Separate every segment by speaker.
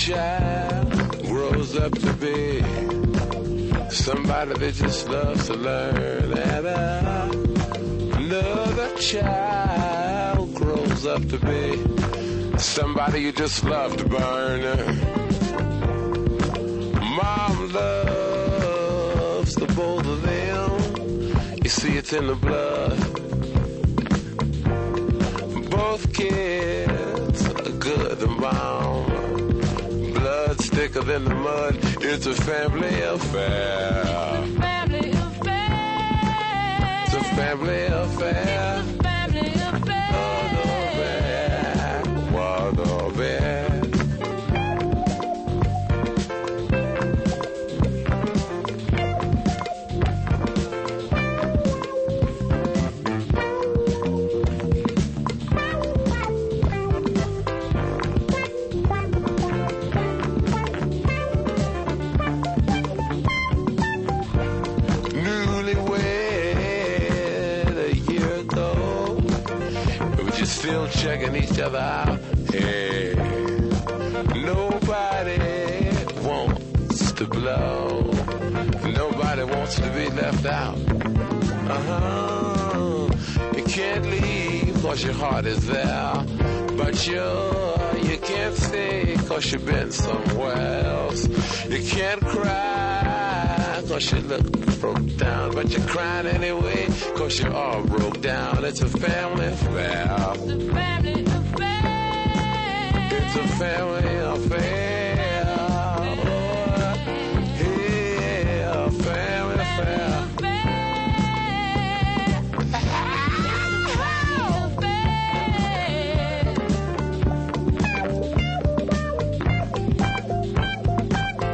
Speaker 1: child grows up to be somebody that just loves to learn, and another child grows up to be somebody you just love to burn. Mom loves the both of them. You see, it's in the blood. Both kids are good to mom. Blood's thicker than the mud. It's a family affair. It's a family affair. It's a family affair. What a bear. Still checking each other out. Hey, nobody wants to blow. Nobody wants to be left out. You can't leave cause your heart is there. But you can't stay cause you've been somewhere else. You can't cry cause you look broke down. But you're crying anyway cause you're all broke down. It's a family affair. It's a family affair. It's a family affair. Oh, yeah, a family affair.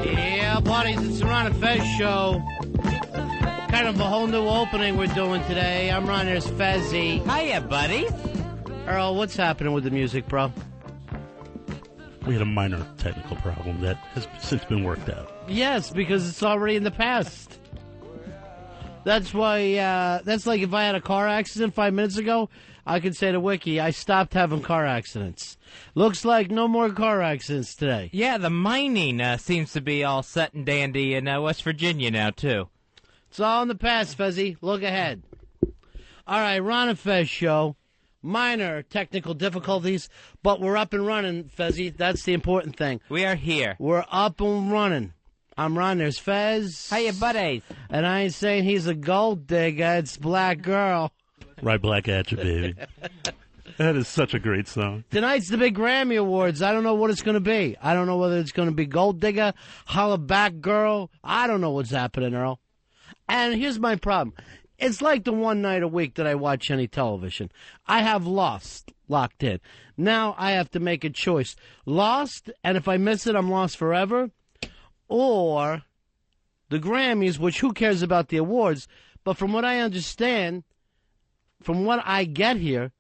Speaker 2: Yeah, buddies, it's the Ron and Fez show. Kind of a whole new opening we're doing today. I'm Ron, there's Fezzy.
Speaker 3: Hiya, buddy.
Speaker 2: Earl, what's happening with the music, bro?
Speaker 4: We had a minor technical problem that has since been worked out.
Speaker 2: Yes, because it's already in the past. That's why, that's like if I had a car accident 5 minutes ago, I could say to Wiki, I stopped having car accidents. Looks like no more car accidents today.
Speaker 3: Yeah, the mining seems to be all set and dandy in West Virginia now, too.
Speaker 2: It's all in the past, Fezzy. Look ahead. All right, Ron and Fez show. Minor technical difficulties, but we're up and running, Fezzy. That's the important thing.
Speaker 3: We are here.
Speaker 2: We're up and running. I'm Ron, there's Fez.
Speaker 3: Hiya, buddies.
Speaker 2: And I ain't saying he's a gold digger. It's Black Girl.
Speaker 4: Right back at you, baby. That is such a great song.
Speaker 2: Tonight's the big Grammy Awards. I don't know what it's going to be. I don't know whether it's going to be Gold Digger, Holla Back Girl. I don't know what's happening, Earl. And here's my problem. It's like the one night a week that I watch any television. I have Lost locked in. Now I have to make a choice. Lost, and if I miss it, I'm lost forever. Or the Grammys, which who cares about the awards? But from what I understand, from what I get here,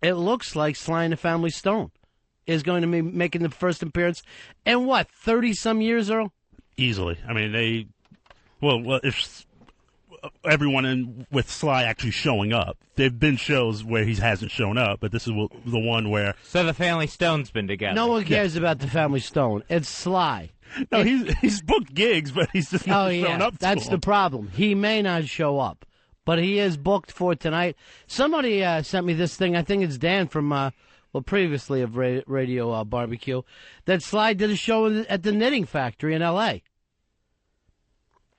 Speaker 2: it looks like Sly and the Family Stone is going to be making the first appearance in, what, 30-some years, Earl?
Speaker 4: Easily. I mean, well, if everyone with Sly actually showing up. There have been shows where he hasn't shown up, but this is the one where...
Speaker 3: So the Family Stone's been together.
Speaker 2: No one cares about the Family Stone. It's Sly.
Speaker 4: No, he's booked gigs, but he's just not shown up to
Speaker 2: That's the problem. He may not show up, but he is booked for tonight. Somebody sent me this thing. I think it's Dan from, previously of Radio Barbecue, that Sly did a show at the Knitting Factory in L.A.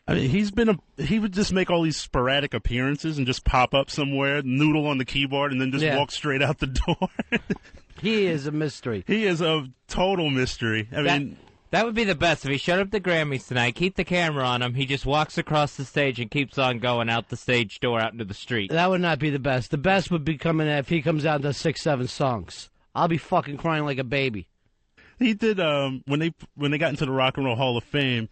Speaker 4: I mean, he would just make all these sporadic appearances and just pop up somewhere, noodle on the keyboard, and then just walk straight out the door.
Speaker 2: He is a mystery.
Speaker 4: He is a total mystery. I mean...
Speaker 3: That would be the best. If he showed up the Grammys tonight, keep the camera on him, he just walks across the stage and keeps on going out the stage door out into the street.
Speaker 2: That would not be the best. The best would be coming if he comes out and does 6, 7 songs. I'll be fucking crying like a baby.
Speaker 4: He did, when they got into the Rock and Roll Hall of Fame,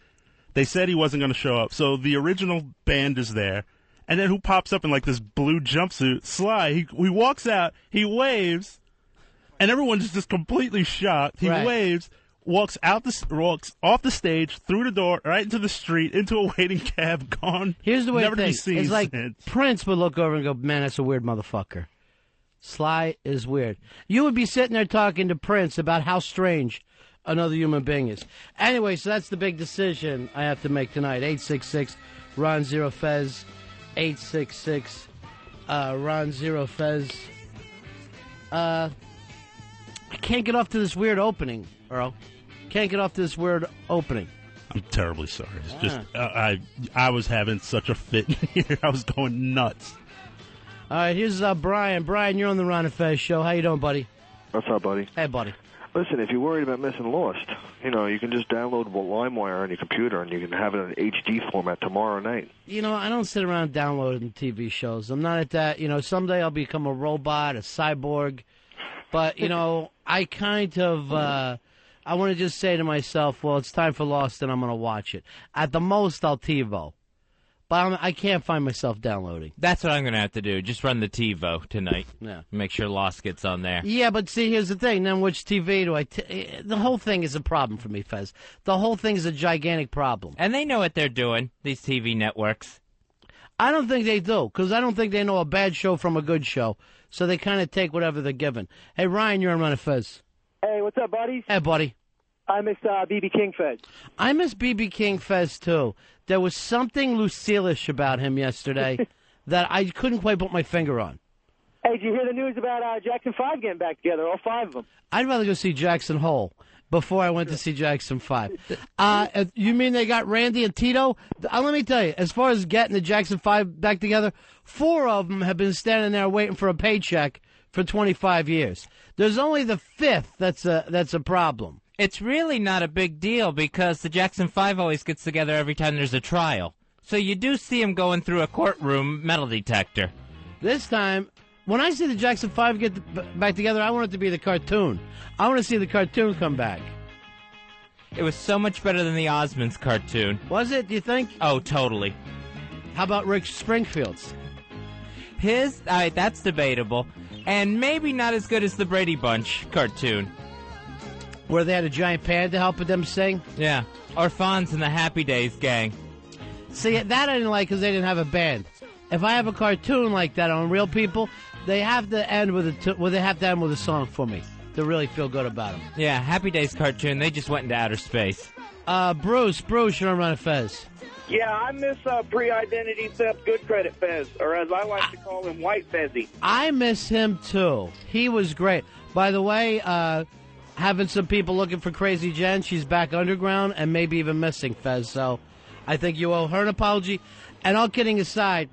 Speaker 4: they said he wasn't going to show up. So the original band is there. And then who pops up in like this blue jumpsuit? Sly. He walks out, he waves, and everyone's just completely shocked. He waves. Walks off the stage, through the door, right into the street, into a waiting cab, gone.
Speaker 2: Here's the way
Speaker 4: never
Speaker 2: to think. It's like
Speaker 4: since.
Speaker 2: Prince would look over and go, man, that's a weird motherfucker. Sly is weird. You would be sitting there talking to Prince about how strange another human being is. Anyway, so that's the big decision I have to make tonight. 866 Ron Zero Fez. 866 Ron Zero Fez. I can't get off to this weird opening, Earl. Can't get off to this weird opening.
Speaker 4: I'm terribly sorry. It's just I was having such a fit here. I was going nuts.
Speaker 2: All right, here's Brian. Brian, you're on the Ron and Fez show. How you doing, buddy?
Speaker 5: What's up, buddy?
Speaker 2: Hey, buddy.
Speaker 5: Listen, if you're worried about missing Lost, you can just download LimeWire on your computer and you can have it in HD format tomorrow night.
Speaker 2: I don't sit around downloading TV shows. I'm not at that. Someday I'll become a robot, a cyborg. But, I kind of, I want to just say to myself, well, it's time for Lost and I'm going to watch it. At the most, I'll TiVo. But I can't find myself downloading.
Speaker 3: That's what I'm going to have to do. Just run the TiVo tonight.
Speaker 2: Yeah.
Speaker 3: Make sure Lost gets on there.
Speaker 2: Yeah, but see, here's the thing. Then which TV do I... The whole thing is a problem for me, Fez. The whole thing is a gigantic problem.
Speaker 3: And they know what they're doing, these TV networks.
Speaker 2: I don't think they do, because I don't think they know a bad show from a good show. So they kind of take whatever they're given. Hey, Ryan, you're on Ron and Fez.
Speaker 6: Hey, what's up, buddies?
Speaker 2: Hey, buddy.
Speaker 6: I miss B.B. King Fez.
Speaker 2: I miss B.B. King Fez, too. There was something Lucille-ish about him yesterday that I couldn't quite put my finger on.
Speaker 6: Hey, did you hear the news about Jackson 5 getting back together, all 5 of them?
Speaker 2: I'd rather go see Jackson Hole before I went to see Jackson 5. You mean they got Randy and Tito? Let me tell you, as far as getting the Jackson 5 back together, 4 of them have been standing there waiting for a paycheck for 25 years. There's only the 5th that's a problem.
Speaker 3: It's really not a big deal because the Jackson 5 always gets together every time there's a trial. So you do see him going through a courtroom metal detector.
Speaker 2: This time, when I see the Jackson 5 get back together, I want it to be the cartoon. I want to see the cartoon come back.
Speaker 3: It was so much better than the Osmonds cartoon.
Speaker 2: Was it, do you think?
Speaker 3: Oh, totally.
Speaker 2: How about Rick Springfield's?
Speaker 3: That's debatable. And maybe not as good as the Brady Bunch cartoon.
Speaker 2: Where they had a giant panda helping them sing?
Speaker 3: Yeah. Or Fonz and the Happy Days gang.
Speaker 2: See, that I didn't like because they didn't have a band. If I have a cartoon like that on Real People, they have to end with a song for me to really feel good about them.
Speaker 3: Yeah, Happy Days cartoon, they just went into outer space.
Speaker 2: Bruce, you're on Ron and Fez.
Speaker 7: Yeah, I miss pre-identity theft good credit Fez, or as I like to call him, White Fezzy.
Speaker 2: I miss him, too. He was great. By the way, having some people looking for Crazy Jen, she's back underground and maybe even missing, Fez. So I think you owe her an apology. And all kidding aside,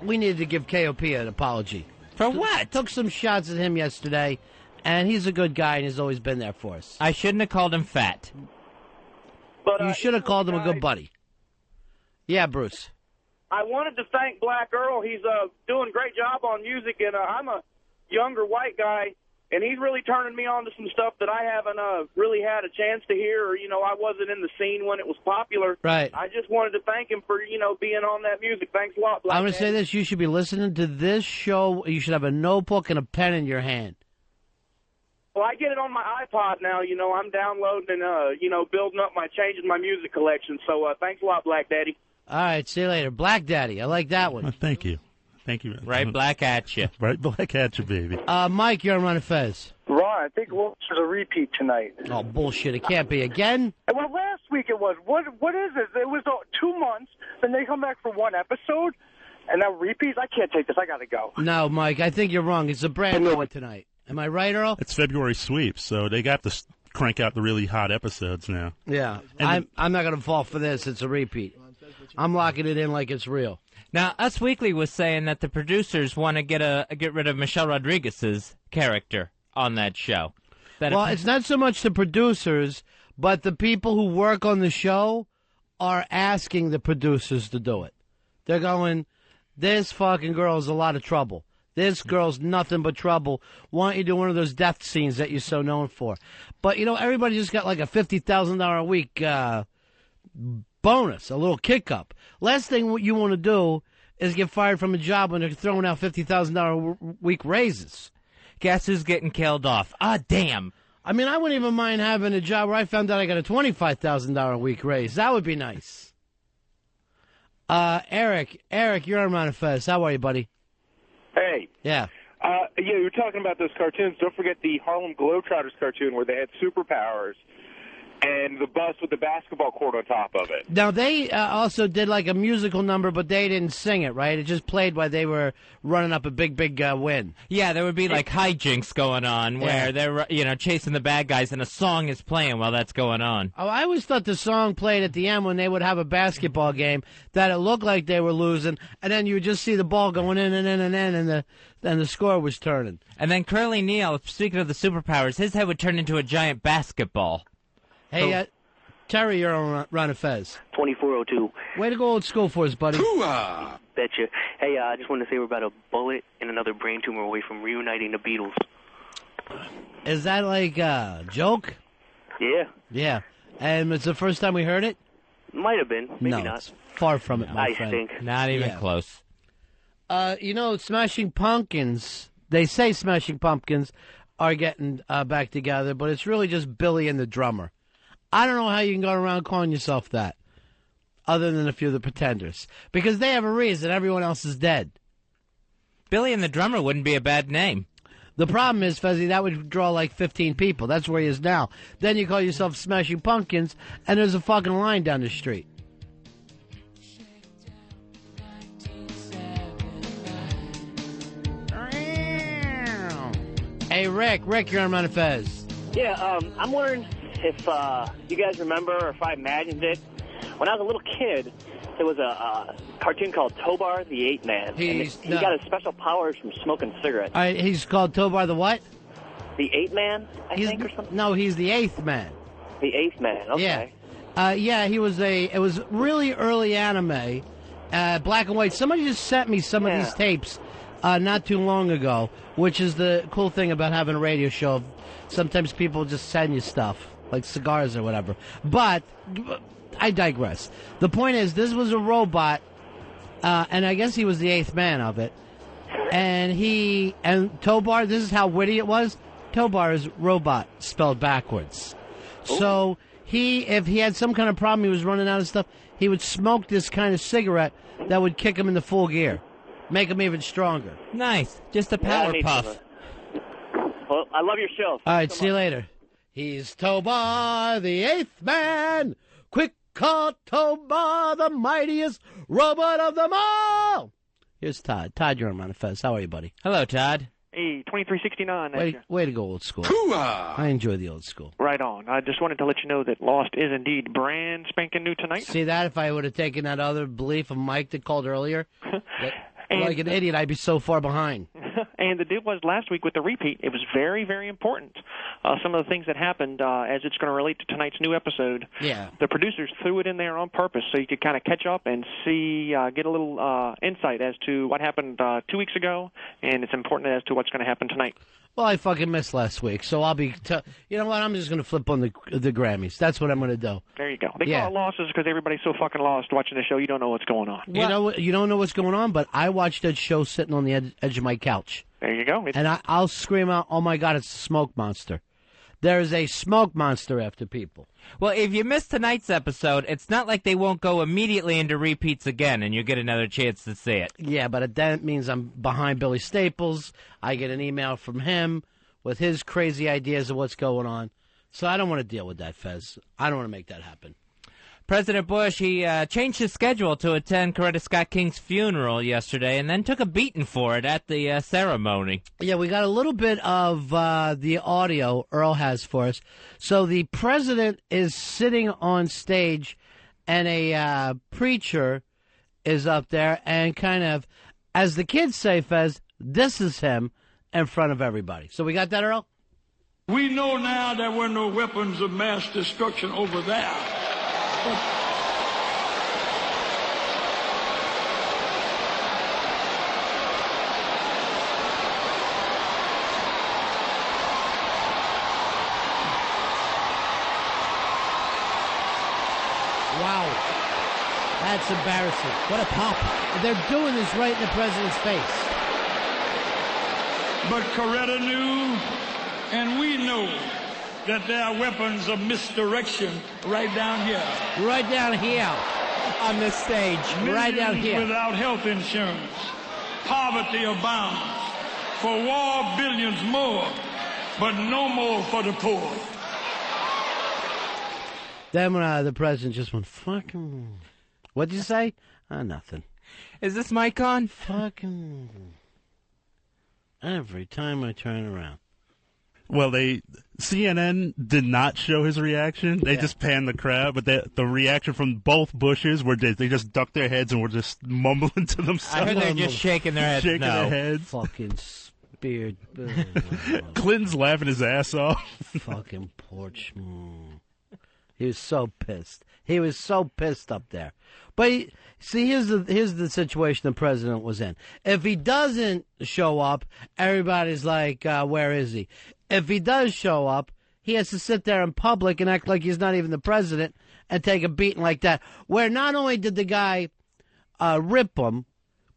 Speaker 2: we needed to give KOP an apology.
Speaker 3: For what?
Speaker 2: Took some shots at him yesterday, and he's a good guy and he's always been there for us.
Speaker 3: I shouldn't have called him fat.
Speaker 7: But,
Speaker 2: you should have called him a good buddy. Yeah, Bruce.
Speaker 7: I wanted to thank Black Earl. He's doing a great job on music, and I'm a younger white guy, and he's really turning me on to some stuff that I haven't really had a chance to hear, or, I wasn't in the scene when it was popular.
Speaker 2: Right.
Speaker 7: I just wanted to thank him for, being on that music. Thanks a lot, Black
Speaker 2: I'm going to say this. You should be listening to this show. You should have a notebook and a pen in your hand.
Speaker 7: Well, I get it on my iPod now. I'm downloading and, building up changing my music collection. So thanks a lot, Black Daddy.
Speaker 2: All right, see you later. Black Daddy, I like that one.
Speaker 4: Thank you. Thank you.
Speaker 3: Right back at you.
Speaker 4: Right back at you, baby.
Speaker 2: Mike, you're on Ron and Fez.
Speaker 6: Ron, I think Lost is a repeat tonight.
Speaker 2: Oh, bullshit. It can't be again.
Speaker 6: Well, last week it was. What is this? It was 2 months, then they come back for 1 episode, and now repeats? I can't take this. I got to go.
Speaker 2: No, Mike, I think you're wrong. It's a brand new one tonight. Am I right, Earl?
Speaker 4: It's February sweep, so they got to crank out the really hot episodes now.
Speaker 2: Yeah. I'm not going to fall for this. It's a repeat. I'm locking it in like it's real.
Speaker 3: Now, Us Weekly was saying that the producers want to get rid of Michelle Rodriguez's character on that show.
Speaker 2: It's not so much the producers, but the people who work on the show are asking the producers to do it. They're going, this fucking girl is a lot of trouble. This girl's nothing but trouble. Why don't you do one of those death scenes that you're so known for? But, everybody just got like a $50,000 a week bonus, a little kick up. Last thing what you want to do is get fired from a job when they're throwing out $50,000 week raises.
Speaker 3: Guess who's getting killed off? Ah, damn.
Speaker 2: I mean, I wouldn't even mind having a job where I found out I got a $25,000 a week raise. That would be nice. Eric, you're on Ron and Fez. How are you, buddy?
Speaker 8: Hey.
Speaker 2: Yeah.
Speaker 6: Yeah, you were talking about those cartoons. Don't forget the Harlem Globetrotters cartoon where they had superpowers and the bus with the basketball court on top of it.
Speaker 2: Now, they also did like a musical number, but they didn't sing it, right? It just played while they were running up a big win.
Speaker 3: Yeah, there would be like hijinks going on where they're, chasing the bad guys and a song is playing while that's going on.
Speaker 2: Oh, I always thought the song played at the end when they would have a basketball game, that it looked like they were losing, and then you would just see the ball going in and in and in, and the score was turning.
Speaker 3: And then Curly Neal, speaking of the superpowers, his head would turn into a giant basketball.
Speaker 2: Hey, Terry, you're on Ron and Fez.
Speaker 8: 2402.
Speaker 2: Way to go old school for us, buddy.
Speaker 8: Hoo-ah! Betcha. Hey, I just wanted to say we're about a bullet and another brain tumor away from reuniting the Beatles.
Speaker 2: Is that like a joke?
Speaker 8: Yeah.
Speaker 2: Yeah. And it's the first time we heard it?
Speaker 8: Might have been. Maybe
Speaker 2: no,
Speaker 8: not.
Speaker 2: It's far from it, my
Speaker 8: I
Speaker 2: friend.
Speaker 8: stink.
Speaker 3: Not even close.
Speaker 2: Smashing Pumpkins, they say Smashing Pumpkins are getting back together, but it's really just Billy and the drummer. I don't know how you can go around calling yourself that, other than a few of the Pretenders, because they have a reason. Everyone else is dead.
Speaker 3: Billy and the drummer wouldn't be a bad name.
Speaker 2: The problem is, Fezzy, that would draw like 15 people. That's where he is now. Then you call yourself Smashing Pumpkins, and there's a fucking line down the street. Hey, Rick, you're on Ron and Fez.
Speaker 9: Yeah, I'm wondering if you guys remember, or if I imagined it. When I was a little kid, there was a cartoon called Tobar the Ape Man. He got his special powers from smoking cigarettes.
Speaker 2: He's called Tobar the what?
Speaker 9: The Ape Man, I think, or something?
Speaker 2: No, he's the Eighth Man.
Speaker 9: The Eighth Man, okay.
Speaker 2: Yeah. It was really early anime, black and white. Somebody just sent me some of these tapes not too long ago, which is the cool thing about having a radio show. Sometimes people just send you stuff, like cigars or whatever. But I digress. The point is, this was a robot, and I guess he was the eighth man of it. And Tobar, this is how witty it was. Tobar is robot spelled backwards. Ooh. So if he had some kind of problem, he was running out of stuff, he would smoke this kind of cigarette that would kick him into full gear, make him even stronger.
Speaker 3: Nice. Just a power puff.
Speaker 9: Well, I love your show.
Speaker 2: All right, see you later. He's Tobar, the eighth man. Quick call Tobar, the mightiest robot of them all. Here's Todd. Todd, you're on Ron and Fez. How are you, buddy?
Speaker 3: Hello, Todd.
Speaker 6: Hey, 2369.
Speaker 2: Way to go, old school. Hoo-ah! I enjoy the old school.
Speaker 6: Right on. I just wanted to let you know that Lost is indeed brand spanking new tonight.
Speaker 2: See that? If I would have taken that other belief of Mike that called earlier, like an idiot, I'd be so far behind.
Speaker 6: And the deal was last week with the repeat, it was very, very important. Some of the things that happened, as it's going to relate to tonight's new episode, the producers threw it in there on purpose so you could kind of catch up and see, get a little insight as to what happened 2 weeks ago, and it's important as to what's going to happen tonight.
Speaker 2: Well, I fucking missed last week, so I'll be... you know what? I'm just going to flip on the Grammys. That's what I'm going to do.
Speaker 6: There you go. They call it losses because everybody's so fucking lost watching the show, you don't know what's going on.
Speaker 2: You don't know what's going on, but I watched that show sitting on the edge of my couch.
Speaker 6: There you go.
Speaker 2: And I'll scream out, oh, my God, it's a smoke monster. There is a smoke monster after people.
Speaker 3: Well, if you missed tonight's episode, it's not like they won't go immediately into repeats again, and you get another chance to see it.
Speaker 2: Yeah, but that means I'm behind Billy Staples. I get an email from him with his crazy ideas of what's going on. So I don't want to deal with that, Fez. I don't want to make that happen.
Speaker 3: President Bush, he changed his schedule to attend Coretta Scott King's funeral yesterday and then took a beating for it at the ceremony.
Speaker 2: Yeah, we got a little bit of the audio Earl has for us. So the president is sitting on stage and a preacher is up there and kind of, as the kids say, Fez, this is him in front of everybody. So we got that, Earl?
Speaker 10: We know now there were no weapons of mass destruction over there. Wow,
Speaker 2: that's embarrassing.
Speaker 3: What a pop.
Speaker 2: They're doing this right in the president's face.
Speaker 10: But Coretta knew, and we know, that there are weapons of misdirection right down here.
Speaker 2: Right down here.
Speaker 3: On this stage.
Speaker 10: Millions
Speaker 2: right down here.
Speaker 10: Without health insurance. Poverty abounds. for war billions more, but no more for the poor.
Speaker 2: Then the president just went, fucking... What'd you say? Nothing.
Speaker 3: Is this mic on?
Speaker 2: Fucking... Every time I turn around.
Speaker 4: Well, CNN did not show his reaction. They just panned the crowd, but the reaction from both Bushes were they just ducked their heads and were just mumbling to themselves.
Speaker 3: I heard they're just shaking their heads.
Speaker 4: Their heads.
Speaker 2: Fucking speared.
Speaker 4: Clinton's laughing his ass off.
Speaker 2: Fucking porch. He was so pissed. He was so pissed up there. But see, here's the situation the president was in. If he doesn't show up, everybody's like, where is he? If he does show up, he has to sit there in public and act like he's not even the president and take a beating like that. Where not only did the guy rip him,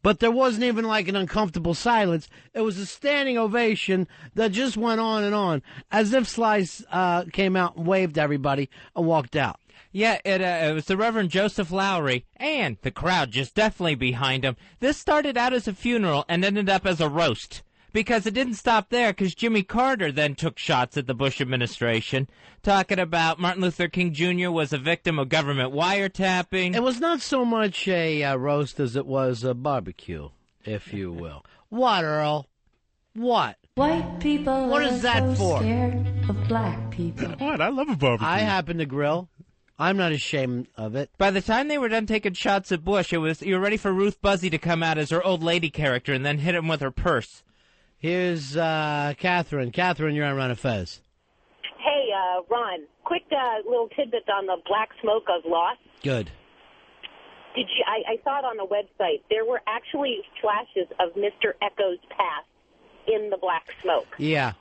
Speaker 2: but there wasn't even like an uncomfortable silence. It was a standing ovation that just went on and on, as if Slice came out and waved to everybody and walked out.
Speaker 3: Yeah, it was the Reverend Joseph Lowry, and the crowd just definitely behind him. This started out as a funeral and ended up as a roast. Because it didn't stop there, because Jimmy Carter then took shots at the Bush administration, talking about Martin Luther King Jr. was a victim of government wiretapping.
Speaker 2: It was not so much a roast as it was a barbecue, if you will. What, Earl? What?
Speaker 11: White people
Speaker 2: what is that for?
Speaker 11: Scared of black people.
Speaker 4: What? I love a barbecue.
Speaker 2: I happen to grill. I'm not ashamed of it.
Speaker 3: By the time they were done taking shots at Bush, you were ready for Ruth Buzzy to come out as her old lady character and then hit him with her purse.
Speaker 2: Here's Catherine. Catherine, you're on Ron and Fez.
Speaker 12: Hey, Ron, quick little tidbit on the black smoke of loss.
Speaker 2: Good.
Speaker 12: Did you? I saw it on the website. There were actually flashes of Mr. Echo's past in the black smoke.
Speaker 2: Yeah.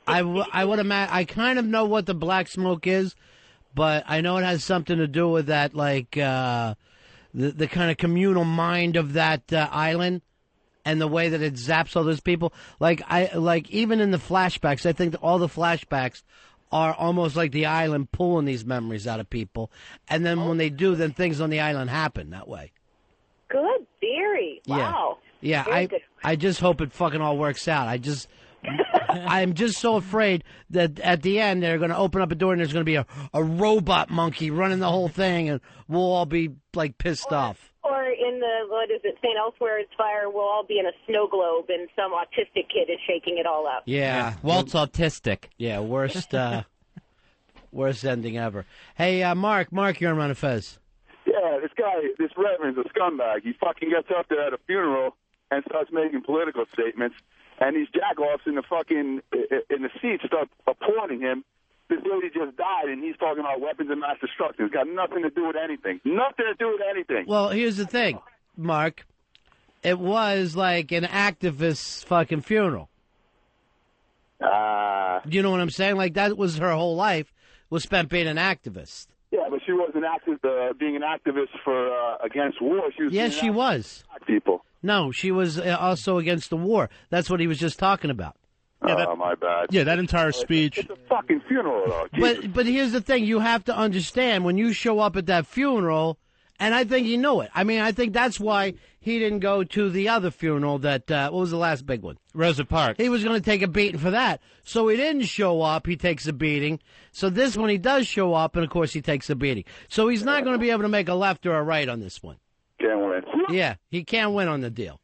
Speaker 2: I would imagine. I kind of know what the black smoke is, but I know it has something to do with that, like the kind of communal mind of that island. And the way that it zaps all those people, like even in the flashbacks, I think that all the flashbacks are almost like the island pulling these memories out of people, and then when they do, then things on the island happen that way.
Speaker 12: Good theory. Wow.
Speaker 2: Yeah.
Speaker 12: Very
Speaker 2: I just hope it fucking all works out. I'm just so afraid that at the end they're going to open up a door and there's going to be a robot monkey running the whole thing, and we'll all be like pissed off.
Speaker 12: Or in St. Elsewhere's fire, we'll all be in a snow globe and some autistic kid is shaking it all up.
Speaker 2: Yeah.
Speaker 3: Walt's autistic.
Speaker 2: Yeah, worst ending ever. Hey, Mark, you're on Ron and Fez.
Speaker 13: Yeah, this reverend's a scumbag. He fucking gets up there at a funeral and starts making political statements, and these jackoffs in the seats start applauding him. This lady just died, and he's talking about weapons of mass destruction. It's got nothing to do with anything. Nothing to do with anything.
Speaker 2: Well, here's the thing, Mark. It was like an activist's fucking funeral. You know what I'm saying? Like, that was her whole life, was spent being an activist.
Speaker 13: Yeah, but she wasn't being an activist for against war.
Speaker 2: She was.
Speaker 13: People.
Speaker 2: No, she was also against the war. That's what he was just talking about.
Speaker 13: Yeah, my bad.
Speaker 4: Yeah, that entire speech.
Speaker 13: It's a fucking funeral, though.
Speaker 2: But here's the thing. You have to understand, when you show up at that funeral, and I think he knew it. I mean, I think that's why he didn't go to the other funeral that, what was the last big one?
Speaker 3: Rosa Parks.
Speaker 2: He was going to take a beating for that. So he didn't show up. He takes a beating. So this one, he does show up, and of course he takes a beating. So he's not going to be able to make a left or a right on this one.
Speaker 13: Can't win.
Speaker 2: Yeah, he can't win on the deal.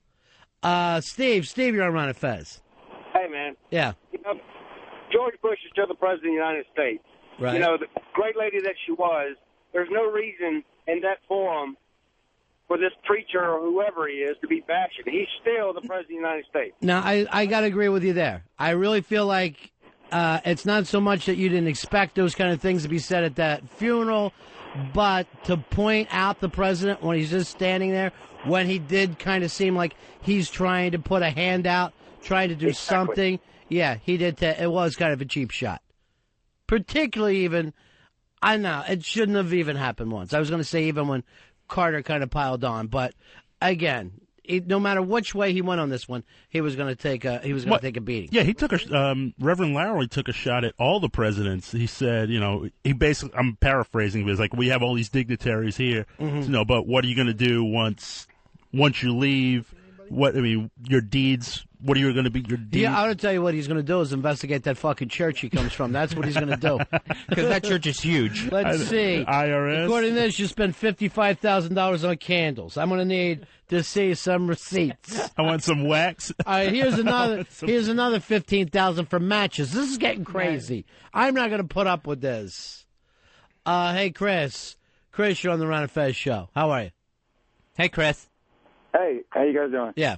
Speaker 2: Steve, you're on Ron and Fez.
Speaker 14: Hey, man.
Speaker 2: Yeah.
Speaker 14: George Bush is still the president of the United States.
Speaker 2: Right.
Speaker 14: The great lady that she was, there's no reason in that forum for this preacher or whoever he is to be bashing. He's still the president of the United States.
Speaker 2: Now, I got to agree with you there. I really feel like it's not so much that you didn't expect those kind of things to be said at that funeral, but to point out the president when he's just standing there, when he did kind of seem like he's trying to put a hand out, trying to do something. Yeah, he did. It was kind of a cheap shot. Particularly even, I know, it shouldn't have even happened once. I was going to say even when Carter kind of piled on. But, again, no matter which way he went on this one, he was going to take a beating.
Speaker 4: Yeah, he took Reverend Lowry took a shot at all the presidents. He said, he basically, I'm paraphrasing, but it's like, we have all these dignitaries here, but what are you going to do once you leave? Your deeds what are you going to be? Your
Speaker 2: Yeah, I want to tell you what he's going to do is investigate that fucking church he comes from. That's what he's going to do.
Speaker 3: Because that church is huge.
Speaker 2: Let's see.
Speaker 4: IRS.
Speaker 2: According to this, you spent $55,000 on candles. I'm going to need to see some receipts.
Speaker 4: I want some wax.
Speaker 2: All right, here's another $15,000 for matches. This is getting crazy. I'm not going to put up with this. Hey, Chris. Chris, you're on the Ron and Fez show. How are you?
Speaker 3: Hey, Chris.
Speaker 15: Hey, how you guys doing?
Speaker 2: Yeah.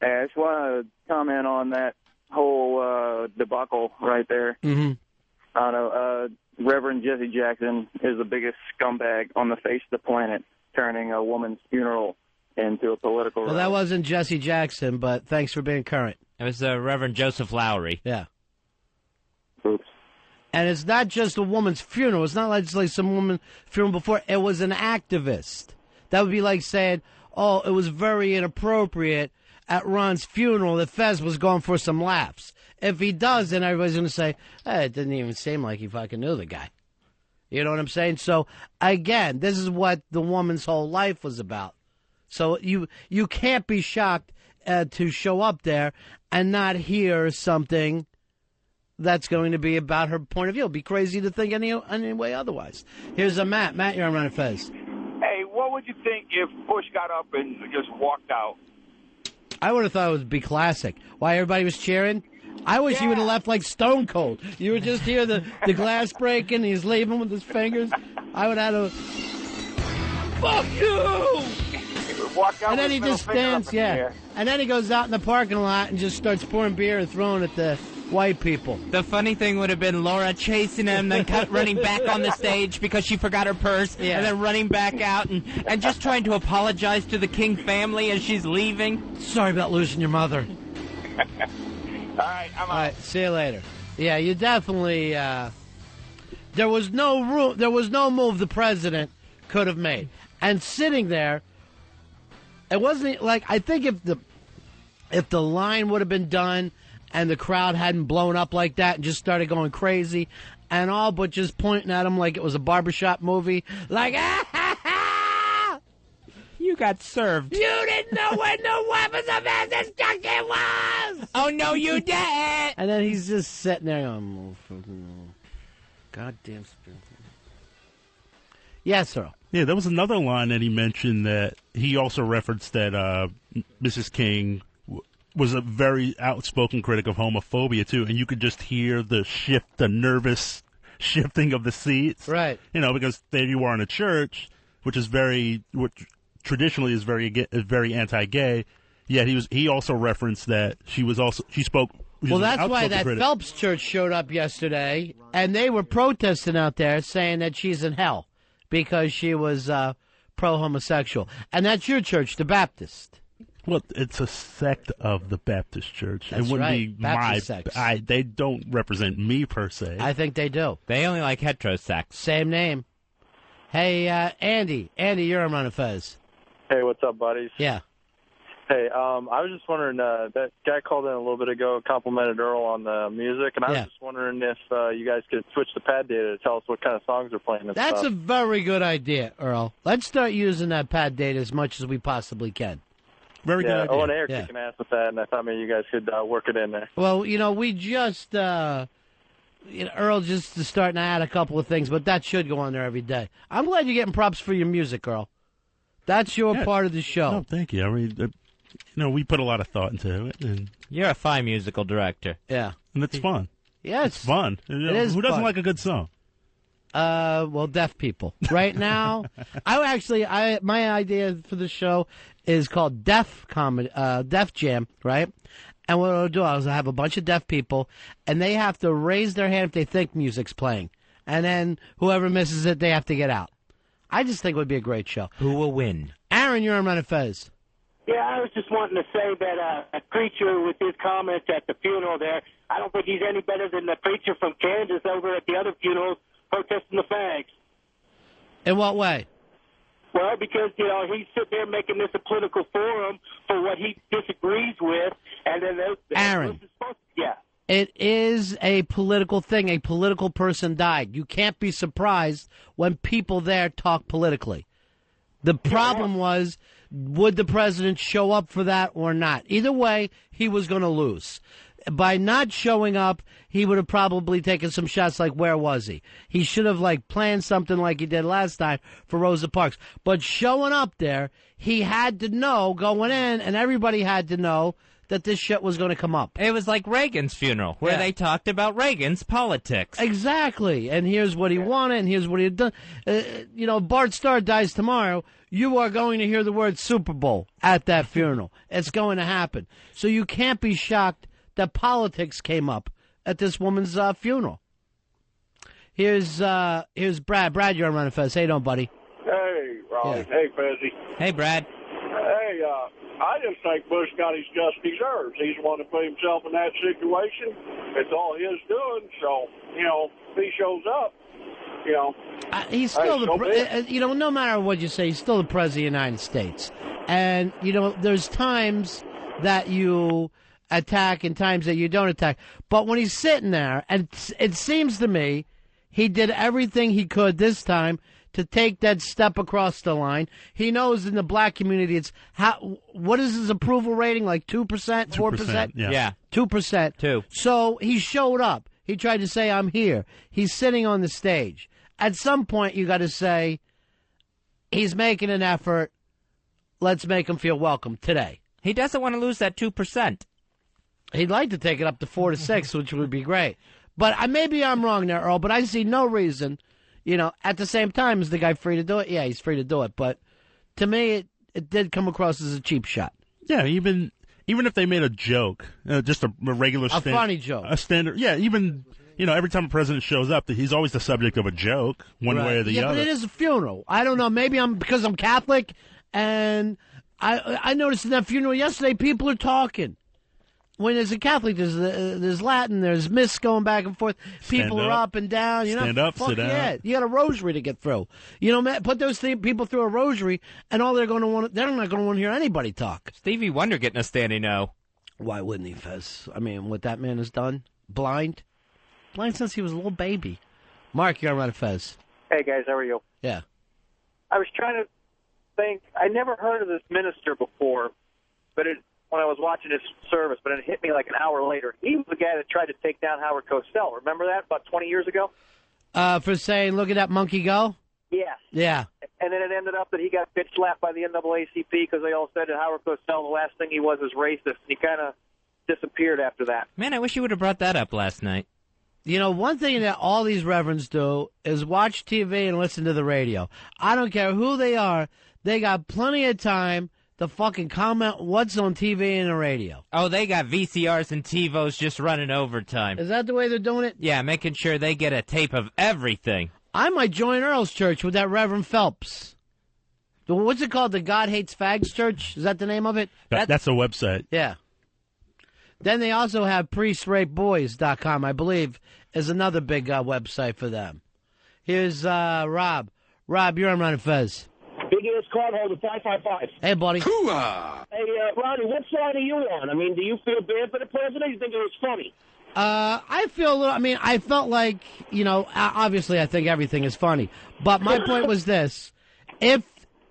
Speaker 15: Hey, I just want to comment on that whole debacle right there.
Speaker 2: Mm-hmm.
Speaker 15: I don't know. Reverend Jesse Jackson is the biggest scumbag on the face of the planet, turning a woman's funeral into a political
Speaker 2: Well, that wasn't Jesse Jackson, but thanks for being current.
Speaker 3: It was Reverend Joseph Lowry.
Speaker 2: Yeah.
Speaker 15: Oops.
Speaker 2: And it's not just a woman's funeral. It's not like some woman funeral before. It was an activist. That would be like saying, oh, it was very inappropriate at Ron's funeral that Fez was going for some laughs. If he does, then everybody's going to say, hey, it didn't even seem like he fucking knew the guy. You know what I'm saying? So, again, this is what the woman's whole life was about. So you can't be shocked to show up there and not hear something that's going to be about her point of view. It'd be crazy to think any way otherwise. Here's a Matt. Matt, you're on Ron and Fez.
Speaker 16: Hey, what would you think if Bush got up and just walked out?
Speaker 2: I would have thought it would be classic. Why everybody was cheering? I wish he would have left like Stone Cold. You would just hear the glass breaking. He's leaving with his fingers. I would have had to, fuck you!
Speaker 16: Walk out
Speaker 2: And then
Speaker 16: with
Speaker 2: he
Speaker 16: his
Speaker 2: just
Speaker 16: middle finger
Speaker 2: stands,
Speaker 16: up in the air.
Speaker 2: And then he goes out in the parking lot and just starts pouring beer and throwing at the white people.
Speaker 3: The funny thing would have been Laura chasing him, then running back on the stage because she forgot her purse, and then running back out and just trying to apologize to the King family as she's leaving.
Speaker 2: Sorry about losing your mother.
Speaker 16: All right, I'm out.
Speaker 2: All right, see you later. Yeah, you definitely. There was no room. There was no move the president could have made. And sitting there, it wasn't like I think if the line would have been done and the crowd hadn't blown up like that and just started going crazy and all, but just pointing at him like it was a barbershop movie, like
Speaker 3: you got served.
Speaker 2: You didn't know when the weapons of mass destruction was.
Speaker 3: Oh no, you didn't.
Speaker 2: And then he's just sitting there going, oh, goddamn spirit. Yes, sir.
Speaker 4: Yeah, there was another line that he mentioned that he also referenced that Mrs. King was a very outspoken critic of homophobia, too, and you could just hear the nervous shifting of the seats.
Speaker 2: Right.
Speaker 4: You know, because there you are in a church, which traditionally is very anti-gay, yet he also referenced that she spoke.
Speaker 2: Well, that's why that Phelps church showed up yesterday, and they were protesting out there saying that she's in hell because she was pro-homosexual. And that's your church, the Baptist.
Speaker 4: Well, it's a sect of the Baptist Church.
Speaker 2: That's
Speaker 4: it wouldn't
Speaker 2: right.
Speaker 4: be
Speaker 2: Baptist sects.
Speaker 4: they don't represent me per se.
Speaker 2: I think they do.
Speaker 3: They only like heterosex.
Speaker 2: Same name. Hey, Andy. Andy, you're on Ron and Fez.
Speaker 17: Hey, what's up, buddies?
Speaker 2: Yeah.
Speaker 17: Hey, I was just wondering, that guy called in a little bit ago, complimented Earl on the music, and I was just wondering if you guys could switch the pad data to tell us what kind of songs they're playing and
Speaker 2: That's
Speaker 17: stuff.
Speaker 2: a very good idea, Earl. Let's start using that pad data as much as we possibly can.
Speaker 4: Very good idea.
Speaker 17: Owen Eric kicking ass with that, and I thought maybe you guys could work it in there.
Speaker 2: Well, we just, Earl just is starting to add a couple of things, but that should go on there every day. I'm glad you're getting props for your music, Earl. That's your part of the show.
Speaker 4: Oh, thank you. I mean, we put a lot of thought into it. And
Speaker 3: you're a fine musical director.
Speaker 2: Yeah.
Speaker 4: And it's fun.
Speaker 2: Yeah,
Speaker 4: it's fun.
Speaker 2: It is
Speaker 4: Who doesn't
Speaker 2: fun.
Speaker 4: like a good song?
Speaker 2: Well, deaf people. Right now, my idea for the show is called Deaf Jam, right? And what I'll do is I'll have a bunch of deaf people, and they have to raise their hand if they think music's playing. And then whoever misses it, they have to get out. I just think it would be a great show.
Speaker 3: Who will win?
Speaker 2: Aaron, you're on Ron and Fez.
Speaker 18: Yeah, I was just wanting to say that a preacher with his comments at the funeral there, I don't think he's any better than the preacher from Kansas over at the other funerals protesting the fags.
Speaker 2: In what way?
Speaker 18: Well, because, he's sitting there making this a political forum for what he disagrees with, and then
Speaker 2: Aaron.
Speaker 18: Yeah.
Speaker 2: It is a political thing. A political person died. You can't be surprised when people there talk politically. The problem was would the president show up for that or not? Either way, he was going to lose. By not showing up, he would have probably taken some shots like, where was he? He should have, like, planned something like he did last time for Rosa Parks. But showing up there, he had to know going in, and everybody had to know that this shit was going to come up.
Speaker 3: It was like Reagan's funeral, where they talked about Reagan's politics.
Speaker 2: Exactly. And here's what he wanted, and here's what he had done. Bart Starr dies tomorrow. You are going to hear the word Super Bowl at that funeral. It's going to happen. So you can't be shocked that politics came up at this woman's funeral. Here's Brad. Brad, you're on Ron and Fez. How you doing, buddy?
Speaker 19: Hey, Ronnie.
Speaker 2: Yeah.
Speaker 19: Hey, Fezzy.
Speaker 3: Hey, Brad.
Speaker 19: Hey, I just think Bush got his just deserves. He's the one that put himself in that situation. It's all his doing. So, if he shows up,
Speaker 2: he's still no matter what you say, he's still the president of the United States. And, there's times that you attack and times that you don't attack. But when he's sitting there, and it seems to me he did everything he could this time to take that step across the line. He knows in the black community, what is his approval rating, like 2%, 4%?
Speaker 3: Yeah.
Speaker 2: 2%.
Speaker 3: 2.
Speaker 2: So he showed up. He tried to say, I'm here. He's sitting on the stage. At some point, you got to say, he's making an effort. Let's make him feel welcome today.
Speaker 3: He doesn't want to lose that 2%.
Speaker 2: He'd like to take it up to 4 to 6, which would be great. But maybe I'm wrong there, Earl, but I see no reason. At the same time, is the guy free to do it? Yeah, he's free to do it. But to me, it did come across as a cheap shot.
Speaker 4: Yeah, even if they made a joke, just a regular
Speaker 2: funny joke.
Speaker 4: A standard, yeah, even, every time a president shows up, he's always the subject of a joke, one way or the other.
Speaker 2: Yeah, but it is a funeral. I don't know, maybe because I'm Catholic, and I noticed in that funeral yesterday, people are talking. When there's a Catholic, there's Latin, there's Mass going back and forth. People are up and down.
Speaker 4: Stand up, sit down.
Speaker 2: Yeah, you got a rosary to get through. Put those people through a rosary, and all they're not going to want to hear anybody talk.
Speaker 3: Stevie Wonder getting a standing O.
Speaker 2: Why wouldn't he, Fez? I mean, what that man has done, blind since he was a little baby. Mark, you're on Ron and Fez.
Speaker 14: Hey guys, how are you?
Speaker 2: Yeah.
Speaker 14: I was trying to think. I never heard of this minister before, but when I was watching his service, but it hit me like an hour later. He was the guy that tried to take down Howard Cosell. Remember that, about 20 years ago?
Speaker 2: For saying, look at that monkey go?
Speaker 14: Yeah.
Speaker 2: Yeah.
Speaker 14: And then it ended up that he got bitch slapped by the NAACP because they all said that Howard Cosell, the last thing he was racist, and he kind of disappeared after that.
Speaker 3: Man, I wish you would have brought that up last night.
Speaker 2: One thing that all these reverends do is watch TV and listen to the radio. I don't care who they are. They got plenty of time to fucking comment what's on TV and the radio.
Speaker 3: Oh, they got VCRs and TiVos just running overtime.
Speaker 2: Is that the way they're doing it?
Speaker 3: Yeah, making sure they get a tape of everything.
Speaker 2: I might join Earl's church with that Reverend Phelps. What's it called? The God Hates Fags Church? Is that the name of it?
Speaker 4: That's a website.
Speaker 2: Yeah. Then they also have priestrapeboys.com, I believe, is another big website for them. Here's Rob. Rob, you're on Ron and Fez.
Speaker 18: Big ass card holder 555.
Speaker 2: Hey, buddy.
Speaker 18: Hoo-ah. Hey, Ronnie, what side are you on? I mean, do you feel bad for the president? Or you think it was funny?
Speaker 2: I felt like, obviously I think everything is funny. But my point was this. If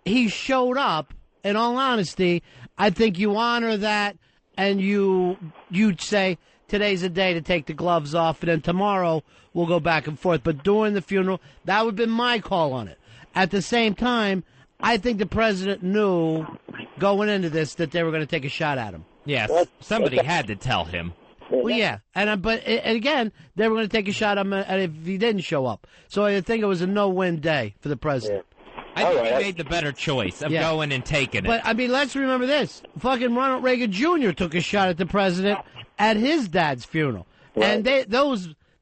Speaker 2: he showed up, in all honesty, I think you honor that and you'd say, today's a day to take the gloves off, and then tomorrow we'll go back and forth. But during the funeral, that would have been my call on it. At the same time, I think the president knew going into this that they were going to take a shot at him.
Speaker 3: Yes, somebody had to tell him.
Speaker 2: Well, yeah, but again, they were going to take a shot at him if he didn't show up. So I think it was a no-win day for the president.
Speaker 3: I think he made the better choice of going and taking it.
Speaker 2: But, let's remember this. Fucking Ronald Reagan Jr. took a shot at the president at his dad's funeral. Right. And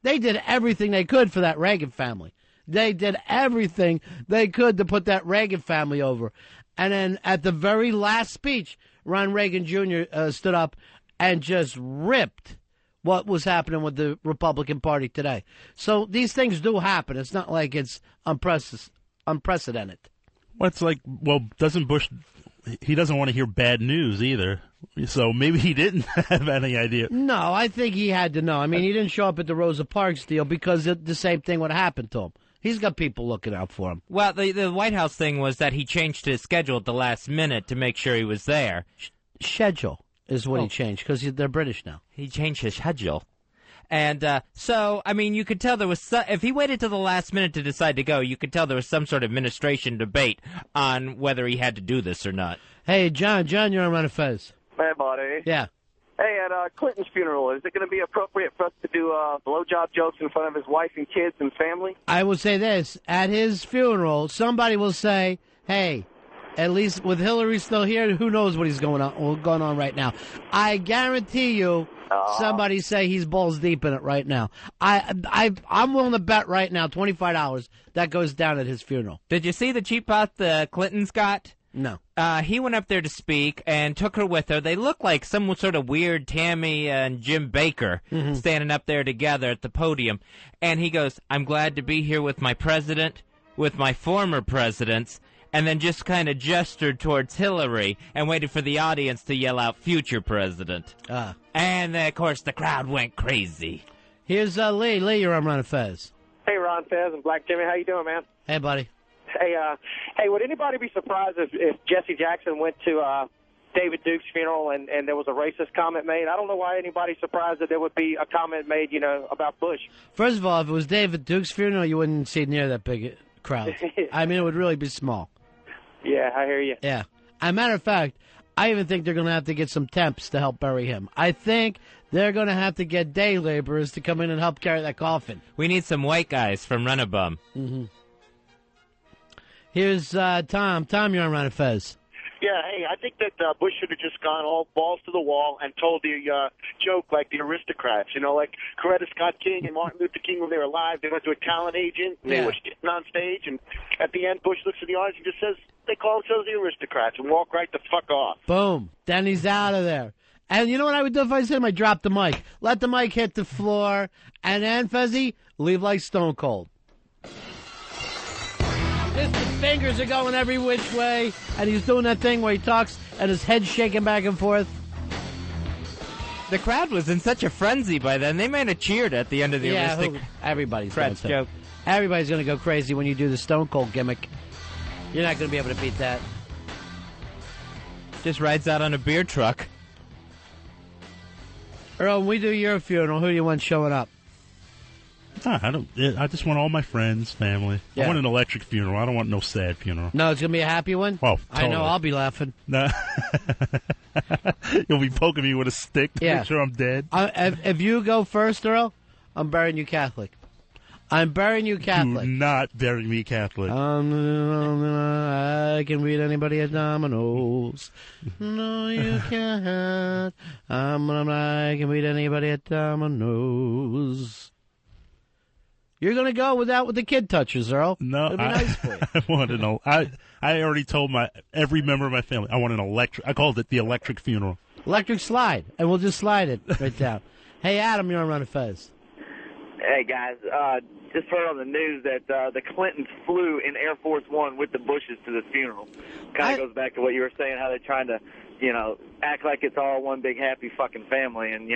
Speaker 2: they did everything they could for that Reagan family. They did everything they could to put that Reagan family over. And then at the very last speech, Ron Reagan Jr. Stood up and just ripped what was happening with the Republican Party today. So these things do happen. It's not like it's unprecedented.
Speaker 4: Well, it's like, doesn't Bush, he doesn't want to hear bad news either. So maybe he didn't have any idea.
Speaker 2: No, I think he had to know. I mean, he didn't show up at the Rosa Parks deal because the same thing would happen to him. He's got people looking out for him.
Speaker 3: Well, the White House thing was that he changed his schedule at the last minute to make sure he was there.
Speaker 2: Schedule is what he changed, because they're British now.
Speaker 3: He changed his schedule. And so, I mean, you could tell there was if he waited till the last minute to decide to go, you could tell there was some sort of administration debate on whether he had to do this or not.
Speaker 2: Hey, John, you're on Ron and Fez.
Speaker 14: Hey, buddy.
Speaker 2: Yeah.
Speaker 14: Hey, at Clinton's funeral, is it going to be appropriate for us to do blowjob jokes in front of his wife and kids and family?
Speaker 2: I will say this. At his funeral, somebody will say, hey, at least with Hillary still here, who knows what is going on right now. I guarantee you somebody say he's balls deep in it right now. I'm willing to bet right now $25 that goes down at his funeral.
Speaker 3: Did you see the cheap pot the Clintons got?
Speaker 2: No.
Speaker 3: He went up there to speak and took her with her. They look like some sort of weird Tammy and Jim Baker standing up there together at the podium. And he goes, I'm glad to be here with my president, with my former presidents, and then just kind of gestured towards Hillary and waited for the audience to yell out, future president. And, of course, the crowd went crazy.
Speaker 2: Here's Lee. Lee, you're on Ron and Fez.
Speaker 20: Hey, Ron, Fez, and Black Jimmy. How you doing, man?
Speaker 2: Hey, buddy.
Speaker 20: Hey, would anybody be surprised if Jesse Jackson went to David Duke's funeral and there was a racist comment made? I don't know why anybody's surprised that there would be a comment made, about Bush.
Speaker 2: First of all, if it was David Duke's funeral, you wouldn't see near that big crowd. I mean, it would really be small.
Speaker 20: Yeah, I hear you.
Speaker 2: Yeah. As a matter of fact, I even think they're going to have to get some temps to help bury him. I think they're going to have to get day laborers to come in and help carry that coffin.
Speaker 3: We need some white guys from Run-A-Bum.
Speaker 2: Mm-hmm. Here's Tom. Tom, you're on Ron and Fez.
Speaker 21: Yeah, hey, I think that Bush should have just gone all balls to the wall and told the joke like the aristocrats, like Coretta Scott King and Martin Luther King when they were alive. They went to a talent agent, and they were getting on stage, and at the end, Bush looks at the audience and just says, they call themselves the aristocrats, and walk right the fuck off.
Speaker 2: Boom. Then he's out of there. And you know what I would do if I said him? I'd drop the mic. Let the mic hit the floor, and then, Fezzy, leave like Stone Cold. His fingers are going every which way, and he's doing that thing where he talks and his head's shaking back and forth.
Speaker 3: The crowd was in such a frenzy by then. They might have cheered at the end of the
Speaker 2: everybody's
Speaker 3: Fred's joke.
Speaker 2: Everybody's going to go crazy when you do the Stone Cold gimmick. You're not going to be able to beat that.
Speaker 3: Just rides out on a beer truck.
Speaker 2: Earl, when we do your funeral, who do you want showing up?
Speaker 4: I just want all my friends, family.
Speaker 2: Yeah.
Speaker 4: I want an electric funeral. I don't want no sad funeral.
Speaker 2: No, it's going to be a happy one?
Speaker 4: Oh, totally.
Speaker 2: I know, I'll be laughing.
Speaker 4: No. You'll be poking me with a stick to make sure I'm dead.
Speaker 2: If you go first, Earl, I'm burying you Catholic. I'm burying you Catholic.
Speaker 4: Do not bury me Catholic.
Speaker 2: I can read anybody at Domino's. No, you can't. I can read anybody at Domino's. You're going to go with the kid touchers, Earl.
Speaker 4: No,
Speaker 2: it'll be nice for you.
Speaker 4: I want I already told every member of my family I want an electric. I called it the electric funeral.
Speaker 2: Electric slide, and we'll just slide it right down. Hey, Adam, you're on Ron and Fez.
Speaker 22: Hey, guys. Just heard on the news that the Clintons flew in Air Force One with the Bushes to the funeral. Kind of goes back to what you were saying, how they're trying to, act like it's all one big happy fucking family, and,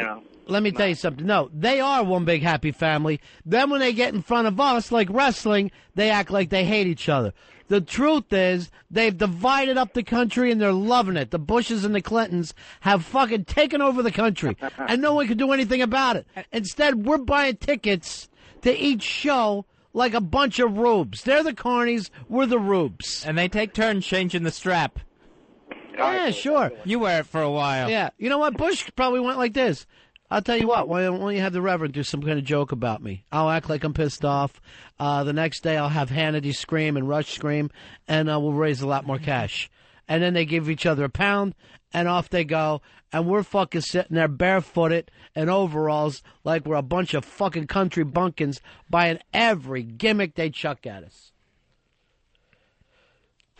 Speaker 2: Let me tell you something. No, they are one big happy family. Then when they get in front of us, like wrestling, they act like they hate each other. The truth is, they've divided up the country and they're loving it. The Bushes and the Clintons have fucking taken over the country, and no one can do anything about it. Instead, we're buying tickets to each show like a bunch of rubes. They're the carnies, we're the rubes.
Speaker 3: And they take turns changing the strap.
Speaker 2: Yeah, sure.
Speaker 3: You wear it for a while.
Speaker 2: Yeah. You know what? Bush probably went like this. I'll tell you what, why don't you have the Reverend do some kind of joke about me? I'll act like I'm pissed off. The next day I'll have Hannity scream and Rush scream, and we'll raise a lot more cash. And then they give each other a pound, and off they go. And we're fucking sitting there barefooted in overalls like we're a bunch of fucking country bumpkins buying every gimmick they chuck at us.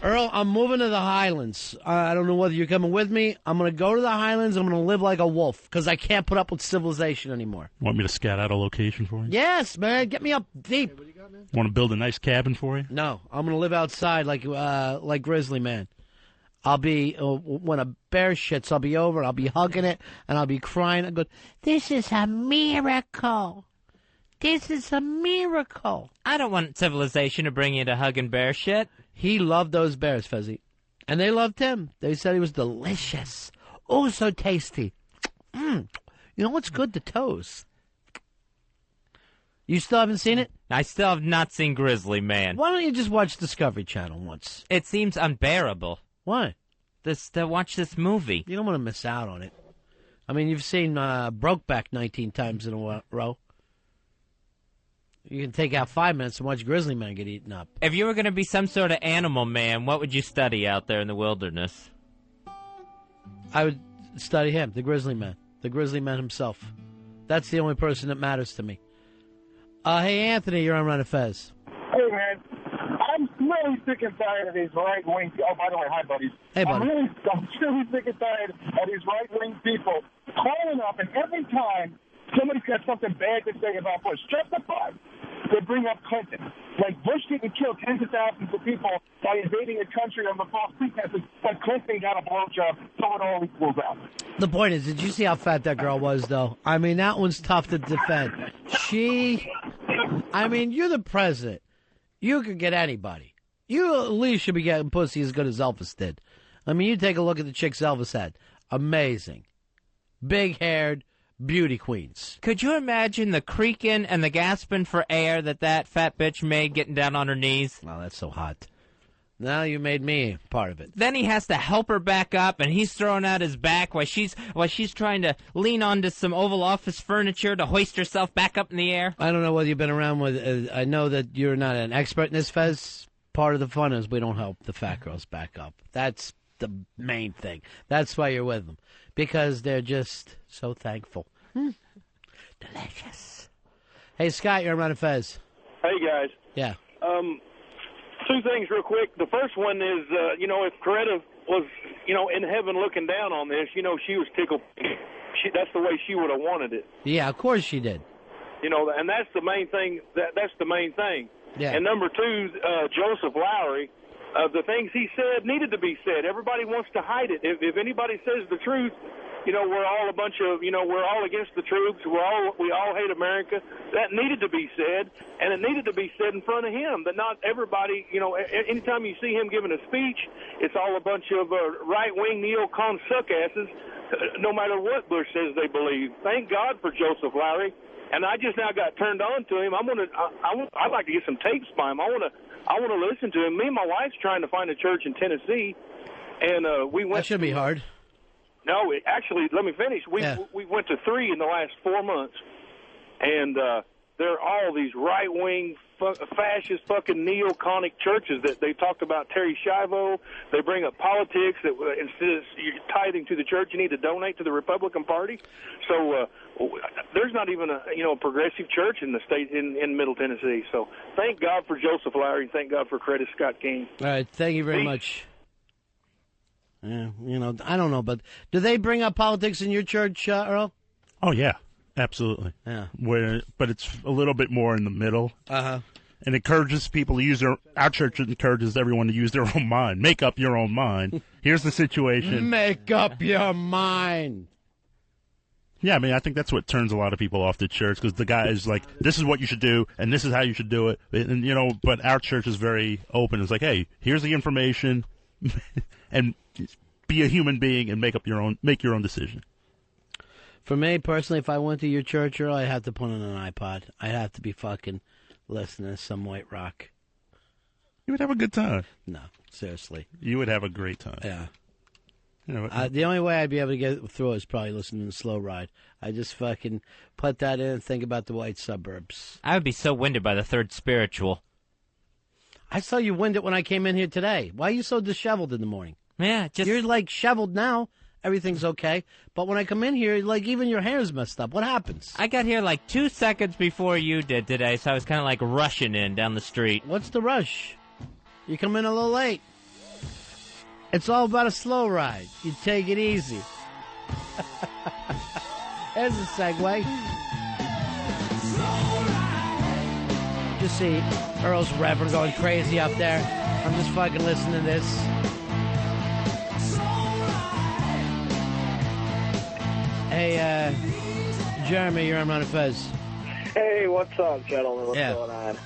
Speaker 2: Earl, I'm moving to the Highlands. I don't know whether you're coming with me. I'm going to go to the Highlands. I'm going to live like a wolf because I can't put up with civilization anymore.
Speaker 4: Want me to scout out a location for you?
Speaker 2: Yes, man. Get me up deep.
Speaker 4: What do you got, man? Want to build a nice cabin for you?
Speaker 2: No, I'm going to live outside like Grizzly Man. I'll be, when a bear shits, I'll be over, I'll be hugging it, and I'll be crying. I'll go, this is a miracle. This is a miracle.
Speaker 3: I don't want civilization to bring you to hugging bear shit.
Speaker 2: He loved those bears, Fezzy. And they loved him. They said he was delicious. Oh, so tasty. You know what's good? The toes. You still haven't seen it?
Speaker 3: I still have not seen Grizzly Man.
Speaker 2: Why don't you just watch Discovery Channel once?
Speaker 3: It seems unbearable.
Speaker 2: Why?
Speaker 3: To watch this movie.
Speaker 2: You don't want to miss out on it. I mean, you've seen Brokeback 19 times in a row. You can take out 5 minutes and watch Grizzly Man get eaten up.
Speaker 3: If you were going to be some sort of animal man, what would you study out there in the wilderness?
Speaker 2: I would study him, the Grizzly Man. The Grizzly Man himself. That's the only person that matters to me. Hey, Anthony, you're on Ron and Fez.
Speaker 1: Hey, man. I'm really sick and tired of these right-wing... Oh, by the way, hi, buddies.
Speaker 2: Hey, buddy.
Speaker 1: I'm really sick and tired of these right-wing people calling up, and every time somebody's got something bad to say about Bush, justified, they bring up Clinton. Like, Bush didn't kill tens of thousands of people by invading a country on the false pretenses, but Clinton got a blowjob, so it all equals out.
Speaker 2: The point is, did you see how fat that girl was, though? I mean, that one's tough to defend. You're the president. You could get anybody. You at least should be getting pussy as good as Elvis did. I mean, you take a look at the chicks Elvis had. Amazing. Big-haired beauty queens.
Speaker 3: Could you imagine the creaking and the gasping for air that fat bitch made getting down on her knees?
Speaker 2: Oh, that's so hot. Now you made me part of it.
Speaker 3: Then he has to help her back up, and he's throwing out his back while she's trying to lean onto some Oval Office furniture to hoist herself back up in the air.
Speaker 2: I don't know whether you've been around with... I know that you're not an expert in this, Fez. Part of the fun is we don't help the fat girls back up. That's the main thing. That's why you're with them. Because they're just so thankful. Delicious. Hey, Scott, you're on Ron and Fez.
Speaker 19: Hey, guys.
Speaker 2: Yeah.
Speaker 19: Two things real quick. The first one is, if Coretta was, in heaven looking down on this, she was tickled. That's the way she would have wanted it.
Speaker 2: Yeah, of course she did.
Speaker 19: And that's the main thing. That's the main thing.
Speaker 2: Yeah.
Speaker 19: And number two, Joseph Lowry, the things he said needed to be said. Everybody wants to hide it. If anybody says the truth, we're all a bunch of, we're all against the troops. We all hate America. That needed to be said, and it needed to be said in front of him. But not everybody, anytime you see him giving a speech, it's all a bunch of right-wing neocon suckasses, no matter what Bush says they believe. Thank God for Joseph Lowry. And I just now got turned on to him. I'd like to get some tapes by him. I want to listen to him. Me and my wife's trying to find a church in Tennessee, and we went.
Speaker 2: That should be hard.
Speaker 19: No, actually, let me finish. We went to 3 in the last 4 months, and they're all these right-wing, fascist, fucking neoconic churches that they talked about Terry Schiavo. They bring up politics that instead of you're tithing to the church, you need to donate to the Republican Party. So there's not even a progressive church in the state in Middle Tennessee. So thank God for Joseph Lowry and thank God for Coretta Scott King.
Speaker 2: All right, thank you very much. Yeah, I don't know, but do they bring up politics in your church, Earl?
Speaker 4: Oh, yeah, absolutely.
Speaker 2: Yeah.
Speaker 4: But it's a little bit more in the middle.
Speaker 2: Uh-huh.
Speaker 4: And encourages people to use our church encourages everyone to use their own mind. Make up your own mind. Here's the situation.
Speaker 2: Make up your mind.
Speaker 4: Yeah, I mean, I think that's what turns a lot of people off the church, because the guy is like, this is what you should do, and this is how you should do it. And, but our church is very open. It's like, hey, here's the information, and be a human being and make your own decision.
Speaker 2: For me, personally, if I went to your church, Earl, I'd have to put on an iPod. I'd have to be fucking listening to some white rock.
Speaker 4: You would have a good time.
Speaker 2: No, seriously.
Speaker 4: You would have a great time.
Speaker 2: Yeah. The only way I'd be able to get through is probably listening to Slow Ride. I just fucking put that in and think about the white suburbs.
Speaker 3: I would be so winded by the third spiritual.
Speaker 2: I saw you winded when I came in here today. Why are you so disheveled in the morning?
Speaker 3: Yeah,
Speaker 2: You're like shoveled now. Everything's okay. But when I come in here, like even your hair's messed up. What happens?
Speaker 3: I got here like 2 seconds before you did today, so I was kind of like rushing in down the street.
Speaker 2: What's the rush? You come in a little late. It's all about a slow ride. You take it easy. There's a segue. Just see Earl's Reverend going crazy up there. I'm just fucking listening to this. Hey, Jeremy, you're on Ron and Fez.
Speaker 5: Hey, what's up, gentlemen? What's going on?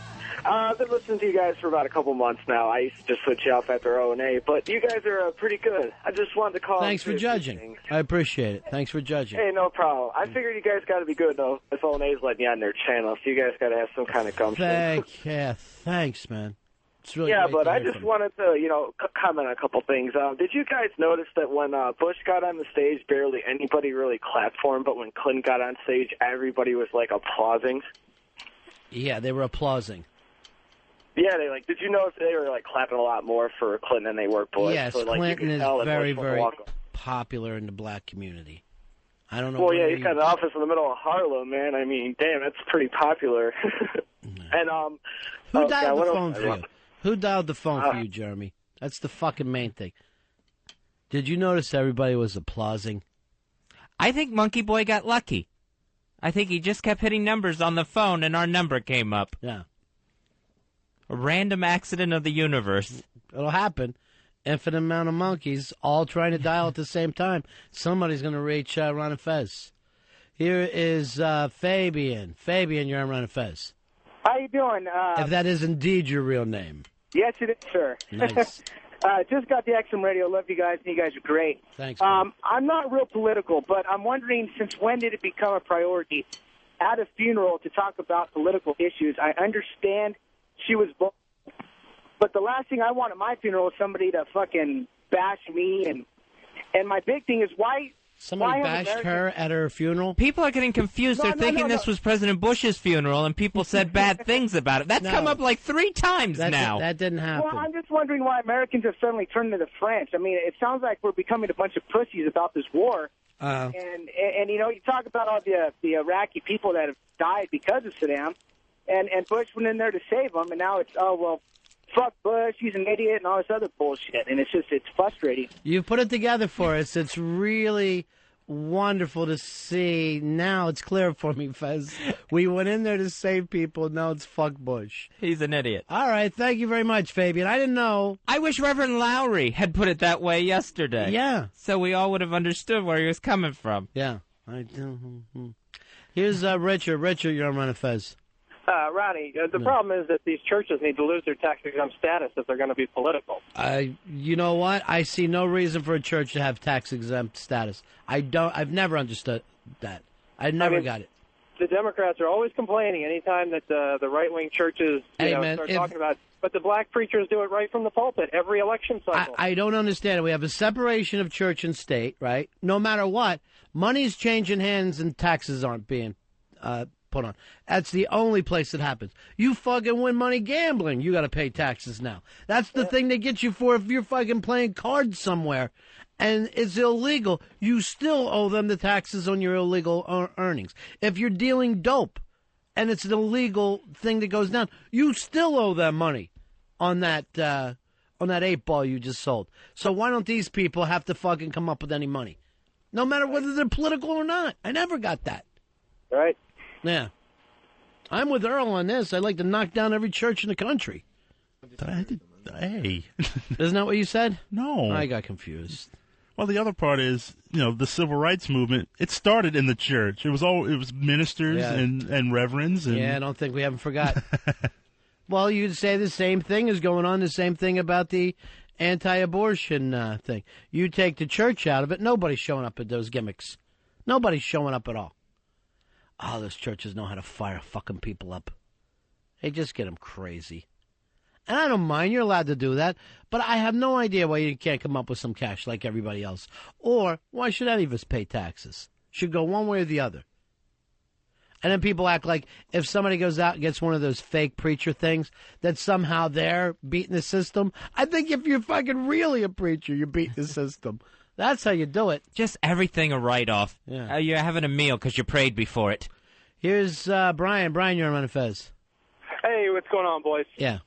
Speaker 5: I've been listening to you guys for about a couple months now. I used to just switch off after O&A, but you guys are pretty good. I just wanted to call.
Speaker 2: Thanks for judging. I appreciate it. Thanks for judging.
Speaker 5: Hey, no problem. I figured you guys got to be good, though, if O&A's letting you on their channel, so you guys got to have some kind of gumption.
Speaker 2: Thanks, man. It's really
Speaker 5: yeah,
Speaker 2: great
Speaker 5: but
Speaker 2: to
Speaker 5: I
Speaker 2: hear
Speaker 5: just
Speaker 2: from you.
Speaker 5: wanted to, comment on a couple things. Did you guys notice that when Bush got on the stage, barely anybody really clapped for him, but when Clinton got on stage, everybody was, applauding?
Speaker 2: Yeah, they were applauding.
Speaker 5: Yeah, did you notice they were, clapping a lot more for Clinton than they were Bush?
Speaker 2: Yes,
Speaker 5: so, you
Speaker 2: Clinton
Speaker 5: could
Speaker 2: is
Speaker 5: tell that
Speaker 2: very,
Speaker 5: Bush
Speaker 2: very
Speaker 5: wasn't
Speaker 2: popular in the black community. I don't know.
Speaker 5: Well,
Speaker 2: where
Speaker 5: yeah, he's got an office in the middle of Harlem, man. I mean, damn, that's pretty popular. And
Speaker 2: Who dialed
Speaker 5: what
Speaker 2: the
Speaker 5: else
Speaker 2: phone
Speaker 5: did
Speaker 2: for
Speaker 5: I
Speaker 2: you?
Speaker 5: want?
Speaker 2: Who dialed the phone for you, Jeremy? That's the fucking main thing. Did you notice everybody was applauding?
Speaker 3: I think Monkey Boy got lucky. I think he just kept hitting numbers on the phone and our number came up.
Speaker 2: Yeah.
Speaker 3: A random accident of the universe.
Speaker 2: It'll happen. Infinite amount of monkeys all trying to dial at the same time. Somebody's going to reach Ron and Fez. Here is Fabian. Fabian, you're on Ron and Fez.
Speaker 7: How you doing?
Speaker 2: If that is indeed your real name.
Speaker 7: Yes, it is, sir.
Speaker 2: Nice.
Speaker 7: Just got the XM radio. Love you guys, and you guys are great.
Speaker 2: Thanks.
Speaker 7: I'm not real political, but I'm wondering, since when did it become a priority at a funeral to talk about political issues? I understand she was bold, but the last thing I want at my funeral is somebody to fucking bash me. And my big thing is why
Speaker 2: Somebody bashed her at her funeral?
Speaker 3: People are getting confused.
Speaker 7: No,
Speaker 3: They're
Speaker 7: no,
Speaker 3: thinking
Speaker 7: no,
Speaker 3: this was President Bush's funeral, and people said bad things about it. That's come up like 3 times now.
Speaker 2: That didn't happen.
Speaker 7: Well, I'm just wondering why Americans have suddenly turned to the French. I mean, it sounds like we're becoming a bunch of pussies about this war. And you talk about all the Iraqi people that have died because of Saddam, and Bush went in there to save them, and now it's, fuck Bush, he's an idiot, and all this other bullshit. And it's frustrating.
Speaker 2: You put it together for us. It's really wonderful to see. Now it's clear for me, Fez. We went in there to save people. Now it's fuck Bush.
Speaker 3: He's an idiot.
Speaker 2: All right. Thank you very much, Fabian. I didn't know.
Speaker 3: I wish Reverend Lowry had put it that way yesterday.
Speaker 2: Yeah.
Speaker 3: So we all would have understood where he was coming from.
Speaker 2: Yeah. I do. Here's Richard. Richard, you're on Ron and Fez.
Speaker 17: Ronnie, the problem is that these churches need to lose their tax-exempt status if they're going to be political.
Speaker 2: You know what? I see no reason for a church to have tax-exempt status. I've never understood that. I never got it.
Speaker 17: The Democrats are always complaining anytime that the right-wing churches start talking about it. But the black preachers do it right from the pulpit every election cycle.
Speaker 2: I don't understand it. We have a separation of church and state, right? No matter what, money's changing hands and taxes aren't being put on. That's the only place it happens. You fucking win money gambling, you got to pay taxes now. That's the thing they get you for if you're fucking playing cards somewhere and it's illegal. You still owe them the taxes on your illegal earnings. If you're dealing dope and it's an illegal thing that goes down, you still owe them money on that 8-ball you just sold. So why don't these people have to fucking come up with any money? No matter whether they're political or not. I never got that.
Speaker 17: Right.
Speaker 2: Yeah. I'm with Earl on this. I'd like to knock down every church in the country.
Speaker 4: Hey.
Speaker 2: Isn't that what you said?
Speaker 4: No.
Speaker 2: I got confused.
Speaker 4: Well, the other part is, the civil rights movement, it started in the church. It was ministers and reverends. And...
Speaker 2: Yeah, I don't think we haven't forgot. Well, you'd say the same thing is going on, the same thing about the anti-abortion thing. You take the church out of it, nobody's showing up at those gimmicks. Nobody's showing up at all. Oh, those churches know how to fire fucking people up. They just get them crazy. And I don't mind, you're allowed to do that, but I have no idea why you can't come up with some cash like everybody else. Or why should any of us pay taxes? Should go one way or the other. And then people act like if somebody goes out and gets one of those fake preacher things, that somehow they're beating the system. I think if you're fucking really a preacher, you're beating the system. That's how you do it.
Speaker 3: Just everything a write-off.
Speaker 2: Yeah.
Speaker 3: You're having a meal because you prayed before it.
Speaker 2: Here's Brian. Brian, you're on Ron and Fez.
Speaker 17: Hey, what's going on, boys?
Speaker 2: Yeah.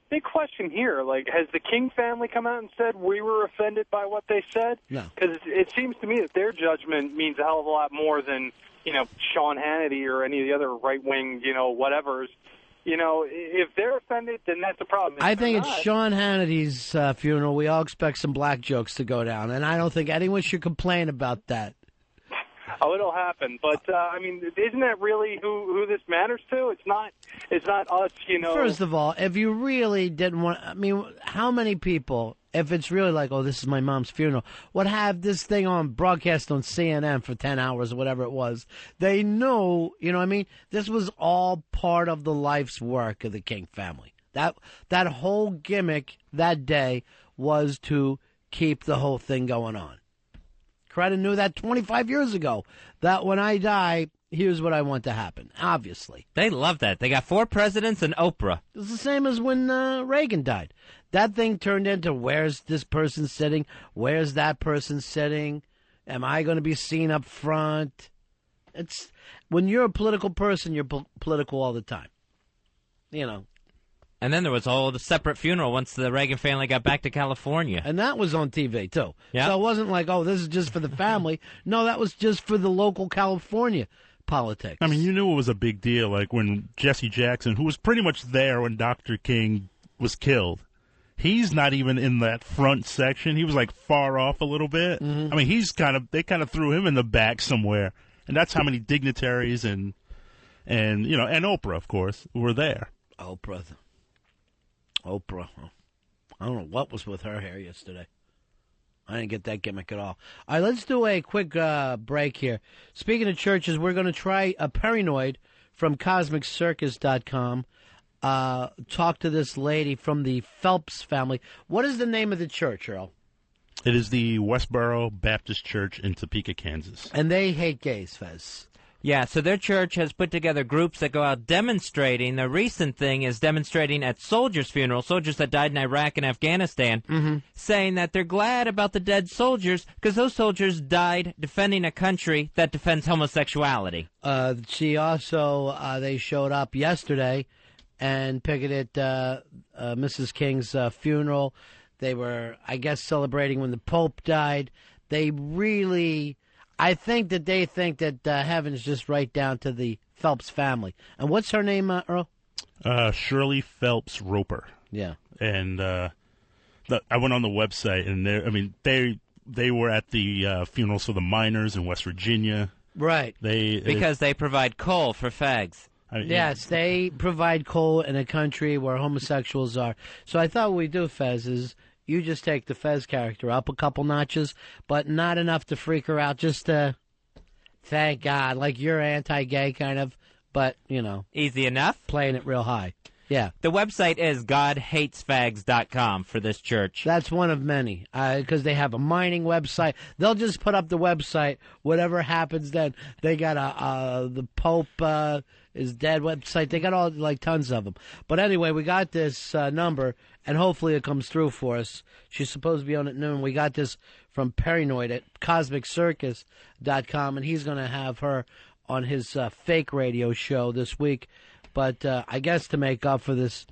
Speaker 17: Big question here. Has the King family come out and said we were offended by what they said?
Speaker 2: No.
Speaker 17: Because it seems to me that their judgment means a hell of a lot more than, Sean Hannity or any of the other right-wing, whatevers. If they're offended, then that's a problem.
Speaker 2: I think it's Sean Hannity's funeral. We all expect some black jokes to go down, and I don't think anyone should complain about that.
Speaker 17: Oh, it'll happen. But I mean, isn't that really who this matters to? It's not us, you know.
Speaker 2: First of all, if you really didn't want, I mean, how many people, if it's really like, oh, this is my mom's funeral, would have this thing on broadcast on CNN for 10 hours or whatever it was? They know, you know what I mean? This was all part of the life's work of the King family. That whole gimmick that day was to keep the whole thing going on. Coretta knew that 25 years ago, that when I die, here's what I want to happen, obviously.
Speaker 3: They love that. They got 4 presidents and Oprah.
Speaker 2: It's the same as when Reagan died. That thing turned into, where's this person sitting? Where's that person sitting? Am I going to be seen up front? It's when you're a political person, you're political all the time. You know.
Speaker 3: And then there was a whole separate funeral once the Reagan family got back to California.
Speaker 2: And that was on TV, too.
Speaker 3: Yeah.
Speaker 2: So it wasn't like, oh, this is just for the family. No, that was just for the local California politics.
Speaker 4: I mean, you knew it was a big deal, like when Jesse Jackson, who was pretty much there when Dr. King was killed, he's not even in that front section. He was, like, far off a little bit.
Speaker 2: Mm-hmm.
Speaker 4: I mean, they kind of threw him in the back somewhere. And that's how many dignitaries and you know, and Oprah, of course, were there.
Speaker 2: Oprah. I don't know what was with her hair yesterday. I didn't get that gimmick at all. All right, let's do a quick break here. Speaking of churches, we're going to try a Paranoid from CosmicCircus.com. Talk to this lady from the Phelps family. What is the name of the church, Earl?
Speaker 4: It is the Westboro Baptist Church in Topeka, Kansas.
Speaker 2: And they hate gays, Fez.
Speaker 3: Yeah, so their church has put together groups that go out demonstrating. The recent thing is demonstrating at soldiers' funerals, soldiers that died in Iraq and Afghanistan, saying that they're glad about the dead soldiers because those soldiers died defending a country that defends homosexuality.
Speaker 2: She also, they showed up yesterday and picketed Mrs. King's funeral. They were, I guess, celebrating when the Pope died. They really... I think that they think that heaven's just right down to the Phelps family. And what's her name, Earl?
Speaker 4: Shirley Phelps Roper.
Speaker 2: Yeah.
Speaker 4: And I went on the website, and they were at the funerals for the miners in West Virginia.
Speaker 2: Right.
Speaker 3: Because they provide coal for fags.
Speaker 2: Yes, they provide coal in a country where homosexuals are. So I thought what we do, Fez, is... you just take the Fez character up a couple notches, but not enough to freak her out. Just to, thank God, like you're anti-gay kind of, but, you know.
Speaker 3: Easy enough.
Speaker 2: Playing it real high. Yeah.
Speaker 3: The website is GodHatesFags.com for this church.
Speaker 2: That's one of many, because they have a mining website. They'll just put up the website. Whatever happens then, they got the Pope is dead website. They got all, like, tons of them. But anyway, we got this number, and hopefully it comes through for us. She's supposed to be on at noon. We got this from Paranoid at CosmicCircus.com, and he's going to have her on his fake radio show this week. But I guess to make up for this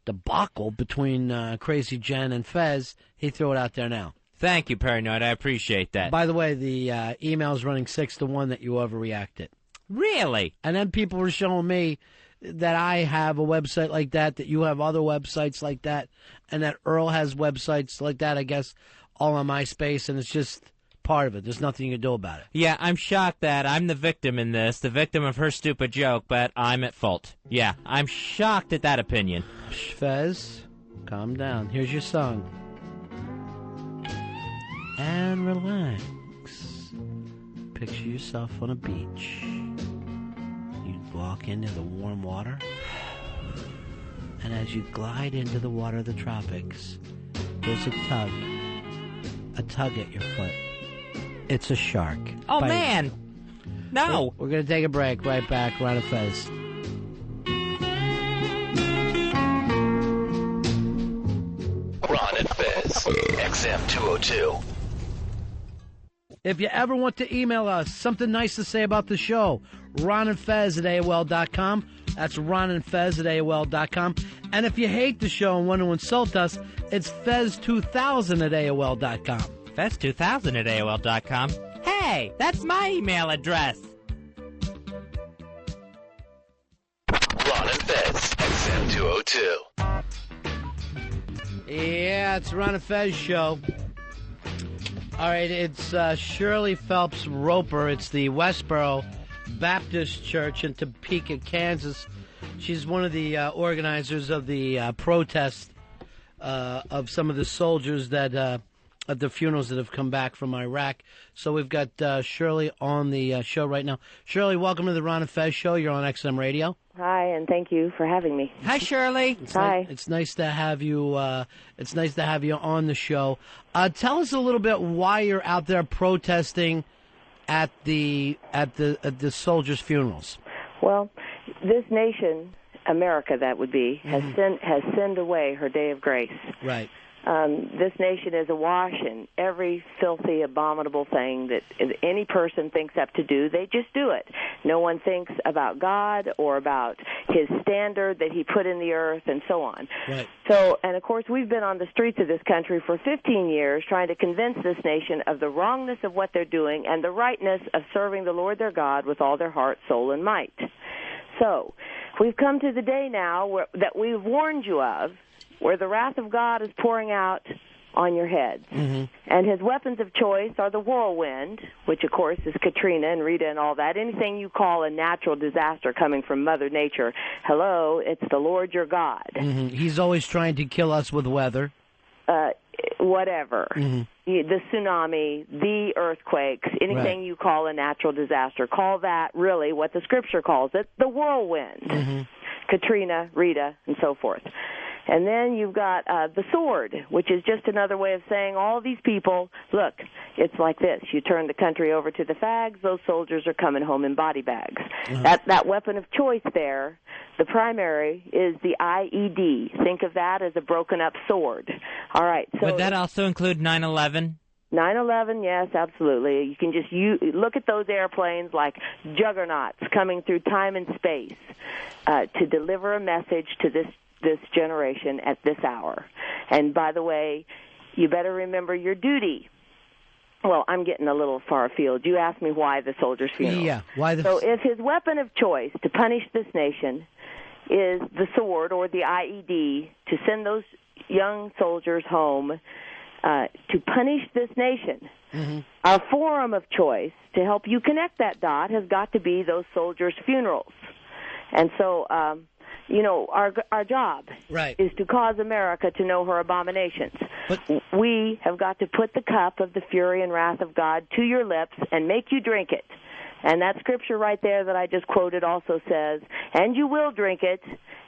Speaker 2: debacle between Crazy Jen and Fez, he threw it out there now.
Speaker 3: Thank you, Paranoid. I appreciate that.
Speaker 2: By the way, the email's running 6-1 that you overreacted.
Speaker 3: Really?
Speaker 2: And then people were showing me that I have a website like that you have other websites like that, and that Earl has websites like that, I guess, all on MySpace, and it's just part of it. There's nothing you can do about it.
Speaker 3: Yeah, I'm shocked that I'm the victim in this, the victim of her stupid joke, but I'm at fault. Yeah, I'm shocked at that opinion.
Speaker 2: Fez, calm down. Here's your song. And relax. Picture yourself on a beach. You walk into the warm water, and as you glide into the water of the tropics, there's a tug at your foot. It's a shark.
Speaker 3: Oh, man! No!
Speaker 2: We're going to take a break. Right back. Ron and Fez.
Speaker 8: Ron and Fez, XM 202.
Speaker 2: If you ever want to email us something nice to say about the show, Ron and Fez at AOL.com. That's Ron and Fez at AOL.com. And if you hate the show and want to insult us, it's Fez2000 at AOL.com.
Speaker 3: Fez2000 at AOL.com. Hey, that's my email address.
Speaker 8: Ron and Fez, XM 202.
Speaker 2: Yeah, it's Ron and Fez show. All right, it's Shirley Phelps Roper. It's the Westboro Baptist Church in Topeka, Kansas. She's one of the organizers of the protest of some of the soldiers that at the funerals that have come back from Iraq. So we've got Shirley on the show right now. Shirley, welcome to the Ron and Fez show. You're on XM Radio.
Speaker 6: Hi, and thank you for having me.
Speaker 3: Hi, Shirley.
Speaker 6: Hi.
Speaker 2: It's nice to have you. It's nice to have you on the show. Tell us a little bit why you're out there protesting at the soldiers' funerals.
Speaker 6: Well, this nation, America, that would be, has sinned away her day of grace.
Speaker 2: Right.
Speaker 6: This nation is awash in every filthy, abominable thing that any person thinks up to do. They just do it. No one thinks about God or about His standard that He put in the earth and so on.
Speaker 2: Right.
Speaker 6: So, and of course, we've been on the streets of this country for 15 years trying to convince this nation of the wrongness of what they're doing and the rightness of serving the Lord their God with all their heart, soul, and might. So, we've come to the day now that we've warned you of, where the wrath of God is pouring out on your heads.
Speaker 2: Mm-hmm.
Speaker 6: And His weapons of choice are the whirlwind, which, of course, is Katrina and Rita and all that. Anything you call a natural disaster coming from Mother Nature, hello, it's the Lord your God.
Speaker 2: Mm-hmm. He's always trying to kill us with weather.
Speaker 6: Whatever.
Speaker 2: Mm-hmm.
Speaker 6: The tsunami, the earthquakes, anything you call a natural disaster, call that really what the Scripture calls it, the whirlwind.
Speaker 2: Mm-hmm.
Speaker 6: Katrina, Rita, and so forth. And then you've got the sword, which is just another way of saying all these people, look, it's like this. You turn the country over to the fags, those soldiers are coming home in body bags.
Speaker 2: Uh-huh.
Speaker 6: That weapon of choice there, the primary, is the IED. Think of that as a broken-up sword. All right. So
Speaker 3: would that also include 9/11?
Speaker 6: 9/11, yes, absolutely. You can just look at those airplanes like juggernauts coming through time and space to deliver a message to this generation at this hour. And by the way, you better remember your duty. Well, I'm getting a little far afield. You asked me why the soldiers' funeral.
Speaker 2: Yeah, why the...
Speaker 6: So if his weapon of choice to punish this nation is the sword or the IED, to send those young soldiers home to punish this nation,
Speaker 2: Mm-hmm.
Speaker 6: our forum of choice to help you connect that dot has got to be those soldiers' funerals. And so... our job is to cause America to know her abominations.
Speaker 2: But
Speaker 6: we have got to put the cup of the fury and wrath of God to your lips and make you drink it. And that scripture right there that I just quoted also says, and you will drink it,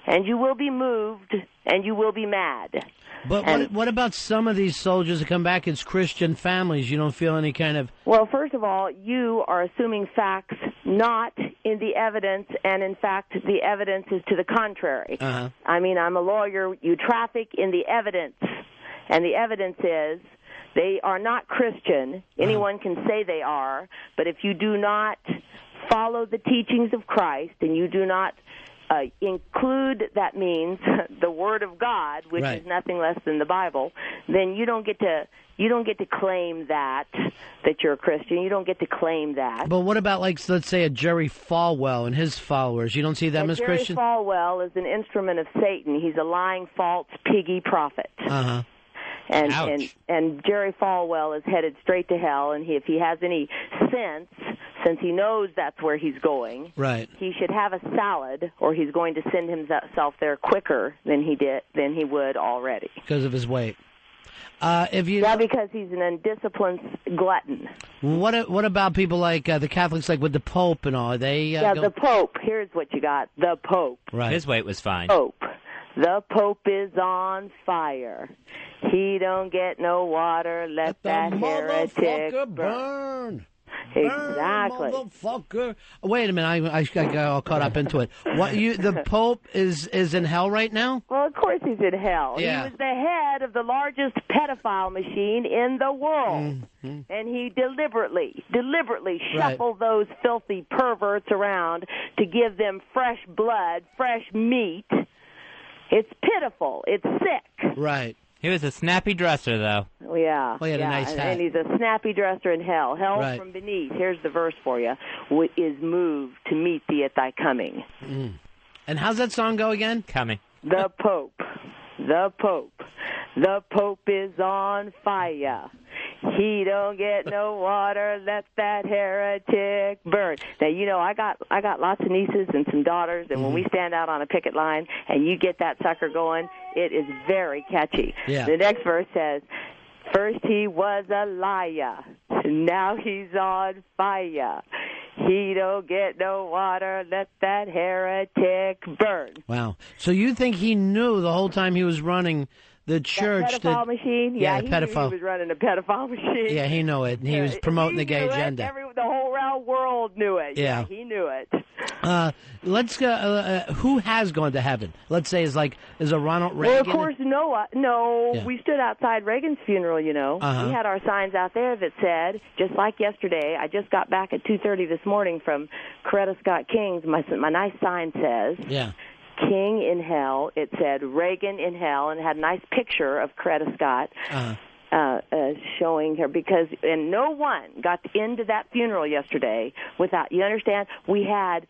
Speaker 6: and you will be moved, and you will be mad.
Speaker 2: But what about some of these soldiers that come back as Christian families? You don't feel any kind of...
Speaker 6: Well, first of all, you are assuming facts not in the evidence, and in fact, the evidence is to the contrary.
Speaker 2: Uh-huh.
Speaker 6: I mean, I'm a lawyer. You traffic in the evidence, and the evidence is they are not Christian. Anyone can say they are, but if you do not follow the teachings of Christ and you do not include, that means the Word of God, which is nothing less than the Bible, then you don't get to claim that you're a Christian. You don't get to claim that.
Speaker 2: But what about, like, let's say a Jerry Falwell and his followers? You don't see them as Christian?
Speaker 6: Jerry Falwell is an instrument of Satan. He's a lying, false, piggy prophet.
Speaker 2: Uh-huh.
Speaker 6: And Jerry Falwell is headed straight to hell, and if he has any sense, since he knows that's where he's going, he should have a salad, or he's going to send himself there quicker than he would already.
Speaker 2: Because of his weight.
Speaker 6: Because he's an undisciplined glutton.
Speaker 2: What about people like the Catholics, like with the Pope and all?
Speaker 6: The Pope. Here's what you got. The Pope.
Speaker 3: Right. His weight was fine.
Speaker 6: Pope. The Pope is on fire. He don't get no water. Let that heretic
Speaker 2: burn.
Speaker 6: Exactly.
Speaker 2: Motherfucker. Wait a minute. I got all caught up into it. The Pope is in hell right now?
Speaker 6: Well, of course he's in hell.
Speaker 2: Yeah.
Speaker 6: He was the head of the largest pedophile machine in the world. Mm-hmm. And he deliberately shuffled those filthy perverts around to give them fresh blood, fresh meat. It's pitiful. It's sick.
Speaker 2: Right.
Speaker 3: He was a snappy dresser, though.
Speaker 6: Yeah.
Speaker 2: Well, he had a nice hat.
Speaker 6: And he's a snappy dresser in hell. Hell from beneath. Here's the verse for you. Is moved to meet thee at thy coming.
Speaker 2: Mm. And how's that song go again?
Speaker 3: Coming.
Speaker 6: The Pope. The Pope. The Pope is on fire. He don't get no water, let that heretic burn. Now, you know, I got lots of nieces and some daughters, and when we stand out on a picket line and you get that sucker going, it is very catchy.
Speaker 2: Yeah.
Speaker 6: The next verse says, first he was a liar, now he's on fire. He don't get no water, let that heretic burn.
Speaker 2: Wow. So you think he knew the whole time he was running the church
Speaker 6: that pedophile machine?
Speaker 2: Yeah,
Speaker 6: he
Speaker 2: pedophile.
Speaker 6: knew he was running a pedophile machine.
Speaker 2: Yeah, he knew it. He was promoting the gay
Speaker 6: knew it.
Speaker 2: agenda.
Speaker 6: The whole round world knew it.
Speaker 2: Yeah.
Speaker 6: He knew it.
Speaker 2: Let's go. Who has gone to heaven? Let's say is a Ronald Reagan.
Speaker 6: Well, of course, Noah. No,
Speaker 2: Yeah.
Speaker 6: we stood outside Reagan's funeral. You know,
Speaker 2: Uh-huh.
Speaker 6: we had our signs out there that said, just like yesterday. I just got back at 2:30 this morning from Coretta Scott King's. My nice sign says,
Speaker 2: Yeah.
Speaker 6: King in hell. It said Reagan in hell, and it had a nice picture of Coretta Scott. Showing her and no one got into that funeral yesterday without, you understand, we had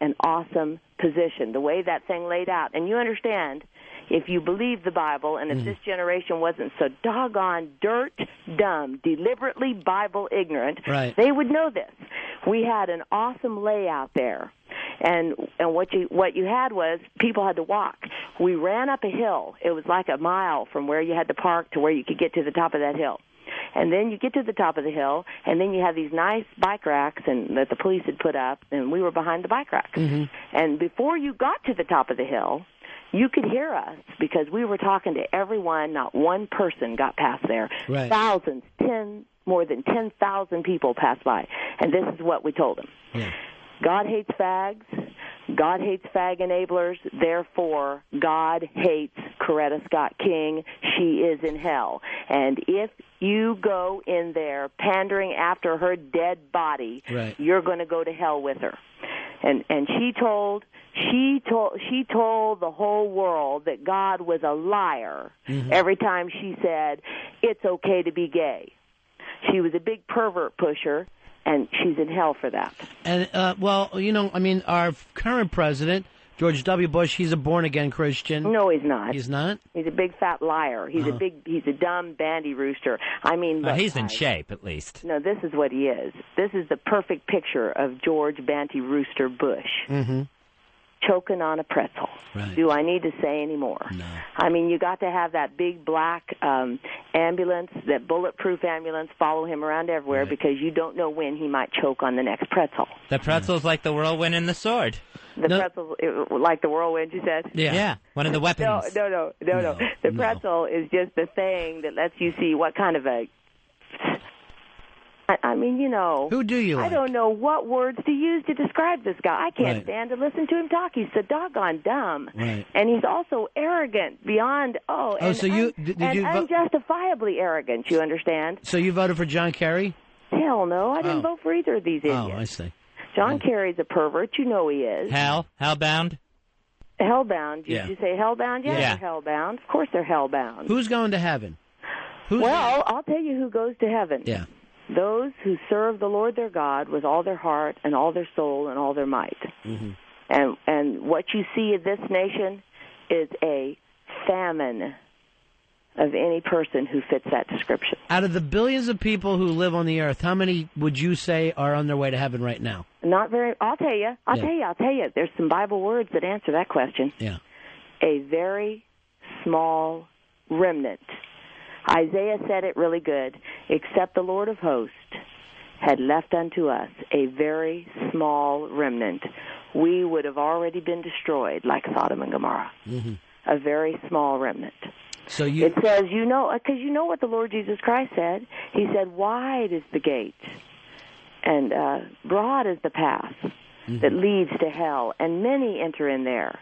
Speaker 6: an awesome position, the way that thing laid out. And you understand, if you believe the Bible, and if this generation wasn't so doggone dirt dumb, deliberately Bible ignorant,
Speaker 2: right,
Speaker 6: they would know this. We had an awesome layout there. And what you had was people had to walk. We ran up a hill. It was like a mile from where you had to park to where you could get to the top of that hill. And then you get to the top of the hill, and then you have these nice bike racks that the police had put up, and we were behind the bike racks. And before you got to the top of the hill, you could hear us because we were talking to everyone. Not one person got past there.
Speaker 2: Right.
Speaker 6: Thousands, more than 10,000 people passed by. And this is what we told them.
Speaker 2: Yeah.
Speaker 6: God hates fags. God hates fag enablers. Therefore, God hates Coretta Scott King. She is in hell. And if you go in there pandering after her dead body,
Speaker 2: right,
Speaker 6: you're going to go to hell with her. And she told the whole world that God was a liar every time she said it's okay to be gay. She was a big pervert pusher. And she's in hell for that. And,
Speaker 2: well, you know, I mean, our current president, George W. Bush, he's a born-again Christian.
Speaker 6: No, he's not.
Speaker 2: He's not?
Speaker 6: He's a big fat liar. He's a dumb bandy rooster. I mean...
Speaker 3: he's in shape, at least.
Speaker 6: No, this is what he is. This is the perfect picture of George Banty Rooster Bush. Choking on a pretzel.
Speaker 2: Right.
Speaker 6: Do I need to say any more?
Speaker 2: No.
Speaker 6: I mean, you got to have that big black ambulance, that bulletproof ambulance, follow him around everywhere because you don't know when he might choke on the next pretzel.
Speaker 3: The pretzel's like the whirlwind and the sword.
Speaker 6: The pretzel, like the whirlwind, you said?
Speaker 3: Yeah, one of the weapons.
Speaker 6: No. The pretzel is just the thing that lets you see what kind of a... I mean, you know...
Speaker 2: Who do you like?
Speaker 6: I don't know what words to use to describe this guy. I can't stand to listen to him talk. He's so doggone dumb.
Speaker 2: Right.
Speaker 6: And he's also arrogant beyond...
Speaker 2: so you... Did you
Speaker 6: unjustifiably arrogant, you understand?
Speaker 2: So you voted for John Kerry?
Speaker 6: Hell no, I didn't vote for either of these idiots.
Speaker 2: Oh, I see.
Speaker 6: John Kerry's a pervert. You know he is.
Speaker 3: Hellbound?
Speaker 6: Hellbound. Did you say hellbound?
Speaker 2: Yeah.
Speaker 6: They're hellbound. Of course they're hellbound.
Speaker 2: Who's going to heaven?
Speaker 6: I'll tell you who goes to heaven.
Speaker 2: Yeah.
Speaker 6: Those who serve the Lord their God with all their heart and all their soul and all their might. And what you see in this nation is a famine of any person who fits that description.
Speaker 2: Out of the billions of people who live on the earth, how many would you say are on their way to heaven right now?
Speaker 6: Not very. I'll tell you. I'll tell you. There's some Bible words that answer that question.
Speaker 2: Yeah.
Speaker 6: A very small remnant. Isaiah said it really good. Except the Lord of hosts had left unto us a very small remnant, we would have already been destroyed like Sodom and Gomorrah. A very small remnant.
Speaker 2: So
Speaker 6: it says, because you know what the Lord Jesus Christ said. He said, wide is the gate, and broad is the path that leads to hell, and many enter in there.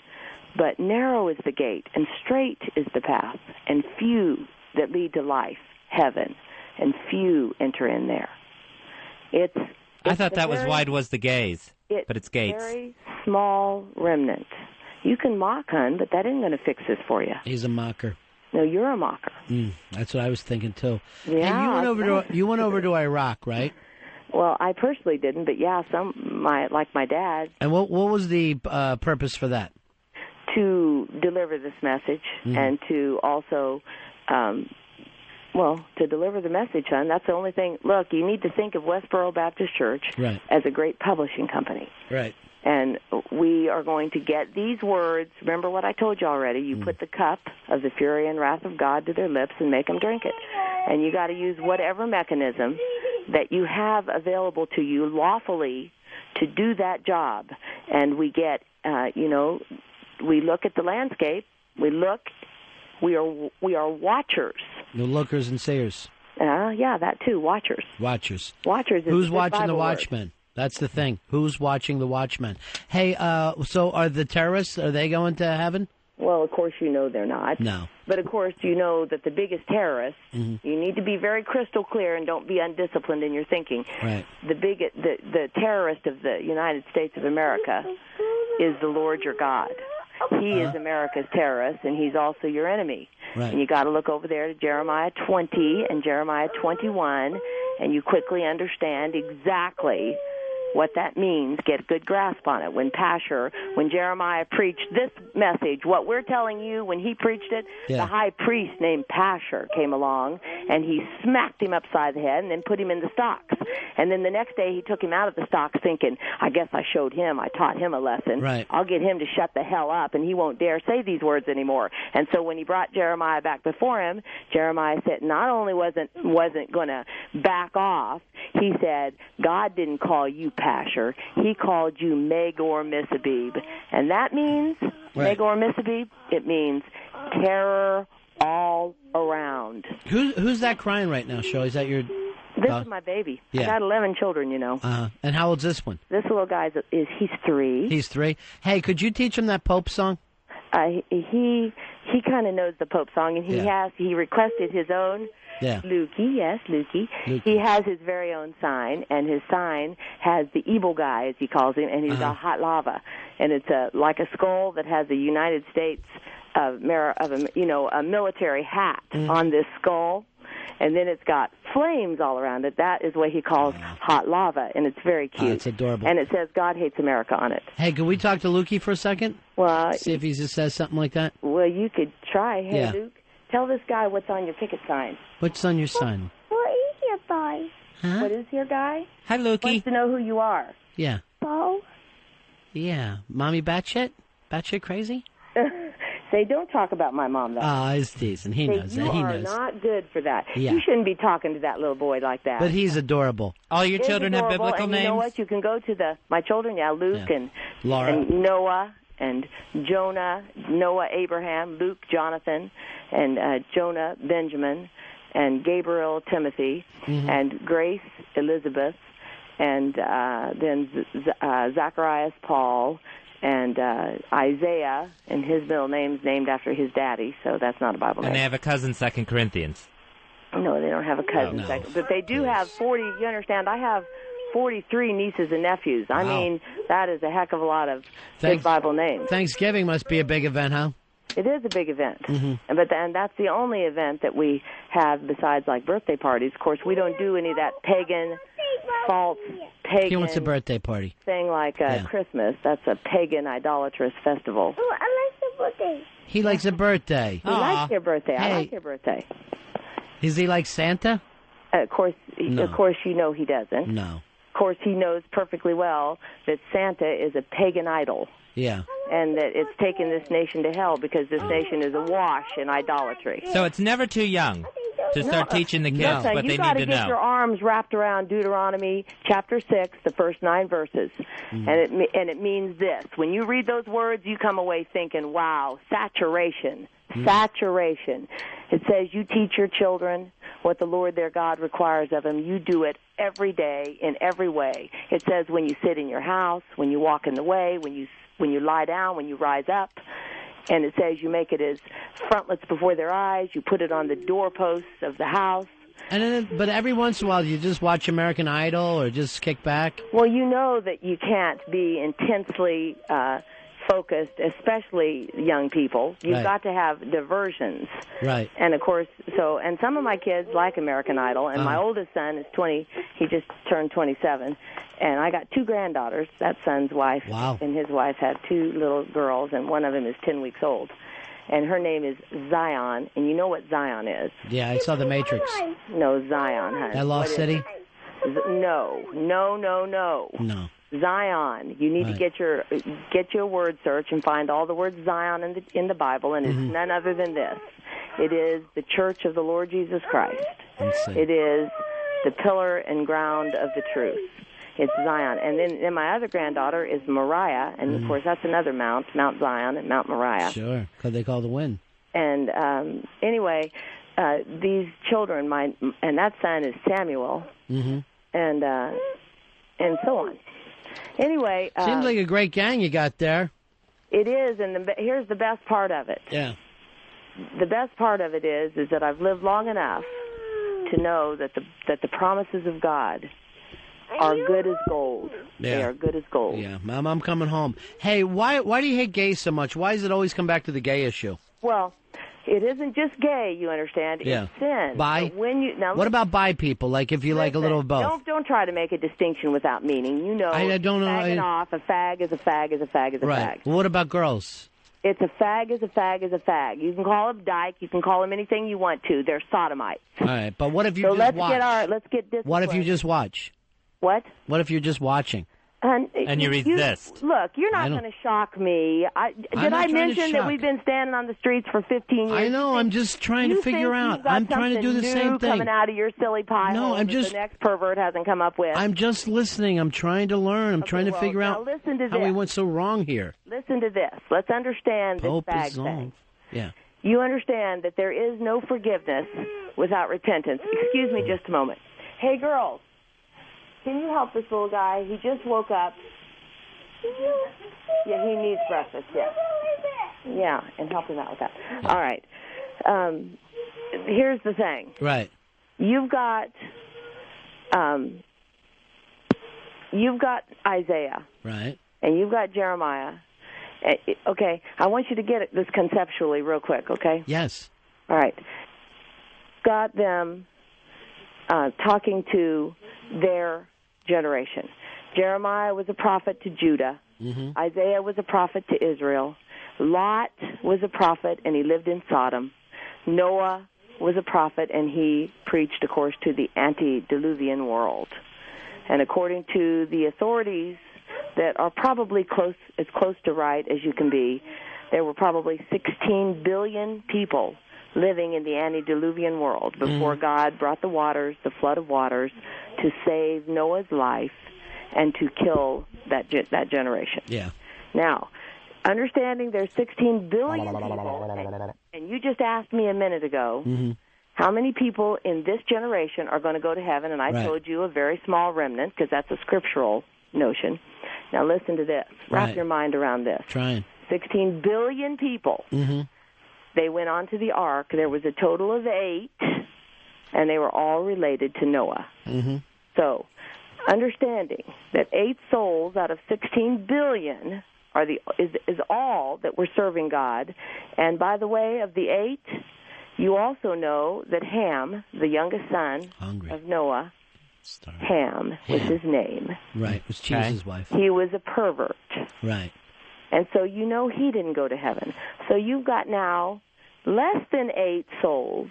Speaker 6: But narrow is the gate, and straight is the path, and few that lead to life, heaven, and few enter in there.
Speaker 3: I thought that was wide was the gays, but it's gates.
Speaker 6: Very small remnant. You can mock hun, but that ain't going to fix this for you.
Speaker 2: He's a mocker.
Speaker 6: No, you're a mocker.
Speaker 2: That's what I was thinking too.
Speaker 6: Yeah,
Speaker 2: hey, you went over to Iraq, right?
Speaker 6: Well, I personally didn't, but yeah, like my dad.
Speaker 2: And what was the purpose for that?
Speaker 6: To deliver this message and to also Well, to deliver the message, hon, that's the only thing. Look, you need to think of Westboro Baptist Church
Speaker 2: Right.
Speaker 6: as a great publishing company.
Speaker 2: Right.
Speaker 6: And we are going to get these words. Remember what I told you already. You put the cup of the fury and wrath of God to their lips and make them drink it. And you got to use whatever mechanism that you have available to you lawfully to do that job. And we get, we look at the landscape. We are watchers.
Speaker 2: No lookers and sayers.
Speaker 6: Yeah, that too. Watchers.
Speaker 2: Watchers.
Speaker 6: Watchers. Is
Speaker 2: Who's
Speaker 6: a good
Speaker 2: watching the
Speaker 6: Bible word.
Speaker 2: Watchmen? That's the thing. Who's watching the Watchmen? Hey, so are the terrorists, are they going to heaven?
Speaker 6: Well, of course you know they're not.
Speaker 2: No.
Speaker 6: But of course you know that the biggest terrorists, you need to be very crystal clear and don't be undisciplined in your thinking.
Speaker 2: Right.
Speaker 6: The terrorist of the United States of America is the Lord your God. He is America's terrorist, and he's also your enemy.
Speaker 2: Right.
Speaker 6: And you got to look over there to Jeremiah 20 and Jeremiah 21, and you quickly understand exactly what that means. Get a good grasp on it. When Jeremiah preached this message, what we're telling you, when he preached it, the high priest named Pasher came along, and he smacked him upside the head and then put him in the stocks. And then the next day he took him out of the stocks thinking, I guess I taught him a lesson.
Speaker 2: Right.
Speaker 6: I'll get him to shut the hell up, and he won't dare say these words anymore. And so when he brought Jeremiah back before him, Jeremiah said not only wasn't going to back off, he said, God didn't call you Pasher. He called you Magor Missabib. And that means, Magor Missabib, it means terror all around.
Speaker 2: Who's that crying right now, Sho? Is that your...
Speaker 6: This is my baby.
Speaker 2: Yeah.
Speaker 6: I got 11 children, you know.
Speaker 2: And how old's this one?
Speaker 6: This little guy he's 3.
Speaker 2: He's 3. Hey, could you teach him that Pope song?
Speaker 6: He kind of knows the Pope song, and he requested his own.
Speaker 2: Yeah.
Speaker 6: Lukey, yes, Lukey. He has his very own sign, and his sign has the evil guy, as he calls him, and he's a hot lava, and it's like a skull that has a United States a military hat on this skull. And then it's got flames all around it. That is what he calls hot lava, and it's very cute.
Speaker 2: It's adorable.
Speaker 6: And it says God hates America on it.
Speaker 2: Hey, can we talk to Lukey for a second?
Speaker 6: Well,
Speaker 2: see if he just says something like that.
Speaker 6: Well, you could try. Hey,
Speaker 2: Yeah.
Speaker 6: Luke, tell this guy what's on your picket sign.
Speaker 2: What's on your sign?
Speaker 6: What is your guy?
Speaker 2: Huh?
Speaker 6: What is your guy?
Speaker 3: Hi, Lukey.
Speaker 6: Wants to know who you are.
Speaker 2: Yeah.
Speaker 6: Bo?
Speaker 2: Yeah. Mommy batshit? Batshit crazy?
Speaker 6: Say, don't talk about my mom, though.
Speaker 2: He's teasing. He
Speaker 6: Say,
Speaker 2: knows
Speaker 6: you
Speaker 2: that. He
Speaker 6: are
Speaker 2: knows.
Speaker 6: not good for that.
Speaker 2: Yeah.
Speaker 6: You shouldn't be talking to that little boy like that.
Speaker 2: But he's adorable.
Speaker 3: All your
Speaker 6: It's
Speaker 3: children have
Speaker 6: adorable,
Speaker 3: biblical
Speaker 6: and
Speaker 3: names?
Speaker 6: You know what? You can go to my children, Luke and
Speaker 2: Laura.
Speaker 6: and Noah and Jonah, Abraham, Luke, Jonathan, and Jonah, Benjamin, and Gabriel, Timothy, and Grace, Elizabeth, and then Zacharias, Paul, and Isaiah, and his middle name's named after his daddy, so that's not a Bible name.
Speaker 3: And they have a cousin, 2 Corinthians.
Speaker 6: No, they don't have a cousin.
Speaker 3: Oh, no.
Speaker 6: But they do have 40, you understand, I have 43 nieces and nephews. I mean, that is a heck of a lot of good Bible names.
Speaker 2: Thanksgiving must be a big event, huh?
Speaker 6: It is a big event.
Speaker 2: Mhm.
Speaker 6: And that's the only event that we have besides, like, birthday parties. Of course, we don't do any of that false pagan
Speaker 2: He wants a birthday party.
Speaker 6: thing like Christmas. That's a pagan, idolatrous festival.
Speaker 9: Oh, I like the birthday.
Speaker 2: He likes a birthday.
Speaker 6: He likes your birthday. I
Speaker 2: Hey.
Speaker 6: like your birthday.
Speaker 2: Is he like Santa?
Speaker 6: Of course,
Speaker 2: No.
Speaker 6: you know he doesn't.
Speaker 2: No.
Speaker 6: Of course, he knows perfectly well that Santa is a pagan idol,
Speaker 2: Yeah.
Speaker 6: and that it's taken this nation to hell because this nation is awash in idolatry.
Speaker 3: So it's never too young to start teaching the kids
Speaker 6: Listen,
Speaker 3: what they
Speaker 6: you
Speaker 3: need
Speaker 6: got
Speaker 3: to
Speaker 6: get
Speaker 3: know.
Speaker 6: your arms wrapped around Deuteronomy chapter 6, the first 9 verses, and it means this: when you read those words, you come away thinking, "Wow, saturation, saturation." It says, "You teach your children what the Lord their God requires of them. You do it every day in every way." It says, when you sit in your house, when you walk in the way, when you lie down, when you rise up. And it says you make it as frontlets before their eyes. You put it on the doorposts of the house.
Speaker 2: But every once in a while, you just watch American Idol or just kick back.
Speaker 6: Well, you know that you can't be intensely focused, especially young people. You've
Speaker 2: Right.
Speaker 6: got to have diversions.
Speaker 2: Right.
Speaker 6: And, of course, and some of my kids like American Idol, and my oldest son is 20. He just turned 27. And I got 2 granddaughters. That son's wife and his wife have 2 little girls, and one of them is 10 weeks old. and her name is Zion, and you know what Zion is.
Speaker 2: Yeah, I saw The Matrix.
Speaker 6: No, Zion, honey.
Speaker 2: That Lost City?
Speaker 6: No.
Speaker 2: No.
Speaker 6: Zion. You need to get your word search and find all the words Zion in the Bible, and it's none other than this. It is the Church of the Lord Jesus Christ. It is the pillar and ground of the truth. It's Zion. And then my other granddaughter is Moriah, and of course that's another Mount Zion and Mount Moriah.
Speaker 2: Sure, because they call the wind.
Speaker 6: And anyway, these children, and that son is Samuel, and so on. Anyway,
Speaker 2: seems like a great gang you got there.
Speaker 6: It is, and here's the best part of it.
Speaker 2: Yeah.
Speaker 6: The best part of it is that I've lived long enough to know that the promises of God are good as gold.
Speaker 2: Yeah.
Speaker 6: They are good as gold.
Speaker 2: Yeah, Mom, I'm coming home. Hey, why do you hate gays so much? Why does it always come back to the gay issue?
Speaker 6: Well, it isn't just gay, you understand.
Speaker 2: Yeah.
Speaker 6: It's sin.
Speaker 2: Bi? What about bi people? Like if you like a little of both?
Speaker 6: Don't try to make a distinction without meaning. You know,
Speaker 2: I don't know.
Speaker 6: Fagging off, a fag is a fag is a fag is a
Speaker 2: right.
Speaker 6: fag.
Speaker 2: Well, what about girls?
Speaker 6: It's a fag is a fag is a fag. You can call him dyke. You can call him anything you want to. They're sodomites.
Speaker 2: All right, but what if you
Speaker 6: so
Speaker 2: just watch?
Speaker 6: Let's get disciplined.
Speaker 2: What if you just watch?
Speaker 6: What?
Speaker 2: What if you're just watching?
Speaker 3: And you resist.
Speaker 6: Look, you're not going to shock me. Did I mention that we've been standing on the streets for 15 years?
Speaker 2: I know. I'm just trying to figure out. I'm trying to do the same thing.
Speaker 6: Coming out of your silly pie
Speaker 2: no, I'm just.
Speaker 6: The next pervert hasn't come up with.
Speaker 2: I'm just listening. I'm trying to learn. I'm trying to figure out how we went so wrong here.
Speaker 6: Listen to this. Let's understand this fag thing.
Speaker 2: Yeah.
Speaker 6: You understand that there is no forgiveness without repentance. Excuse me just a moment. Hey, girls. Can you help this little guy? He just woke up. Yeah, he needs breakfast, yeah. Yeah, and help him out with that. Yeah. All right. Here's the thing.
Speaker 2: Right.
Speaker 6: You've got Isaiah.
Speaker 2: Right.
Speaker 6: And you've got Jeremiah. Okay, I want you to get this conceptually real quick, okay?
Speaker 2: Yes.
Speaker 6: All right. Got them talking to their generation. Jeremiah was a prophet to Judah. Isaiah was a prophet to Israel. Lot was a prophet, and he lived in Sodom. Noah was a prophet, and he preached, of course, to the antediluvian world. And according to the authorities that are probably as close to right as you can be, there were probably 16 billion people living in the antediluvian world before God brought the waters, the flood of waters, to save Noah's life and to kill that generation.
Speaker 2: Yeah.
Speaker 6: Now, understanding there's 16 billion people, and you just asked me a minute ago how many people in this generation are going to go to heaven, and I told you a very small remnant because that's a scriptural notion. Now listen to this. Wrap your mind around this.
Speaker 2: Trying.
Speaker 6: 16 billion people. They went onto the ark. There was a total of 8, and they were all related to Noah. So, understanding that 8 souls out of 16 billion is all that were serving God. And by the way, of the 8, you also know that Ham, the youngest son of Noah, Ham was his name.
Speaker 2: Right, was Jesus' wife.
Speaker 6: He was a pervert.
Speaker 2: Right.
Speaker 6: And so you know he didn't go to heaven. So you've got now less than 8 souls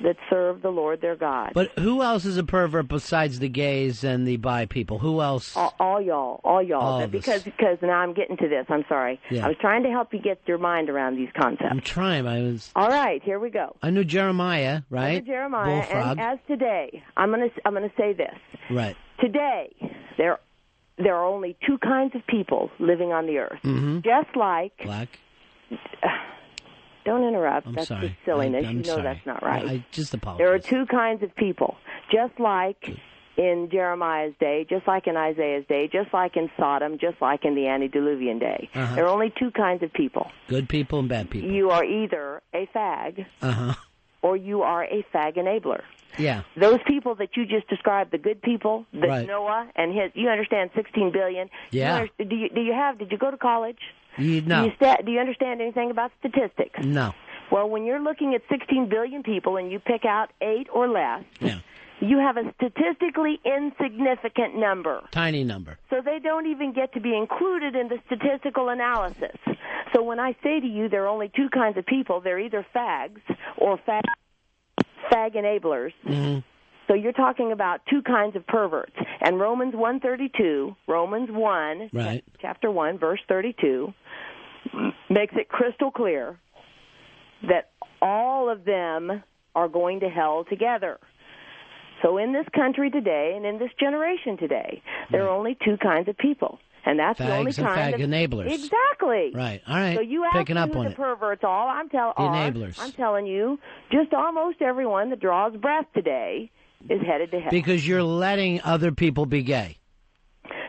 Speaker 6: that serve the Lord their God.
Speaker 2: But who else is a pervert besides the gays and the bi people? Who else?
Speaker 6: All y'all.
Speaker 2: All
Speaker 6: because now I'm getting to this. I'm sorry.
Speaker 2: Yeah.
Speaker 6: I was trying to help you get your mind around these concepts.
Speaker 2: I'm trying.
Speaker 6: All right, here we go.
Speaker 2: I knew Jeremiah, right?
Speaker 6: I knew Jeremiah,
Speaker 2: Bullfrog.
Speaker 6: and as today, I'm gonna say this.
Speaker 2: Right.
Speaker 6: Today, there are only 2 kinds of people living on the earth. Just like
Speaker 2: black.
Speaker 6: Don't interrupt.
Speaker 2: I'm
Speaker 6: that's
Speaker 2: sorry.
Speaker 6: just silliness.
Speaker 2: I'm
Speaker 6: you know
Speaker 2: sorry.
Speaker 6: that's not right.
Speaker 2: I just apologize.
Speaker 6: There are 2 kinds of people. Just like in Jeremiah's day, just like in Isaiah's day, just like in Sodom, just like in the antediluvian day. There are only 2 kinds of people.
Speaker 2: Good people and bad people.
Speaker 6: You are either a fag or you are a fag enabler.
Speaker 2: Yeah.
Speaker 6: Those people that you just described, the good people, Noah and his, you understand 16 billion.
Speaker 2: Yeah.
Speaker 6: Did you go to college?
Speaker 2: No.
Speaker 6: Do you understand anything about statistics?
Speaker 2: No.
Speaker 6: Well, when you're looking at 16 billion people and you pick out 8 or less, you have a statistically insignificant number.
Speaker 2: Tiny number.
Speaker 6: So they don't even get to be included in the statistical analysis. So when I say to you there are only two kinds of people, they're either fags or fag enablers.
Speaker 2: Mm-hmm.
Speaker 6: So you're talking about two kinds of perverts. And Romans 1:32, Romans 1,
Speaker 2: Right.
Speaker 6: chapter 1, verse 32, makes it crystal clear that all of them are going to hell together. So in this country today and in this generation today, there are only two kinds of people. And that's the only
Speaker 2: Fags and
Speaker 6: kind
Speaker 2: fag
Speaker 6: of
Speaker 2: enablers.
Speaker 6: Exactly.
Speaker 2: Right. All right.
Speaker 6: So you ask
Speaker 2: Picking
Speaker 6: me
Speaker 2: up
Speaker 6: who
Speaker 2: on
Speaker 6: the
Speaker 2: it.
Speaker 6: perverts are. I'm telling you, just almost everyone that draws breath today is headed to hell.
Speaker 2: Because you're letting other people be gay.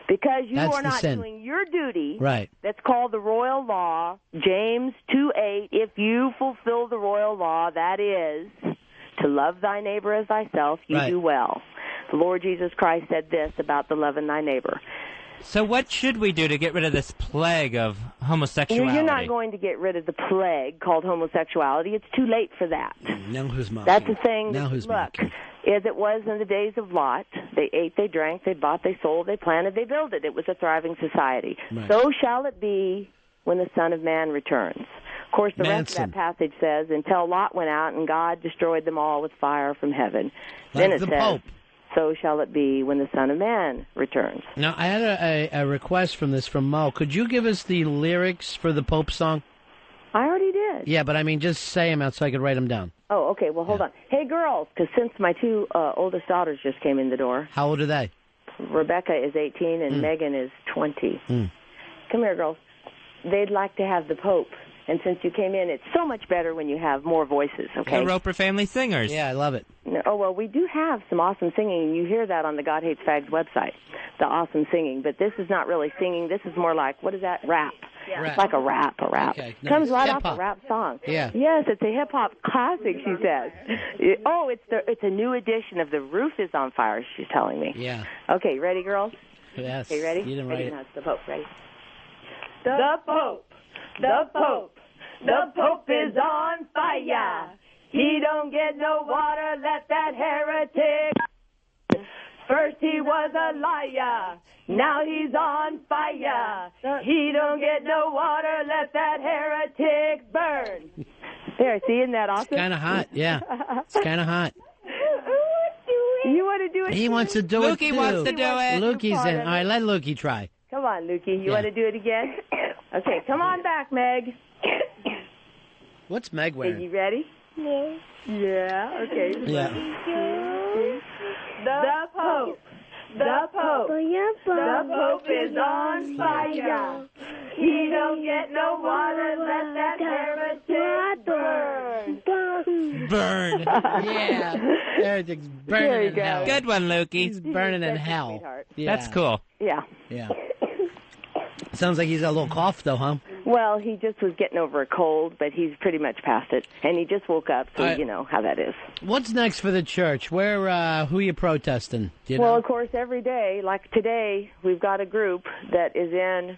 Speaker 6: Because you
Speaker 2: That's
Speaker 6: are
Speaker 2: the
Speaker 6: not
Speaker 2: sin.
Speaker 6: doing your duty.
Speaker 2: Right.
Speaker 6: That's called the royal law, James 2:8. If you fulfill the royal law, that is to love thy neighbor as thyself, you
Speaker 2: Right.
Speaker 6: do well. The Lord Jesus Christ said this about the loving thy neighbor.
Speaker 3: So what should we do to get rid of this plague of homosexuality?
Speaker 6: You're not going to get rid of the plague called homosexuality. It's too late for that.
Speaker 2: Now who's mocking?
Speaker 6: That's the thing.
Speaker 2: Now who's
Speaker 6: Look, as it was in the days of Lot, they ate, they drank, they bought, they sold, they planted, they builded. It was a thriving society.
Speaker 2: Right.
Speaker 6: So shall it be when the Son of Man returns. Of course, the rest of
Speaker 2: Manson.
Speaker 6: that passage says, until Lot went out and God destroyed them all with fire from heaven. Then
Speaker 2: Like
Speaker 6: it
Speaker 2: the
Speaker 6: says,
Speaker 2: Pope.
Speaker 6: so shall it be when the Son of Man returns.
Speaker 2: Now, I had a request from this from Mo. Could you give us the lyrics for the Pope song?
Speaker 6: I already did.
Speaker 2: Yeah, but I mean, just say them out so I could write them down.
Speaker 6: Oh, okay. Well, hold on. Hey, girls, because since my two oldest daughters just came in the door,
Speaker 2: How old are they?
Speaker 6: Rebecca is 18 and Megan is 20.
Speaker 2: Mm.
Speaker 6: Come here, girls. They'd like to have the Pope. And since you came in, it's so much better when you have more voices, okay?
Speaker 3: The Roper Family Singers.
Speaker 2: Yeah, I love it.
Speaker 6: No, oh, well, we do have some awesome singing, and you hear that on the God Hates Fags website, the awesome singing. But this is not really singing. This is more like, what is that? Rap.
Speaker 2: Yeah.
Speaker 6: It's like a rap.
Speaker 2: Okay,
Speaker 6: Comes
Speaker 2: nice.
Speaker 6: right
Speaker 2: Hip-hop.
Speaker 6: off a rap song.
Speaker 2: Yeah.
Speaker 6: Yes, it's a hip-hop classic, she says. Oh, it's a new edition of The Roof is on Fire, she's telling me.
Speaker 2: Yeah.
Speaker 6: Okay, ready, girls?
Speaker 2: Yes.
Speaker 6: Okay, ready?
Speaker 2: You didn't
Speaker 6: ready?
Speaker 2: write it.
Speaker 6: No, it's the Pope. Ready? The Pope. The Pope. The Pope is on fire. He don't get no water, let that heretic. First he was a liar, now he's on fire. He don't get no water, let that heretic burn. There, see, isn't that awesome?
Speaker 2: It's kind of hot, yeah. It's kind of hot.
Speaker 6: You want to do it?
Speaker 2: He wants to do it,
Speaker 3: Lukey
Speaker 2: too.
Speaker 3: wants to do it.
Speaker 2: Lukey's in. All right, let Lukey try.
Speaker 6: Come on, Lukey. You
Speaker 2: Yeah.
Speaker 6: want to do it again? Okay, come on back, Meg.
Speaker 2: What's Meg
Speaker 6: Are
Speaker 2: wearing?
Speaker 6: you ready?
Speaker 11: No.
Speaker 6: Yeah, okay.
Speaker 2: Yeah.
Speaker 6: The Pope. The Pope. The Pope is on fire. He don't get no water, let that heretic burn.
Speaker 2: Burn. Yeah. Heretic's burning
Speaker 6: There you
Speaker 2: in
Speaker 6: go.
Speaker 2: hell.
Speaker 3: Good one, Lukey.
Speaker 2: He's burning in hell.
Speaker 6: Sweetheart.
Speaker 2: Yeah.
Speaker 3: That's cool.
Speaker 6: Yeah.
Speaker 2: Yeah. Sounds like he's got a little cough, though, huh?
Speaker 6: Well, he just was getting over a cold, but he's pretty much past it. And he just woke up, so you know how that is.
Speaker 2: What's next for the church? Who are you protesting? Do you
Speaker 6: Well,
Speaker 2: know?
Speaker 6: of course, every day, like today, we've got a group that is in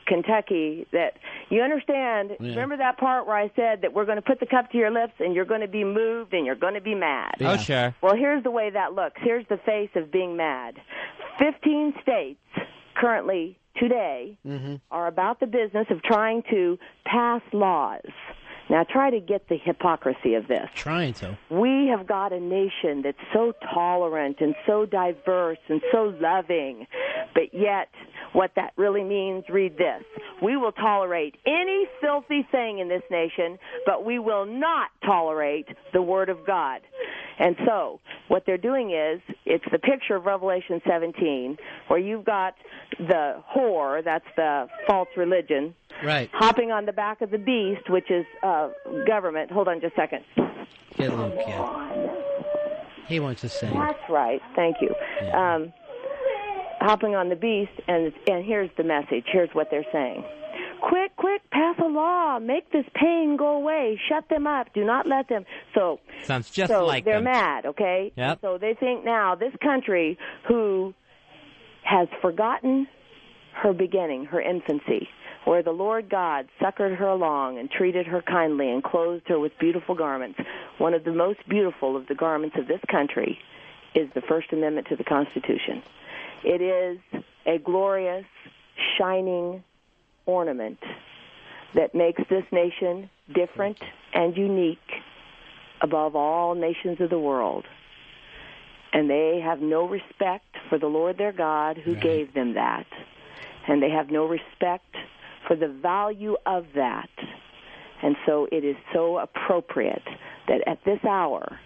Speaker 6: Kentucky that, you understand,
Speaker 2: Yeah.
Speaker 6: remember that part where I said that we're going to put the cup to your lips and you're going to be moved and you're going to be mad?
Speaker 3: Oh, sure.
Speaker 6: Well, here's the way that looks. Here's the face of being mad. 15 states currently today are about the business of trying to pass laws. Now, try to get the hypocrisy of this.
Speaker 2: Trying to.
Speaker 6: We have got a nation that's so tolerant and so diverse and so loving, but yet what that really means, read this. We will tolerate any filthy thing in this nation, but we will not tolerate the Word of God. And so what they're doing is, it's the picture of Revelation 17, where you've got the whore, that's the false religion,
Speaker 2: Right.
Speaker 6: hopping on the back of the beast, which is government. Hold on just a second.
Speaker 2: Get Luke, yeah. He wants to sing.
Speaker 6: That's right. Thank you. Hopping on the beast, and here's the message. Here's what they're saying. Quick, pass a law. Make this pain go away. Shut them up. Do not let them.
Speaker 3: Sounds just
Speaker 6: so
Speaker 3: like
Speaker 6: they're
Speaker 3: them.
Speaker 6: mad, okay?
Speaker 3: Yep.
Speaker 6: So they think now this country who has forgotten her beginning, her infancy, where the Lord God succored her along and treated her kindly and clothed her with beautiful garments. One of the most beautiful of the garments of this country is the First Amendment to the Constitution. It is a glorious, shining ornament that makes this nation different and unique above all nations of the world. And they have no respect for the Lord their God who gave them that. And they have no respect for the value of that. And so it is so appropriate that at this hour,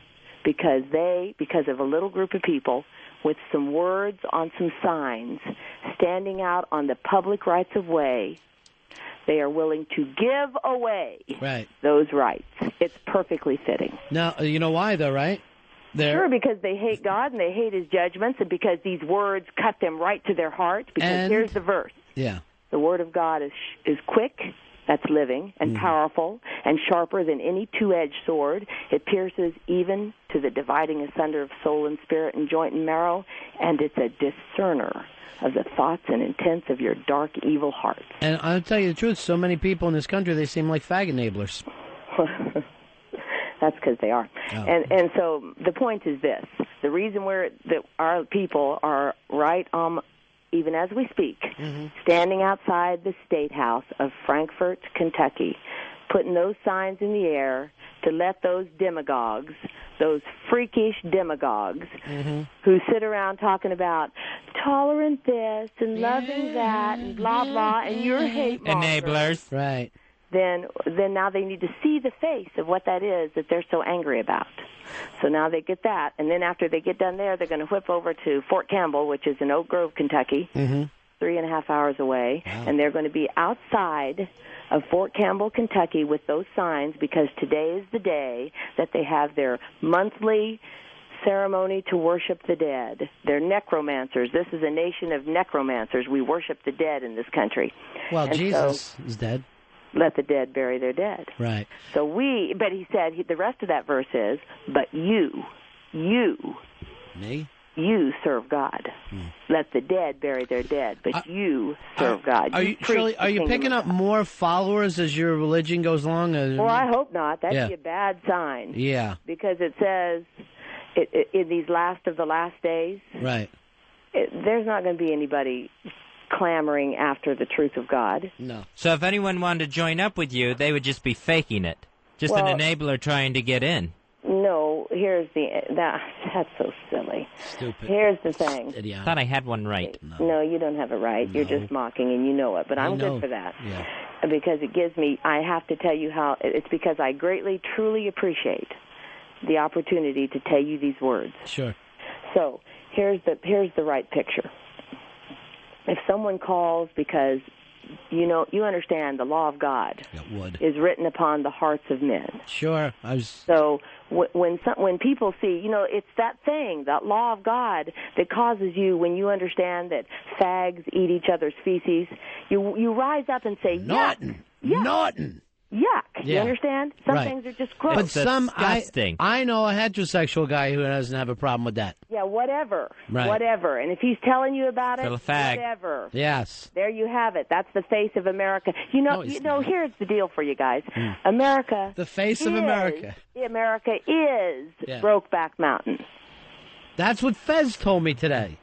Speaker 6: because of a little group of people with some words on some signs, standing out on the public rights of way, they are willing to give away those rights. It's perfectly fitting.
Speaker 2: Now, you know why, though, right?
Speaker 6: Sure, because they hate God and they hate His judgments, and because these words cut them right to their heart. Because here's the verse.
Speaker 2: Yeah.
Speaker 6: The Word of God is quick, that's living, and powerful, and sharper than any two-edged sword. It pierces even to the dividing asunder of soul and spirit and joint and marrow, and it's a discerner of the thoughts and intents of your dark, evil heart.
Speaker 2: And I'll tell you the truth, so many people in this country, they seem like fag enablers.
Speaker 6: That's because they are. Oh. And so the point is this. The reason that our people are right even as we speak, standing outside the State House of Frankfort, Kentucky, putting those signs in the air to let those demagogues, those freakish demagogues who sit around talking about tolerant this and loving that and blah, blah, and you're hate mongers.
Speaker 3: Enablers.
Speaker 2: Right.
Speaker 6: Then now they need to see the face of what that is that they're so angry about. So now they get that, and then after they get done there, they're going to whip over to Fort Campbell, which is in Oak Grove, Kentucky, 3.5 hours away, and they're going to be outside of Fort Campbell, Kentucky, with those signs, because today is the day that they have their monthly ceremony to worship the dead. They're necromancers. This is a nation of necromancers. We worship the dead in this country.
Speaker 2: Well, and Jesus is dead.
Speaker 6: Let the dead bury their dead.
Speaker 2: Right.
Speaker 6: So but he said, the rest of that verse is, but you,
Speaker 2: me?
Speaker 6: You serve God. Let the dead bury their dead, but you serve God.
Speaker 2: Shirley, are you picking up more followers as your religion goes along?
Speaker 6: Well, I hope not. That'd be a bad sign.
Speaker 2: Yeah.
Speaker 6: Because it says, in these last of the last days,
Speaker 2: right?
Speaker 6: There's not going to be anybody clamoring after the truth of God.
Speaker 2: No.
Speaker 3: So if anyone wanted to join up with you, they would just be faking it. Just an enabler trying to get in.
Speaker 6: No, that's so silly.
Speaker 2: Stupid.
Speaker 6: Here's the thing.
Speaker 3: I thought I had one right.
Speaker 6: No, you don't have it right. No. You're just mocking, and you know it. But I'm good for that.
Speaker 2: Yeah.
Speaker 6: Because it gives me, I have to tell you how, it's because I greatly, truly appreciate the opportunity to tell you these words.
Speaker 2: Sure.
Speaker 6: So here's the right picture. If someone calls because, you understand the law of God is written upon the hearts of men.
Speaker 2: Sure.
Speaker 6: So when people see, it's that thing, that law of God that causes you, when you understand that fags eat each other's feces, you rise up and say,
Speaker 2: Naughton.
Speaker 6: Yuck. You understand? Some
Speaker 2: right.
Speaker 6: things are just gross.
Speaker 2: But I know a heterosexual guy who doesn't have a problem with that.
Speaker 6: Yeah, whatever.
Speaker 2: Right.
Speaker 6: Whatever. And if he's telling you about it,
Speaker 3: fag.
Speaker 6: whatever.
Speaker 2: Yes.
Speaker 6: There you have it. That's the face of America. Here's the deal for you guys. America.
Speaker 2: The face of America.
Speaker 6: America is Brokeback Mountain.
Speaker 2: That's what Fez told me today.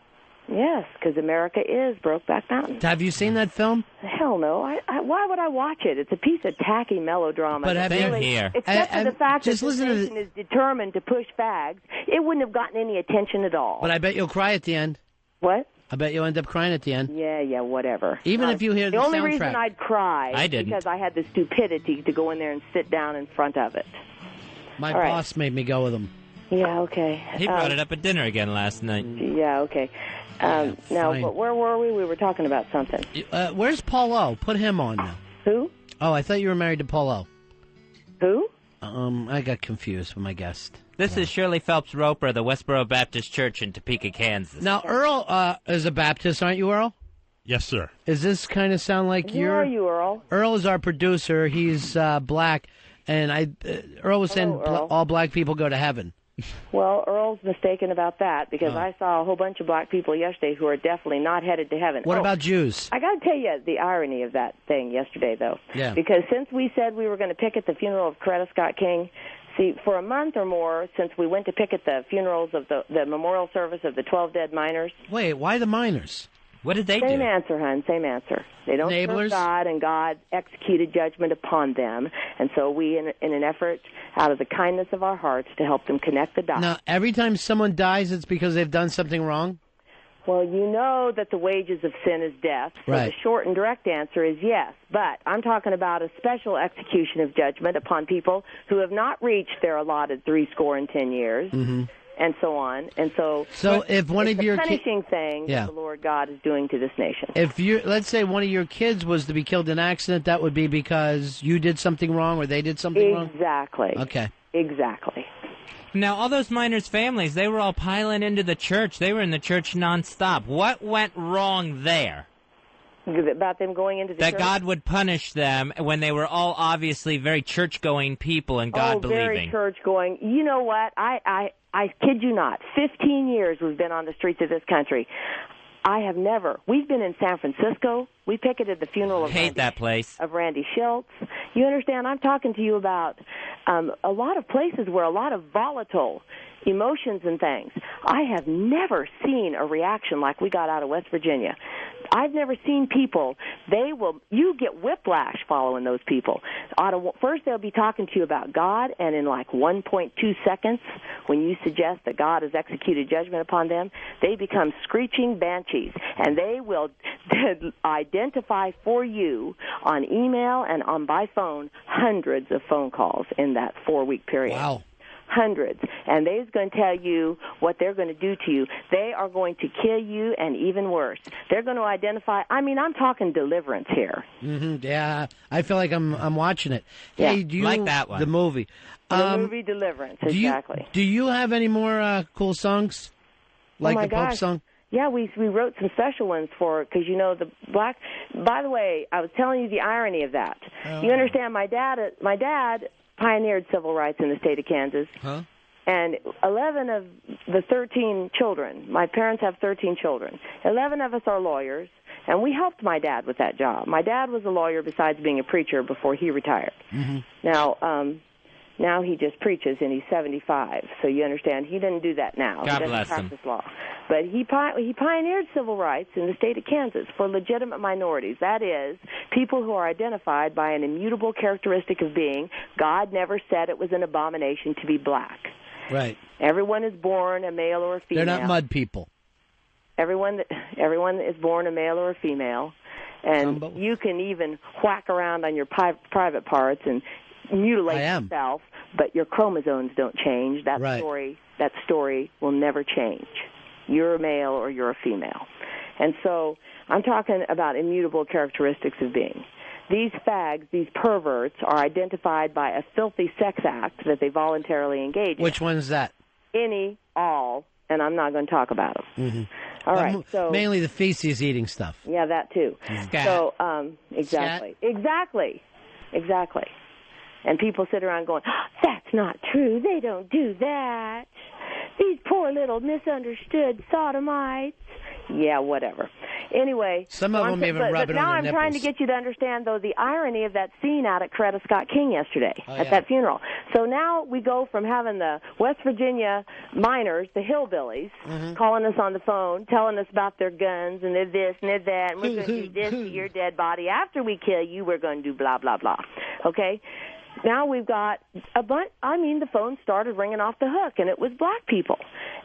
Speaker 6: Yes, because America is Brokeback Mountain.
Speaker 2: Have you seen that film?
Speaker 6: Hell no. Why would I watch it? It's a piece of tacky melodrama.
Speaker 2: But have you
Speaker 3: here?
Speaker 6: Except for the fact that this nation is determined to push fags, it wouldn't have gotten any attention at all.
Speaker 2: But I bet you'll cry at the end.
Speaker 6: What?
Speaker 2: I bet you'll end up crying at the end.
Speaker 6: Yeah, whatever.
Speaker 2: Even if you hear the
Speaker 6: soundtrack. The only
Speaker 2: soundtrack.
Speaker 6: reason I'd cry is because I had the stupidity to go in there and sit down in front of it.
Speaker 2: My boss made me go with him.
Speaker 6: Yeah, okay.
Speaker 3: He brought it up at dinner again last night.
Speaker 6: Yeah, okay. Now, but where were we? We were talking about something.
Speaker 2: Where's Paulo? Put him on now.
Speaker 6: Who?
Speaker 2: Oh, I thought you were married to Paulo.
Speaker 6: Who?
Speaker 2: I got confused with my guest.
Speaker 3: This is Shirley Phelps Roper of the Westboro Baptist Church in Topeka, Kansas.
Speaker 2: Now, Earl is a Baptist, aren't you, Earl?
Speaker 4: Yes, sir.
Speaker 2: Does this kind of sound like
Speaker 6: Who are you, Earl?
Speaker 2: Earl is our producer. He's black, and Earl was saying all black people go to heaven.
Speaker 6: Well, Earl's mistaken about that, because I saw a whole bunch of black people yesterday who are definitely not headed to heaven.
Speaker 2: What about Jews?
Speaker 6: I got to tell you the irony of that thing yesterday, though.
Speaker 2: Yeah.
Speaker 6: Because since we said we were going to picket the funeral of Coretta Scott King, see, for a month or more since we went to picket the funerals of the memorial service of the 12 dead miners.
Speaker 2: Wait, why the miners?
Speaker 3: What did they do?
Speaker 6: Same answer, hon. Same answer. They don't serve God, and God executed judgment upon them. And so we, in an effort, out of the kindness of our hearts, to help them connect the dots.
Speaker 2: Now, every time someone dies, it's because they've done something wrong?
Speaker 6: Well, you know that the wages of sin is death. So
Speaker 2: Right.
Speaker 6: the short and direct answer is yes. But I'm talking about a special execution of judgment upon people who have not reached their allotted 70 years.
Speaker 2: Mm-hmm.
Speaker 6: And so on, and so.
Speaker 2: If one
Speaker 6: it's
Speaker 2: of your
Speaker 6: a punishing thing
Speaker 2: Yeah.
Speaker 6: that the Lord God is doing to this nation.
Speaker 2: If you, let's say one of your kids was to be killed in an accident, that would be because you did something wrong or they did something wrong?
Speaker 6: Exactly.
Speaker 2: Okay.
Speaker 6: Exactly.
Speaker 3: Now, all those miners' families, they were all piling into the church. They were in the church nonstop. What went wrong there?
Speaker 6: About them going into the
Speaker 3: That
Speaker 6: church?
Speaker 3: God would punish them when they were all obviously very church-going people and God-believing.
Speaker 6: Very church-going. You know what? I kid you not. 15 years we've been on the streets of this country. We've been in San Francisco. We picketed the funeral of
Speaker 3: that place.
Speaker 6: Of Randy Schultz. You understand? I'm talking to you about a lot of places where a lot of volatile emotions and things. I have never seen a reaction like we got out of West Virginia. I've never seen people, you get whiplash following those people. First they'll be talking to you about God, and in like 1.2 seconds, when you suggest that God has executed judgment upon them, they become screeching banshees, and they will identify for you on email and by phone hundreds of phone calls in that 4-week period.
Speaker 2: Wow.
Speaker 6: Hundreds. And they're going to tell you what they're going to do to you. They are going to kill you, and even worse. They're going to identify, I'm talking deliverance here.
Speaker 2: Mm-hmm. Yeah, I feel like I'm watching it.
Speaker 6: Yeah.
Speaker 2: Hey, do you
Speaker 3: like that one.
Speaker 2: The movie.
Speaker 6: The movie Deliverance, exactly.
Speaker 2: Do you have any more cool songs? Like
Speaker 6: my
Speaker 2: the Pope
Speaker 6: gosh.
Speaker 2: song?
Speaker 6: Yeah, we wrote some special ones because the black. By the way, I was telling you the irony of that.
Speaker 2: Oh.
Speaker 6: You understand? My dad pioneered civil rights in the state of Kansas.
Speaker 2: Huh?
Speaker 6: And 11 of the 13 children, my parents have 13 children, 11 of us are lawyers, and we helped my dad with that job. My dad was a lawyer besides being a preacher before he retired.
Speaker 2: Mm-hmm.
Speaker 6: Now he just preaches, and he's 75. So you understand, he didn't do that now.
Speaker 3: God
Speaker 6: he
Speaker 3: bless
Speaker 6: doesn't
Speaker 3: him.
Speaker 6: practice law. But he pioneered civil rights in the state of Kansas for legitimate minorities. That is, people who are identified by an immutable characteristic of being. God never said it was an abomination to be black.
Speaker 2: Right.
Speaker 6: Everyone is born a male or a female.
Speaker 2: They're not mud people.
Speaker 6: Everyone is born a male or a female, and you can even whack around on your private parts and mutilate yourself, but your chromosomes don't change. That story will never change. You're a male or you're a female. And so I'm talking about immutable characteristics of being. These fags, these perverts, are identified by a filthy sex act that they voluntarily engage in.
Speaker 2: Which one's that?
Speaker 6: All, and I'm not going to talk about them.
Speaker 2: Mm-hmm.
Speaker 6: All right, so
Speaker 2: mainly the feces eating stuff.
Speaker 6: Yeah, that too.
Speaker 2: Scat.
Speaker 6: So exactly. And people sit around going, oh, "That's not true. They don't do that. These poor little misunderstood sodomites." Yeah, whatever. Anyway,
Speaker 2: some of them even rub it on their
Speaker 6: now I'm
Speaker 2: nipples.
Speaker 6: trying to get you to understand, though, the irony of that scene out at Coretta Scott King yesterday at that funeral. So now we go from having the West Virginia miners, the hillbillies, calling us on the phone, telling us about their guns and they're this and they're that, and we're going to do this to your dead body. After we kill you, we're going to do blah, blah, blah. Okay? Now we've got the phone started ringing off the hook, and it was black people.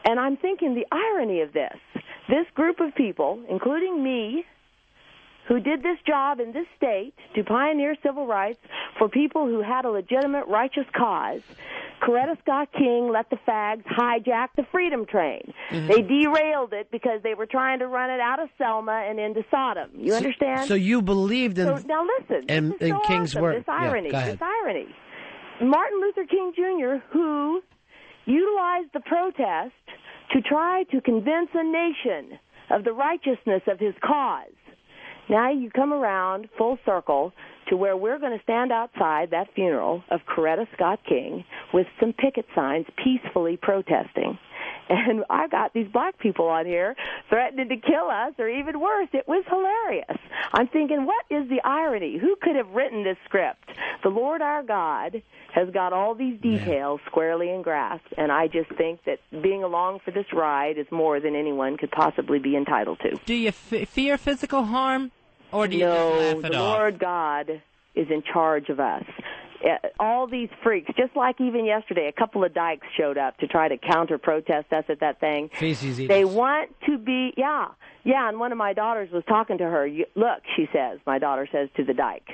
Speaker 6: And I'm thinking the irony of this group of people, including me, who did this job in this state to pioneer civil rights for people who had a legitimate righteous cause, Coretta Scott King let the fags hijack the Freedom Train. Mm-hmm. They derailed it because they were trying to run it out of Selma and into Sodom. You understand?
Speaker 2: So you believed in
Speaker 6: now listen,
Speaker 2: in King's
Speaker 6: awesome,
Speaker 2: work.
Speaker 6: This irony,
Speaker 2: go ahead.
Speaker 6: this irony. Martin Luther King Jr., who utilized the protest to try to convince a nation of the righteousness of his cause. Now you come around full circle to where we're going to stand outside that funeral of Coretta Scott King with some picket signs peacefully protesting. And I got these black people on here threatening to kill us, or even worse. It was hilarious. I'm thinking, what is the irony? Who could have written this script? The Lord our God has got all these details squarely in grasp, and I just think that being along for this ride is more than anyone could possibly be entitled to.
Speaker 3: Do you fear physical harm, or do you just laugh it
Speaker 6: the
Speaker 3: off?
Speaker 6: Lord God is in charge of us. All these freaks, just like even yesterday, a couple of dykes showed up to try to counter-protest us at that thing.
Speaker 2: Feces eaters.
Speaker 6: They want to be, yeah, and one of my daughters was talking to her. Look, she says, my daughter says to the dyke,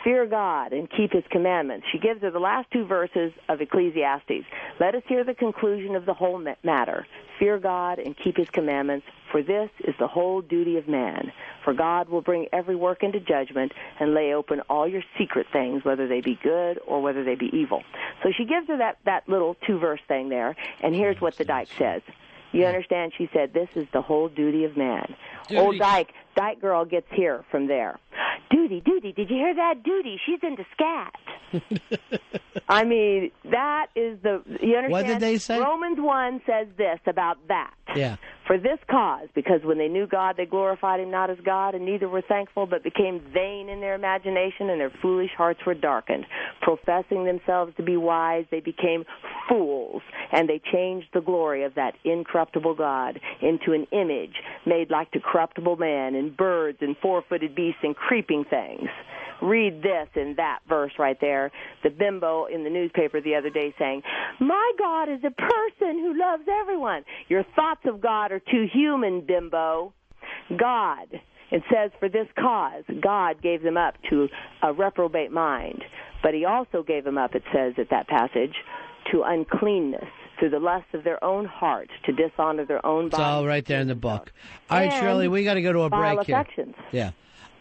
Speaker 6: fear God and keep his commandments. She gives her the last 2 verses of Ecclesiastes. Let us hear the conclusion of the whole matter. Fear God and keep his commandments, for this is the whole duty of man. For God will bring every work into judgment and lay open all your secret things, whether they be good or whether they be evil. So she gives her that little 2-verse thing there, and here's what the dyke says. You understand? She said, this is the whole duty of man.
Speaker 2: Duty.
Speaker 6: Old dyke girl gets here from there. Duty, did you hear that? Duty, she's into scat. I mean, that is you understand?
Speaker 2: What did they say?
Speaker 6: Romans 1 says this about that.
Speaker 2: Yeah.
Speaker 6: For this cause, because when they knew God, they glorified him not as God, and neither were thankful, but became vain in their imagination, and their foolish hearts were darkened. Professing themselves to be wise, they became fools, and they changed the glory of that incorruptible God into an image made like to corruptible man, and birds, and 4-footed beasts, and creeping things. Read this in that verse right there. The bimbo in the newspaper the other day saying, my God is a person who loves everyone. Your thoughts of God are too human, bimbo. God, it says, for this cause, God gave them up to a reprobate mind. But he also gave them up, it says at that passage, to uncleanness, through the lust of their own heart, to dishonor their own body.
Speaker 2: It's all right there in the book. All right, Shirley, we got to go to a break here.
Speaker 6: Affections.
Speaker 2: Yeah.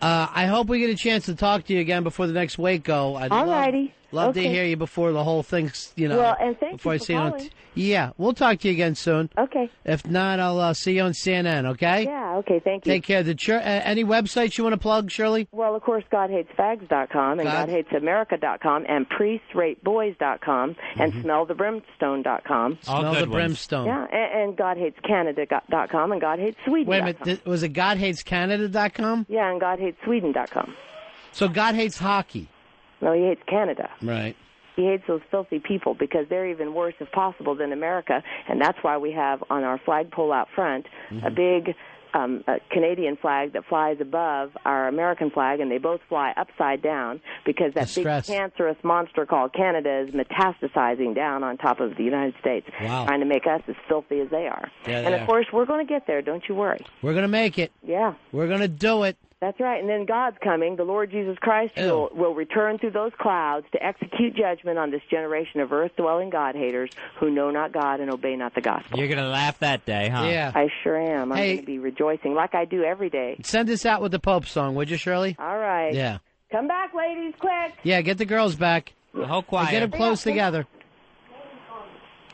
Speaker 2: I hope we get a chance to talk to you again before the next Waco. I'd love to hear you before the whole thing's,
Speaker 6: Well, and thank
Speaker 2: before
Speaker 6: you
Speaker 2: I
Speaker 6: for
Speaker 2: see you
Speaker 6: calling.
Speaker 2: Yeah, we'll talk to you again soon.
Speaker 6: Okay.
Speaker 2: If not, I'll see you on CNN, okay?
Speaker 6: Yeah, okay, thank you.
Speaker 2: Take care. Any websites you want to plug, Shirley?
Speaker 6: Well, of course, GodHatesFags.com and GodHatesAmerica.com and PriestRateBoys.com and SmellTheBrimstone.com.
Speaker 2: Smell the Brimstone.
Speaker 6: Yeah, and GodHatesCanada.com and GodHatesSweden.com.
Speaker 2: Wait a minute, was it GodHatesCanada.com?
Speaker 6: Yeah, and GodHatesSweden.com.
Speaker 2: So God hates hockey.
Speaker 6: No, he hates Canada.
Speaker 2: Right.
Speaker 6: He hates those filthy people because they're even worse, if possible, than America, and that's why we have on our flagpole out front a big a Canadian flag that flies above our American flag, and they both fly upside down because that big cancerous monster called Canada is metastasizing down on top of the United States, trying to make us as filthy as they are.
Speaker 2: Yeah,
Speaker 6: and, of course, we're going to get there. Don't you worry.
Speaker 2: We're going to make it.
Speaker 6: Yeah.
Speaker 2: We're going to do it.
Speaker 6: That's right. And then God's coming. The Lord Jesus Christ will return through those clouds to execute judgment on this generation of earth-dwelling God-haters who know not God and obey not the gospel.
Speaker 3: You're going to laugh that day, huh?
Speaker 2: Yeah.
Speaker 6: I sure am. I'm going to be rejoicing like I do every day.
Speaker 2: Send us out with the Pope song, would you, Shirley?
Speaker 6: All right.
Speaker 2: Yeah.
Speaker 6: Come back, ladies, quick.
Speaker 2: Yeah, get the girls back.
Speaker 3: The whole choir.
Speaker 2: Get them close together.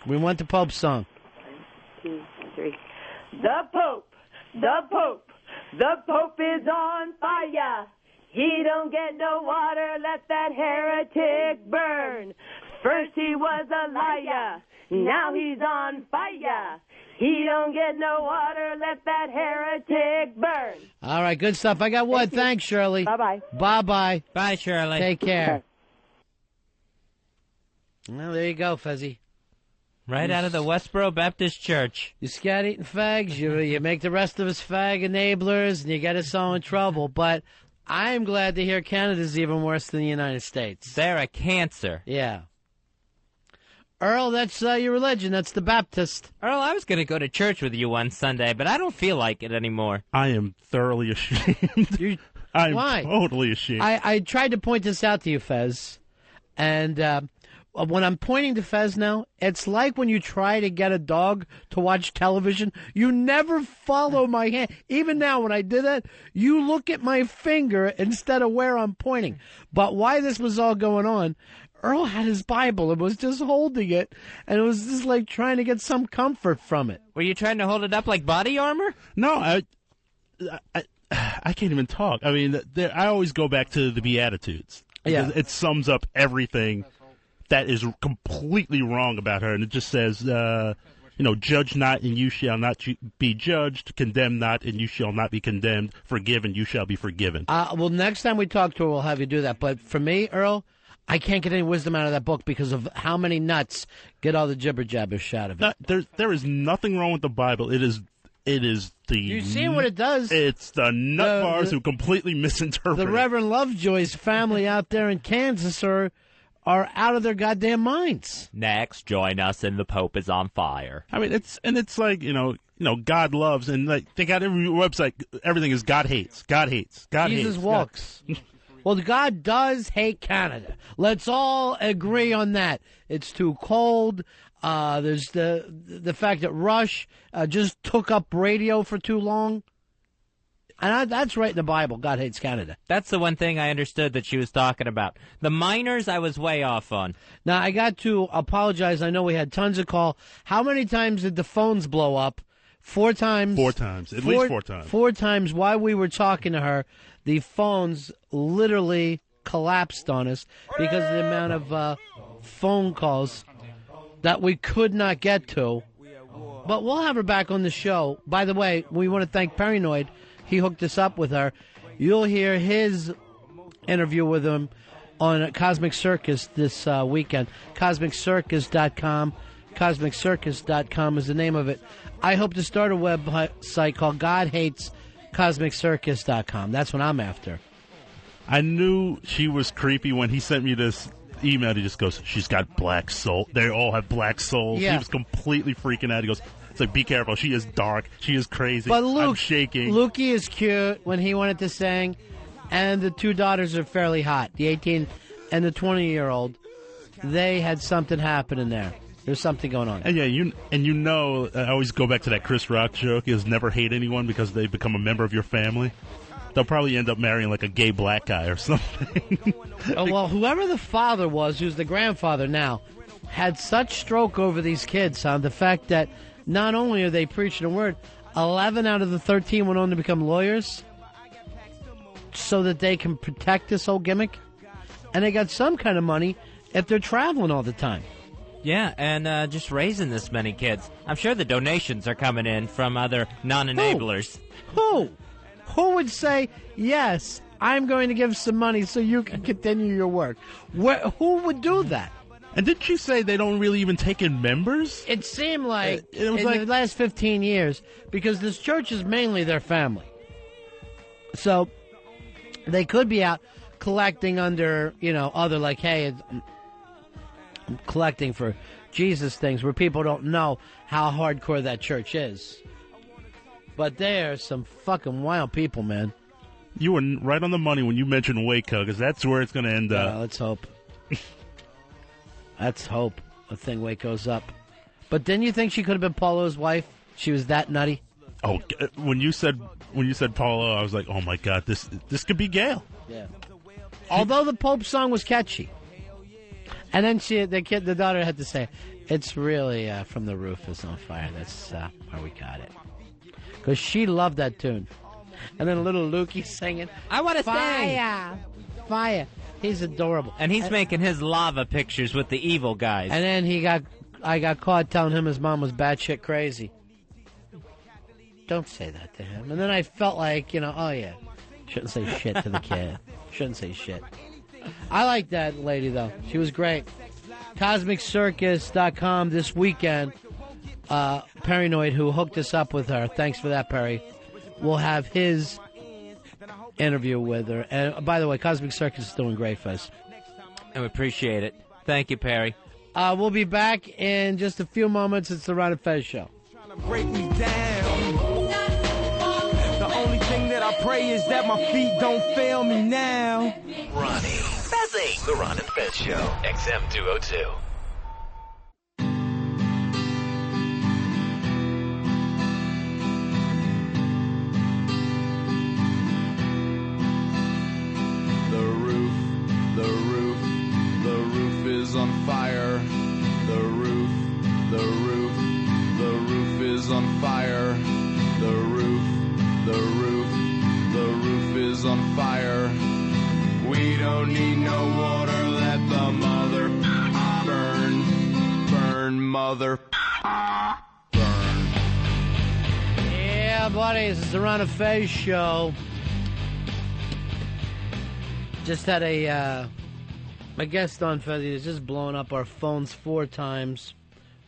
Speaker 2: We want the Pope song.
Speaker 6: 1, 2, 3. The Pope. The Pope. The Pope is on fire. He don't get no water. Let that heretic burn. First he was a liar. Now he's on fire. He don't get no water. Let that heretic burn.
Speaker 2: All right, good stuff. I got wood. Thanks, Shirley.
Speaker 6: Bye-bye.
Speaker 2: Bye-bye.
Speaker 3: Bye, Shirley.
Speaker 2: Take care. Well, there you go, Fezzy.
Speaker 3: Right out of the Westboro Baptist Church.
Speaker 2: You scat eating fags, you make the rest of us fag enablers, and you get us all in trouble. But I'm glad to hear Canada's even worse than the United States.
Speaker 3: They're a cancer.
Speaker 2: Yeah. Earl, that's your religion. That's the Baptist.
Speaker 3: Earl, I was going to go to church with you one Sunday, but I don't feel like it anymore.
Speaker 4: I am thoroughly ashamed. I'm
Speaker 2: Why?
Speaker 4: totally ashamed.
Speaker 2: I tried to point this out to you, Fez, and when I'm pointing to Fez now, it's like when you try to get a dog to watch television. You never follow my hand. Even now, when I did that, you look at my finger instead of where I'm pointing. But why this was all going on, Earl had his Bible and was just holding it, and it was just like trying to get some comfort from it.
Speaker 3: Were you trying to hold it up like body armor?
Speaker 4: No, I can't even talk. I mean, I always go back to the Beatitudes.
Speaker 2: Yeah.
Speaker 4: It sums up everything that is completely wrong about her, and it just says, judge not and you shall not be judged, condemn not and you shall not be condemned, forgive and you shall be forgiven.
Speaker 2: Well, next time we talk to her, we'll have you do that. But for me, Earl, I can't get any wisdom out of that book because of how many nuts get all the jibber jabbers out of it.
Speaker 4: No, there is nothing wrong with the Bible. It is the...
Speaker 2: You see what it does?
Speaker 4: It's the nut bars who completely misinterpret
Speaker 2: the Reverend Lovejoy's family out there in Kansas are out of their goddamn minds.
Speaker 3: Next, join us in The Pope is on Fire.
Speaker 4: I mean, it's like, God loves, and like they got every website, everything is God hates, God hates, God hates.
Speaker 2: Jesus walks. Well, God does hate Canada. Let's all agree on that. It's too cold. There's the fact that Rush just took up radio for too long. And that's right in the Bible. God hates Canada.
Speaker 3: That's the one thing I understood that she was talking about. The minors, I was way off on.
Speaker 2: Now, I got to apologize. I know we had tons of call. How many times did the phones blow up? 4 times.
Speaker 4: 4 times. At least 4 times.
Speaker 2: 4 times while we were talking to her, the phones literally collapsed on us because of the amount of phone calls that we could not get to. But we'll have her back on the show. By the way, we want to thank Paranoid. He hooked us up with her. You'll hear his interview with him on Cosmic Circus this weekend. CosmicCircus.com. CosmicCircus.com is the name of it. I hope to start a website called GodHatesCosmicCircus.com. That's what I'm after.
Speaker 4: I knew she was creepy when he sent me this email. He just goes, she's got black soul. They all have black souls.
Speaker 2: Yeah.
Speaker 4: He was completely freaking out. He goes, it's like, be careful. She is dark. She is crazy.
Speaker 2: But Luke,
Speaker 4: I'm shaking.
Speaker 2: Lukey is cute when he wanted to sing, and the 2 daughters are fairly hot. The 18 and the 20-year-old. They had something happening there. There's something going on.
Speaker 4: And yeah, I always go back to that Chris Rock joke. Is never hate anyone because they become a member of your family. They'll probably end up marrying like a gay black guy or something.
Speaker 2: Oh, well, whoever the father was, who's the grandfather now, had such stroke over these kids, son. The fact that not only are they preaching the word, 11 out of the 13 went on to become lawyers so that they can protect this whole gimmick. And they got some kind of money if they're traveling all the time.
Speaker 3: Yeah, and just raising this many kids. I'm sure the donations are coming in from other non-enablers.
Speaker 2: Who would say, yes, I'm going to give some money so you can continue your work? Who would do that?
Speaker 4: And didn't you say they don't really even take in members?
Speaker 2: It seemed like
Speaker 4: it was
Speaker 2: in
Speaker 4: like
Speaker 2: the last 15 years, because this church is mainly their family. So they could be out collecting under, other like, hey, I'm collecting for Jesus things where people don't know how hardcore that church is. But they're some fucking wild people, man.
Speaker 4: You were right on the money when you mentioned Waco, because that's where it's going to end up.
Speaker 2: Let's hope. Let's hope the thing Waco's up. But didn't you think she could have been Paulo's wife? She was that nutty.
Speaker 4: Oh, when you said Paulo, I was like, oh my God, this could be Gail.
Speaker 2: Yeah. Although the Pope song was catchy, and then the daughter had to say, "It's really from the roof is on fire." That's where we got it, because she loved that tune. And then little Lukey singing,
Speaker 3: "I want to
Speaker 2: fire, fire." He's adorable,
Speaker 3: and he's making his lava pictures with the evil guys.
Speaker 2: And then I got caught telling him his mom was batshit crazy. Don't say that to him. And then I felt like, oh yeah, shouldn't say shit to the kid. Shouldn't say shit. I like that lady, though. She was great. CosmicCircus.com this weekend. Paranoid, who hooked us up with her. Thanks for that, Perry. We'll have his interview with her. And by the way, Cosmic Circus is doing great for us.
Speaker 3: And we appreciate it. Thank you, Perry.
Speaker 2: We'll be back in just a few moments. It's the Ron and Fez Show.
Speaker 9: Break me down. The only thing that I pray is that my feet don't fail me now.
Speaker 8: Ronnie, Fezzy, the Ron and Fez Show, XM 202.
Speaker 9: The roof is on fire. The roof is on fire. The roof is on fire. We don't need no water, let the mother burn, mother.
Speaker 2: buddies? It's the Ron and Fez show. Just had my guest on, Fezzy, is just blowing up our phones 4 times,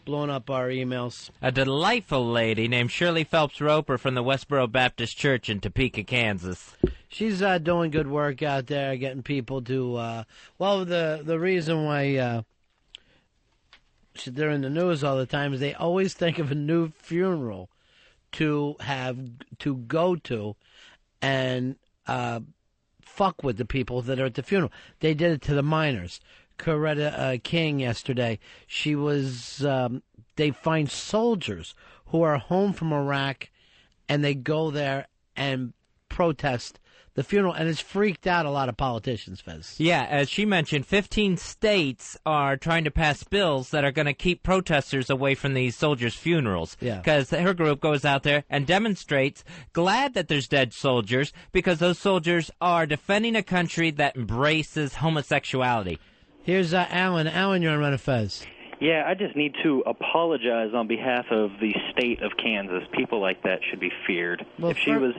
Speaker 2: blowing up our emails.
Speaker 3: A delightful lady named Shirley Phelps Roper from the Westboro Baptist Church in Topeka, Kansas.
Speaker 2: She's doing good work out there, getting people to, the reason why they're in the news all the time is they always think of a new funeral to go to and fuck with the people that are at the funeral. They did it to the miners. Coretta King yesterday, she was, they find soldiers who are home from Iraq and they go there and protest the funeral, and it's freaked out a lot of politicians, Fez.
Speaker 3: Yeah, as she mentioned, 15 states are trying to pass bills that are going to keep protesters away from these soldiers' funerals.
Speaker 2: Yeah.
Speaker 3: Because her group goes out there and demonstrates, glad that there's dead soldiers, because those soldiers are defending a country that embraces homosexuality.
Speaker 2: Here's Alan. Alan, you're on Ron and Fez.
Speaker 10: Yeah, I just need to apologize on behalf of the state of Kansas. People like that should be feared.
Speaker 2: Well,
Speaker 10: if she was...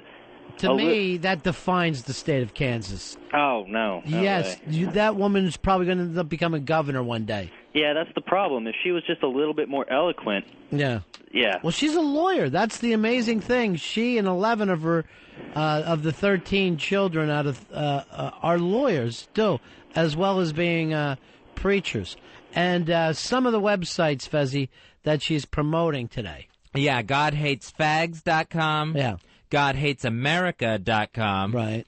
Speaker 2: To me, that defines the state of Kansas.
Speaker 10: Oh, no.
Speaker 2: Yes, that woman's probably going to end up becoming governor one day.
Speaker 10: Yeah, that's the problem. If she was just a little bit more eloquent.
Speaker 2: Yeah.
Speaker 10: Yeah.
Speaker 2: Well, she's a lawyer. That's the amazing thing. She and 11 of her, of the 13 children out of are lawyers, too, as well as being preachers. And some of the websites, Fezzy, that she's promoting today.
Speaker 3: Yeah, GodHatesFags.com.
Speaker 2: Yeah.
Speaker 3: GodHatesAmerica.com.
Speaker 2: Right.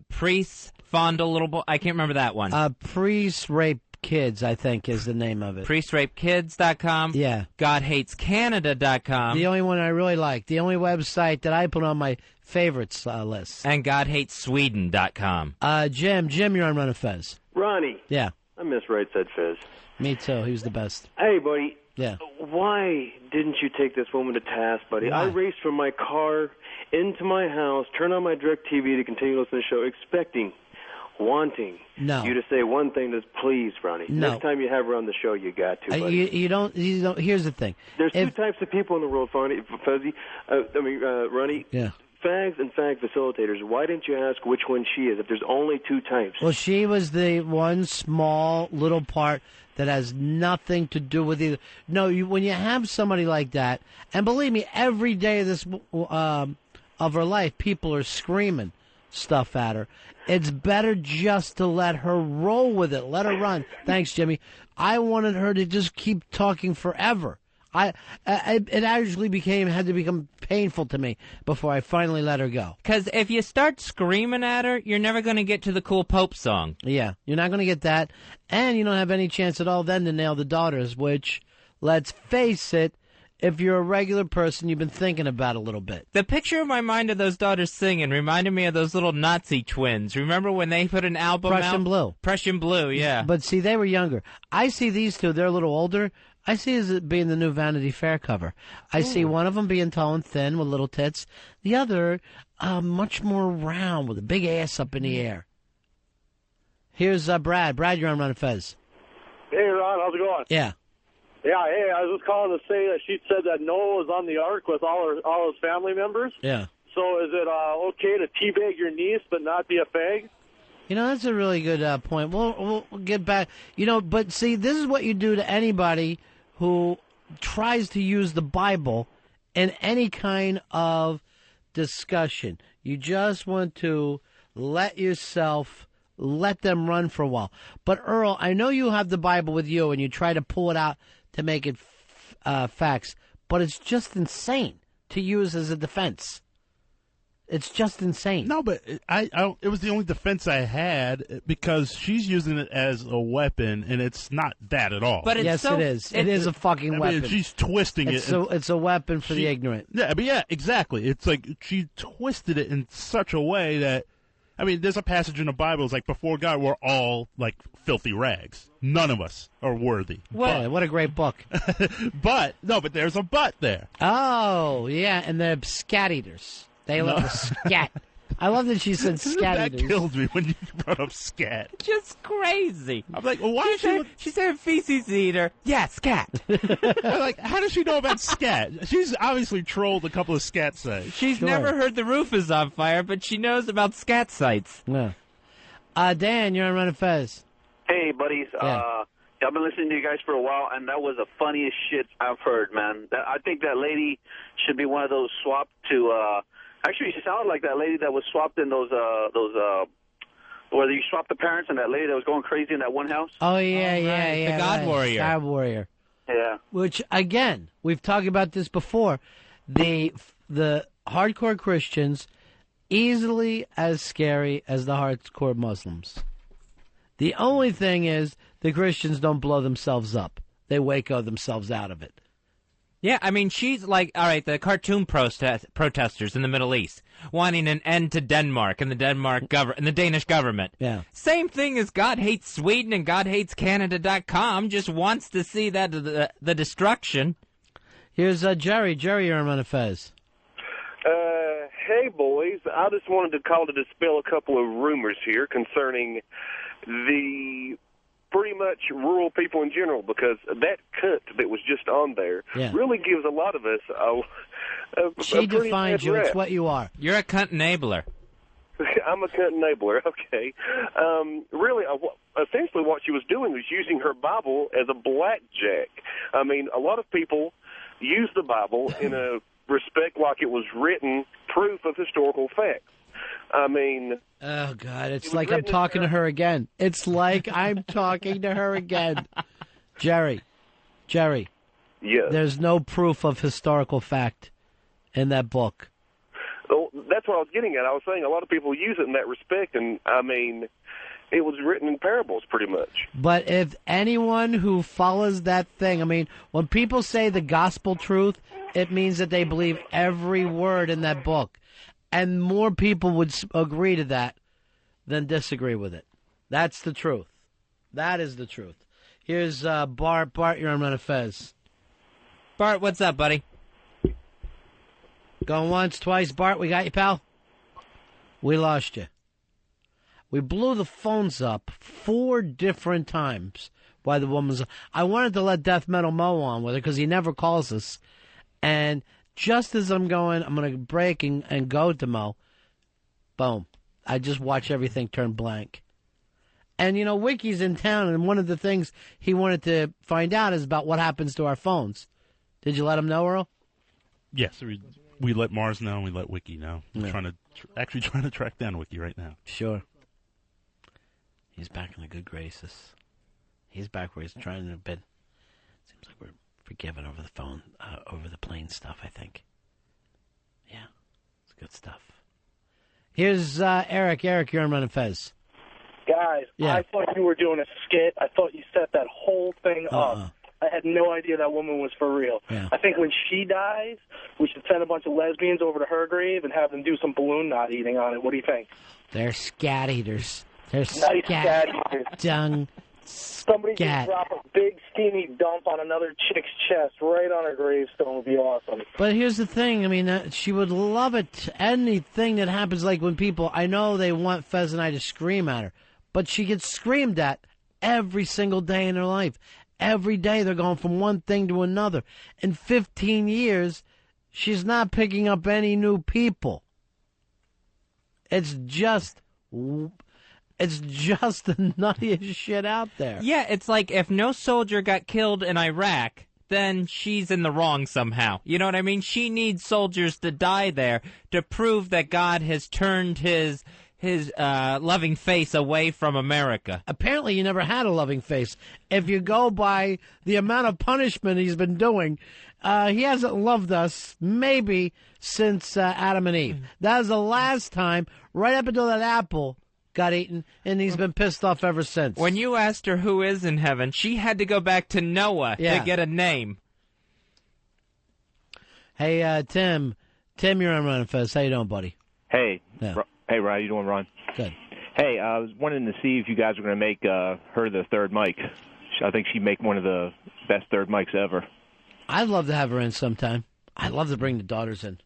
Speaker 3: Priests Fondle Little Boy. I can't remember that one.
Speaker 2: Priests Rape Kids, I think, is the name of it.
Speaker 3: PriestRapeKids.com.
Speaker 2: Yeah.
Speaker 3: GodHatesCanada.com.
Speaker 2: The only one I really like. The only website that I put on my favorites list.
Speaker 3: And GodHatesSweden.com.
Speaker 2: Jim, you're on Ron and Fez.
Speaker 12: Ronnie.
Speaker 2: Yeah.
Speaker 12: I miss Right Said Fez.
Speaker 2: Me too. He was the best.
Speaker 12: Hey, buddy.
Speaker 2: Yeah.
Speaker 12: Why didn't you take this woman to task, buddy?
Speaker 2: Why?
Speaker 12: I raced from my car into my house, turned on my DirecTV to continue listening to the show, expecting, wanting you to say one thing that's please, Ronnie.
Speaker 2: No.
Speaker 12: Next time you have her on the show, you got to, buddy.
Speaker 2: You don't. Here's the thing.
Speaker 12: There's two types of people in the world, Fuzzy. Ronnie.
Speaker 2: Yeah.
Speaker 12: Fags and fag facilitators. Why didn't you ask which one she is if there's only two types?
Speaker 2: Well, she was the one small little part that has nothing to do with either. No, when you have somebody like that, and believe me, every day of this of her life, people are screaming stuff at her. It's better just to let her roll with it. Let her run. Thanks, Jimmy. I wanted her to just keep talking forever. It actually had to become painful to me before I finally let her go.
Speaker 3: Because if you start screaming at her, you're never going to get to the cool Pope song.
Speaker 2: Yeah, you're not going to get that, and you don't have any chance at all then to nail the daughters, which, let's face it, if you're a regular person, you've been thinking about a little bit.
Speaker 3: The picture in my mind of those daughters singing reminded me of those little Nazi twins. Remember when they put an album out?
Speaker 2: Prussian Blue.
Speaker 3: Prussian Blue, yeah.
Speaker 2: But see, they were younger. I see these two, they're a little older. I see as being the new Vanity Fair cover. I see one of them being tall and thin with little tits. The other, much more round with a big ass up in the air. Here's Brad. Brad, you're on Ron and Fez.
Speaker 23: Hey, Ron, how's it going?
Speaker 2: Yeah.
Speaker 23: Yeah, hey, I was just calling to say that she said that Noah was on the ark with all his family members.
Speaker 2: Yeah.
Speaker 23: So is it okay to teabag your niece but not be a fag?
Speaker 2: You know, that's a really good point. We'll get back. You know, but see, this is what you do to anybody who tries to use the Bible in any kind of discussion. You just want to let them run for a while. But, Earl, I know you have the Bible with you and you try to pull it out to make it facts, but it's just insane to use as a defense. It's just insane.
Speaker 4: No, but it was the only defense I had because she's using it as a weapon, and it's not that at all.
Speaker 2: But it is. It is a fucking weapon.
Speaker 4: She's twisting it.
Speaker 2: So it's a weapon for the ignorant.
Speaker 4: Yeah, but yeah, exactly. It's like she twisted it in such a way that, I mean, there's a passage in the Bible. It's like, before God, we're all like filthy rags. None of us are worthy.
Speaker 2: Well, what a great book.
Speaker 4: But there's a but there.
Speaker 2: Oh, yeah, and they're scat eaters. They love to scat. I love that she said scat
Speaker 4: That
Speaker 2: eaters.
Speaker 4: killed me when you brought up scat.
Speaker 3: Just crazy.
Speaker 4: I'm like, well, why
Speaker 3: she said feces eater. Yeah, scat.
Speaker 4: I'm like, how does she know about scat? She's obviously trolled a couple of scat sites.
Speaker 3: She's never heard the roof is on fire, but she knows about scat sites.
Speaker 2: Yeah. Dan, you're on Ron and Fez.
Speaker 21: Hey, buddies.
Speaker 2: Yeah.
Speaker 21: I've been listening to you guys for a while, and that was the funniest shit I've heard, man. I think that lady should be one of those swapped to. Actually, she sounded like that lady that was swapped in those where you swapped the parents and that lady that was going crazy in that one house.
Speaker 2: Oh, yeah.
Speaker 3: The God Warrior.
Speaker 2: God Warrior.
Speaker 21: Yeah.
Speaker 2: Which, again, we've talked about this before. The hardcore Christians, easily as scary as the hardcore Muslims. The only thing is the Christians don't blow themselves up. They Waco themselves out of it.
Speaker 3: Yeah, I mean, she's like, all right, the cartoon protesters in the Middle East wanting an end to Denmark and the Danish government.
Speaker 2: Yeah.
Speaker 3: Same thing as God hates Sweden and God hates Canada.com, just wants to see that the destruction.
Speaker 2: Here's Jerry. Jerry, you're on Ron and Fez.
Speaker 13: Hey, boys. I just wanted to call to dispel a couple of rumors here concerning the pretty much rural people in general, because that cunt that was just on there really gives a lot of us a
Speaker 2: She
Speaker 13: pretty
Speaker 2: defines
Speaker 13: bad
Speaker 2: you.
Speaker 13: rap.
Speaker 2: It's what you are.
Speaker 3: You're a cunt enabler.
Speaker 13: I'm a cunt enabler, okay. Really, essentially what she was doing was using her Bible as a blackjack. I mean, a lot of people use the Bible in a respect like it was written proof of historical facts. I mean...
Speaker 2: Oh, God, it's like I'm talking to her again. It's like I'm talking to her again. Jerry.
Speaker 13: Yes.
Speaker 2: There's no proof of historical fact in that book.
Speaker 13: Well, that's what I was getting at. I was saying a lot of people use it in that respect, and, I mean, it was written in parables pretty much.
Speaker 2: But if anyone who follows that thing, I mean, when people say the gospel truth, it means that they believe every word in that book. And more people would agree to that than disagree with it. That's the truth. That is the truth. Here's Bart. Bart, you're on Ron and Fez.
Speaker 3: Bart, what's up, buddy?
Speaker 2: Going once, twice. Bart, we got you, pal? We lost you. We blew the phones up 4 different times while the woman's... I wanted to let Death Metal Mo on with her because he never calls us. And... just as I'm going to break and go to Mo, boom. I just watch everything turn blank. And, you know, Wiki's in town, and one of the things he wanted to find out is about what happens to our phones. Did you let him know, Earl?
Speaker 4: Yes, we let Mars know and we let Wiki know. I'm
Speaker 2: Yeah.
Speaker 4: trying to track down Wiki right now.
Speaker 2: Sure. He's back in the good graces. He's back where he's trying to bid. Seems like we're forgiven over the phone, over the plane stuff, I think. Yeah, it's good stuff. Here's Eric. Eric, you're on Ron and Fez.
Speaker 23: Guys,
Speaker 2: Yeah.
Speaker 23: I thought you were doing a skit. I thought you set that whole thing up. I had no idea that woman was for real.
Speaker 2: Yeah.
Speaker 23: I think when she dies, we should send a bunch of lesbians over to her grave and have them do some balloon knot eating on it. What do you think?
Speaker 2: They're scat eaters. They're
Speaker 23: Nice
Speaker 2: scat
Speaker 23: eaters.
Speaker 2: dung.
Speaker 23: Somebody
Speaker 2: Scat.
Speaker 23: just drop a big steamy dump on another chick's chest right on her gravestone would be awesome.
Speaker 2: But here's the thing. I mean, she would love it. Anything that happens, like when people, I know they want Fez and I to scream at her, but she gets screamed at every single day in her life. Every day they're going from one thing to another. In 15 years, she's not picking up any new people. It's just the nuttiest shit out there.
Speaker 3: Yeah, it's like if no soldier got killed in Iraq, then she's in the wrong somehow. You know what I mean? She needs soldiers to die there to prove that God has turned his loving face away from America.
Speaker 2: Apparently he never had a loving face. If you go by the amount of punishment he's been doing, he hasn't loved us maybe since Adam and Eve. That was the last time, right up until that apple got eaten, and he's been pissed off ever since.
Speaker 3: When you asked her who is in heaven, she had to go back to Noah to get a name.
Speaker 2: Hey, Tim. Tim, you're on Ron and Fez. How you doing, buddy?
Speaker 15: Hey.
Speaker 2: Yeah.
Speaker 15: Hey, Ron. How you doing, Ron?
Speaker 2: Good.
Speaker 15: Hey, I was wanting to see if you guys were going to make her the third mic. I think she'd make one of the best third mics ever.
Speaker 2: I'd love to have her in sometime. I'd love to bring the daughters in.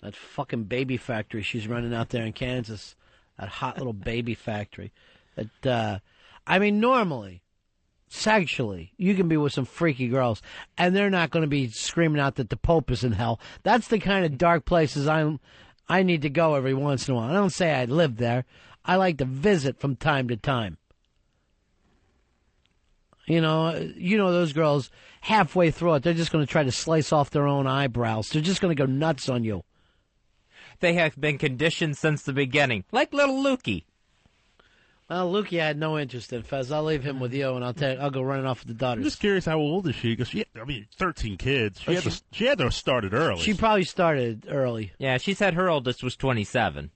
Speaker 2: That fucking baby factory she's running out there in Kansas. That hot little baby factory. I mean, normally, sexually, you can be with some freaky girls, and they're not going to be screaming out that the Pope is in hell. That's the kind of dark places I need to go every once in a while. I don't say I live there. I like to visit from time to time. You know those girls, halfway through it, they're just going to try to slice off their own eyebrows. They're just going to go nuts on you.
Speaker 3: They have been conditioned since the beginning, like little Lukey.
Speaker 2: Well, Lukey I had no interest in, Fez. I'll leave him with you, and I'll go running off with the daughters.
Speaker 4: I'm just curious, how old is she? Because 13 kids. She had to have started early.
Speaker 2: She probably started early.
Speaker 3: Yeah, she said her oldest was 27.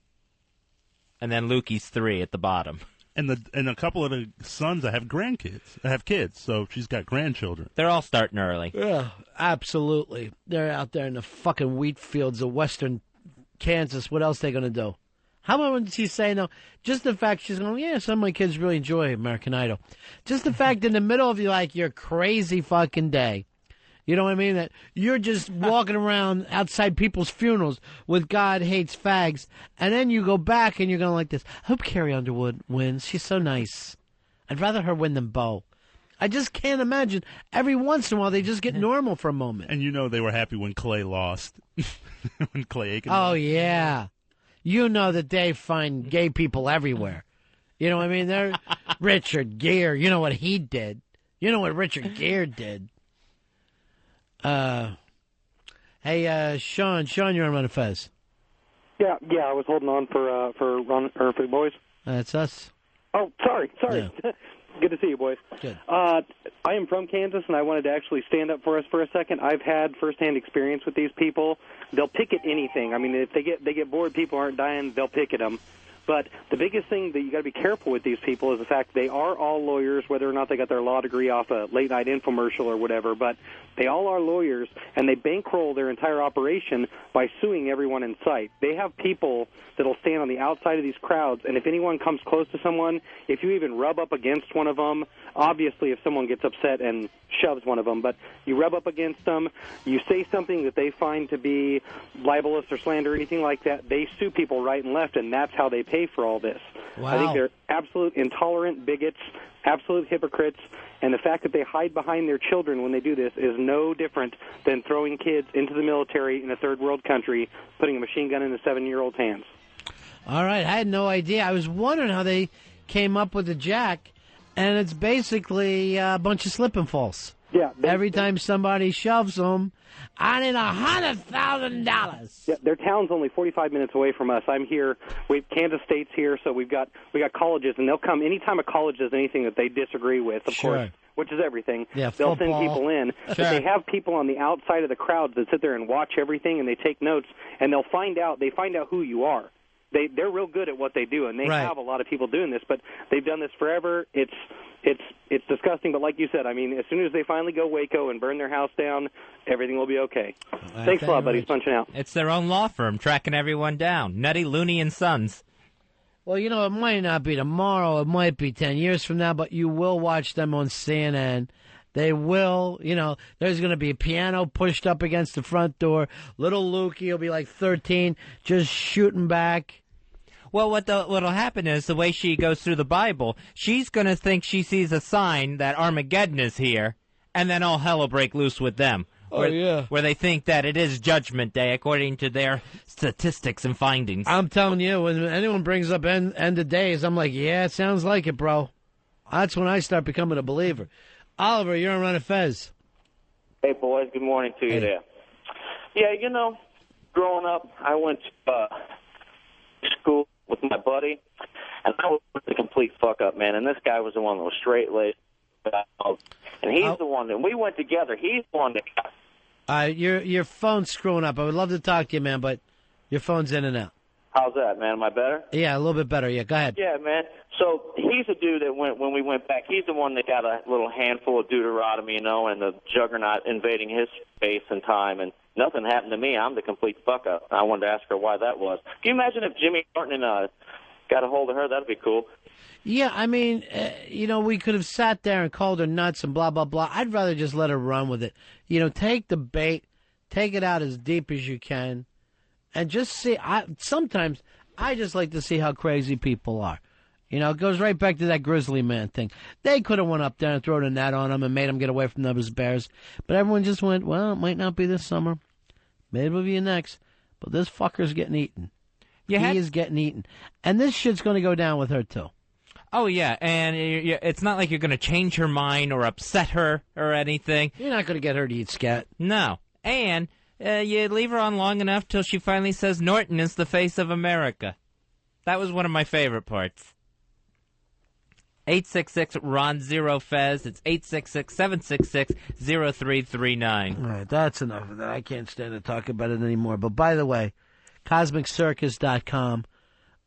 Speaker 3: And then Lukey's 3 at the bottom.
Speaker 4: And a couple of the sons that have kids, so she's got grandchildren.
Speaker 3: They're all starting early.
Speaker 2: Yeah, absolutely. They're out there in the fucking wheat fields of western Kansas. What else are they going to do? How about when she's saying, though, just the fact she's going, yeah, some of my kids really enjoy American Idol. Just the fact in the middle of your crazy fucking day, you know what I mean? That you're just walking around outside people's funerals with God Hates Fags, and then you go back and you're going like this. I hope Carrie Underwood wins. She's so nice. I'd rather her win than Bo. I just can't imagine. Every once in a while, they just get normal for a moment.
Speaker 4: And they were happy when Clay lost. When Clay Aiken
Speaker 2: Oh,
Speaker 4: lost.
Speaker 2: yeah. You know that they find gay people everywhere. You know what I mean? They're Richard Gere. You know what he did. You know what Richard Gere did. Hey, Sean, you're on Ron and Fez.
Speaker 14: Yeah, I was holding on for Ron or for the boys.
Speaker 2: That's us.
Speaker 14: Oh, sorry.
Speaker 2: Yeah.
Speaker 14: Good to see you, boys.
Speaker 2: Good.
Speaker 14: I am from Kansas, and I wanted to actually stand up for us for a second. I've had firsthand experience with these people. They'll picket anything. I mean, if they get bored, people aren't dying, they'll picket them. But the biggest thing that you got to be careful with these people is the fact they are all lawyers, whether or not they got their law degree off a late-night infomercial or whatever. But they all are lawyers, and they bankroll their entire operation by suing everyone in sight. They have people that'll stand on the outside of these crowds, and if anyone comes close to someone, if you even rub up against one of them, obviously if someone gets upset and shoves one of them, but you rub up against them, you say something that they find to be libelous or slander or anything like that, they sue people right and left, and that's how they pay for all this.
Speaker 2: Wow.
Speaker 14: I think they're absolute intolerant bigots, absolute hypocrites, and the fact that they hide behind their children when they do this is no different than throwing kids into the military in a third world country, putting a machine gun in a 7-year-old's hands.
Speaker 2: All right, I had no idea. I was wondering how they came up with the jack, and it's basically a bunch of slip and falls.
Speaker 14: Yeah.
Speaker 2: Every time somebody shoves them, I need $100,000.
Speaker 14: Yeah, their town's only 45 minutes away from us. I'm here. Kansas State's here, so we got colleges, and they'll come anytime a college does anything that they disagree with, of course, which is everything.
Speaker 2: Yeah,
Speaker 14: they'll
Speaker 2: football.
Speaker 14: send people in.
Speaker 2: Sure.
Speaker 14: But they have people on the outside of the crowds that sit there and watch everything, and they take notes, and they'll find out who you are. They're real good at what they do, and they have a lot of people doing this, but they've done this forever. It's disgusting, but like you said, I mean, as soon as they finally go Waco and burn their house down, everything will be okay. Thanks a lot, buddies. Punching out.
Speaker 3: It's their own law firm tracking everyone down. Nutty, Looney, and Sons.
Speaker 2: Well, it might not be tomorrow. It might be 10 years from now, but you will watch them on CNN. They will, there's going to be a piano pushed up against the front door. Little Lukey will be like 13, just shooting back.
Speaker 3: Well, what'll happen is the way she goes through the Bible, she's going to think she sees a sign that Armageddon is here, and then all hell will break loose with them. Where they think that it is Judgment Day according to their statistics and findings.
Speaker 2: I'm telling you, when anyone brings up end of days, I'm like, yeah, it sounds like it, bro. That's when I start becoming a believer. Oliver, you're on Ron and Fez.
Speaker 16: Hey, boys. Good morning to you there. Yeah, growing up, I went to school with my buddy, and I was a complete fuck-up, man. And this guy was the one that was straight-laced. And he's the one that we went together. He's the one that got.
Speaker 2: Your phone's screwing up. I would love to talk to you, man, but your phone's in and out.
Speaker 16: How's that, man? Am I better?
Speaker 2: Yeah, a little bit better. Yeah, go ahead.
Speaker 16: Yeah, man. So he's a dude that when we went back, he's the one that got a little handful of Deuteronomy, and the juggernaut invading his space and time, and nothing happened to me. I'm the complete fuck-up. I wanted to ask her why that was. Can you imagine if Jimmy Martin got a hold of her? That'd be cool.
Speaker 2: Yeah, I mean, we could have sat there and called her nuts and blah, blah, blah. I'd rather just let her run with it. Take the bait, take it out as deep as you can, and just see. Sometimes I just like to see how crazy people are. You know, it goes right back to that Grizzly Man thing. They could have went up there and thrown a net on him and made him get away from those bears. But everyone just went, well, it might not be this summer. Maybe it'll be next. But this fucker's getting eaten. He is getting eaten. And this shit's going to go down with her, too.
Speaker 3: Oh, yeah, and it's not like you're going to change her mind or upset her or anything.
Speaker 2: You're not going to get her to eat scat.
Speaker 3: No. And you leave her on long enough till she finally says Norton is the face of America. That was one of my favorite parts. 866-RON-0-FEZ. It's 866-766-0339.
Speaker 2: All right, that's enough of that. I can't stand to talk about it anymore. But by the way, CosmicCircus.com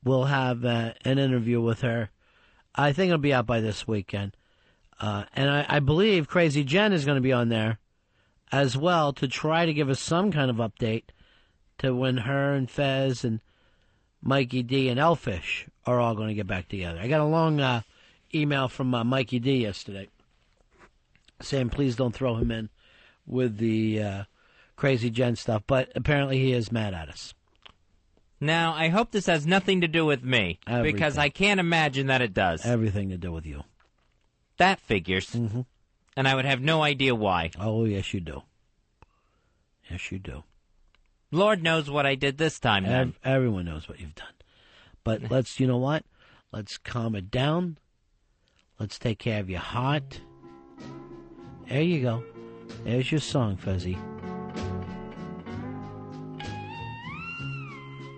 Speaker 2: will have an interview with her. I think it'll be out by this weekend. And I believe Crazy Jen is going to be on there as well to try to give us some kind of update to when her and Fez and Mikey D and Elfish are all going to get back together. I got a long email from Mikey D yesterday saying please don't throw him in with the Crazy Jen stuff, but apparently he is mad at us.
Speaker 3: Now, I hope this has nothing to do with me, because I can't imagine that it does.
Speaker 2: Everything to do with you.
Speaker 3: That figures.
Speaker 2: Mm-hmm.
Speaker 3: And I would have no idea why.
Speaker 2: Oh, yes, you do. Yes, you do.
Speaker 3: Lord knows what I did this time, then.
Speaker 2: Everyone knows what you've done. But let's, you know what? Let's calm it down. Let's take care of your heart. There you go. There's your song, Fezzy.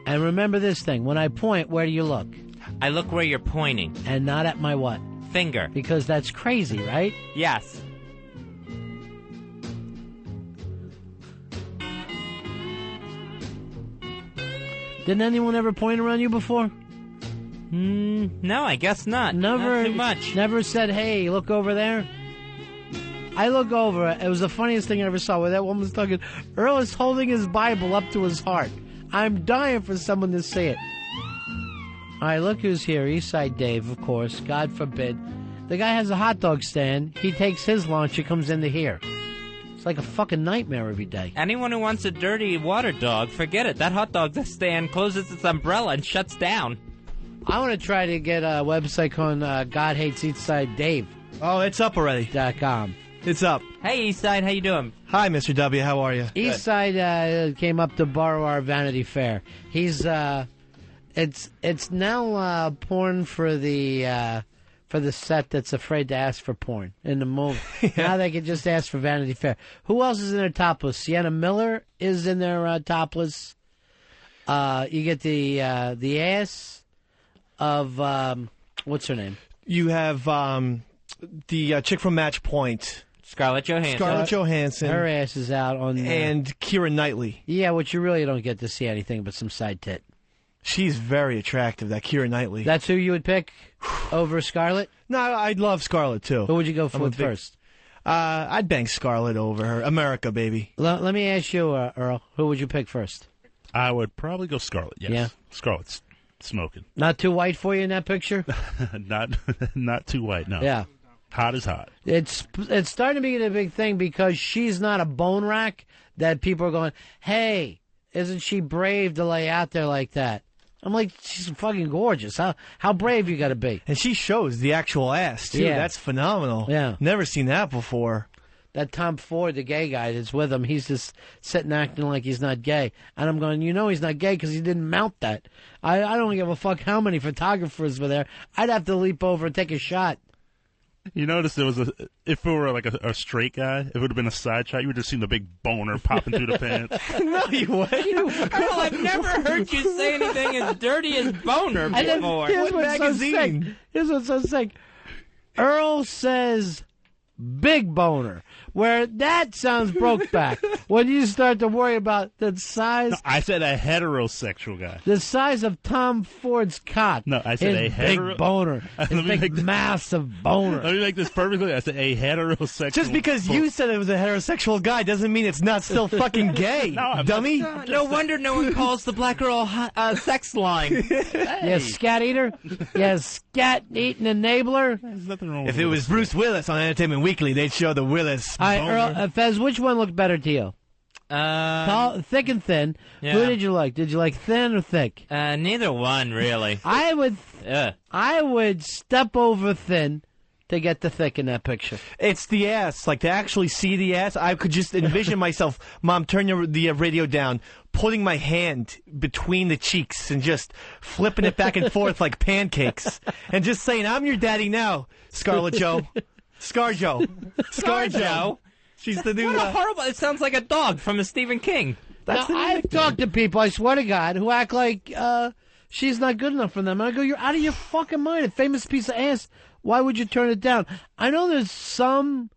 Speaker 2: And remember this thing. When I point, where do you look?
Speaker 3: I look where you're pointing.
Speaker 2: And not at my what?
Speaker 3: Finger.
Speaker 2: Because that's crazy, right?
Speaker 3: Yes.
Speaker 2: Didn't anyone ever point around you before?
Speaker 3: No, I guess not.
Speaker 2: Never,
Speaker 3: not too much.
Speaker 2: Never said, hey, look over there? I look over. It was the funniest thing I ever saw where that woman was talking. Earl is holding his Bible up to his heart. I'm dying for someone to see it. All right, look who's here. Eastside Dave, of course. God forbid. The guy has a hot dog stand. He takes his lunch. He comes into here. It's like a fucking nightmare every day.
Speaker 3: Anyone who wants a dirty water dog, forget it. That hot dog stand closes its umbrella and shuts down.
Speaker 2: I want to try to get a website called God Hates Eastside Dave.
Speaker 18: Oh, it's up already.
Speaker 2: .com.
Speaker 18: It's up.
Speaker 3: Hey, Eastside, how you doing?
Speaker 18: Hi, Mr. W. How are you?
Speaker 2: Eastside came up to borrow our Vanity Fair. He's it's now porn for the set that's afraid to ask for porn in the movie. Now they can just ask for Vanity Fair. Who else is in their topless? Sienna Miller is in their topless. You get the ass of what's her name?
Speaker 18: You have the chick from Match Point.
Speaker 3: Scarlett Johansson.
Speaker 2: Her ass is out on...
Speaker 18: and Keira Knightley.
Speaker 2: Yeah, which you really don't get to see anything but some side tit.
Speaker 18: She's very attractive, that Keira Knightley.
Speaker 2: That's who you would pick over Scarlett?
Speaker 18: No, I'd love Scarlett, too.
Speaker 2: Who would you go for first?
Speaker 18: I'd bang Scarlett over her. America, baby.
Speaker 2: Let me ask you, Earl, who would you pick first?
Speaker 4: I would probably go Scarlett, yes.
Speaker 2: Yeah?
Speaker 4: Scarlett's smoking.
Speaker 2: Not too white for you in that picture?
Speaker 4: Not too white, no.
Speaker 2: Yeah.
Speaker 4: Hot is hot.
Speaker 2: It's starting to be a big thing because she's not a bone rack that people are going, hey, isn't she brave to lay out there like that? I'm like, she's fucking gorgeous. How brave you got to be?
Speaker 18: And she shows the actual ass, too.
Speaker 2: Yeah.
Speaker 18: That's phenomenal.
Speaker 2: Yeah.
Speaker 18: Never seen that before.
Speaker 2: That Tom Ford, the gay guy that's with him, he's just sitting acting like he's not gay. And I'm going, you know he's not gay because he didn't mount that. I don't give a fuck how many photographers were there. I'd have to leap over and take a shot.
Speaker 4: You notice there was if it were like a straight guy, if it would have been a side shot, you would have seen the big boner popping through the pants.
Speaker 18: No, you wouldn't.
Speaker 3: Earl, I've never heard you say anything as dirty as boner before.
Speaker 2: Here's
Speaker 18: what magazine?
Speaker 2: Here's what's so sick. Earl says big boner, where that sounds broke back. When you start to worry about the size...
Speaker 4: No, I said a heterosexual guy.
Speaker 2: The size of Tom Ford's cock.
Speaker 4: No, I said
Speaker 2: his big boner. His big massive boner.
Speaker 4: Let me make this perfectly. I said a heterosexual...
Speaker 18: Just because you said it was a heterosexual guy doesn't mean it's not still fucking gay, dummy.
Speaker 3: No wonder no one calls the Black Girl sex line.
Speaker 2: You scat eater? You scat eating enabler?
Speaker 4: There's nothing wrong with
Speaker 18: If it was Bruce Willis on Entertainment Weekly, they'd show the Willis boner.
Speaker 2: Earl, Fez, which one looked better to you? Tall, thick and thin.
Speaker 3: Yeah.
Speaker 2: Who did you like? Did you like thin or thick?
Speaker 3: Neither one, really.
Speaker 2: I would step over thin to get the thick in that picture.
Speaker 18: It's the ass. Like, to actually see the ass, I could just envision myself, Mom, turn the radio down, putting my hand between the cheeks and just flipping it back and forth like pancakes. And just saying, I'm your daddy now, Scarlet Joe. ScarJo. ScarJo. She's the new...
Speaker 3: What a horrible... It sounds like a dog from a Stephen King.
Speaker 2: Now, I've talked to people, I swear to God, who act like she's not good enough for them. And I go, you're out of your fucking mind. A famous piece of ass. Why would you turn it down? I know there's some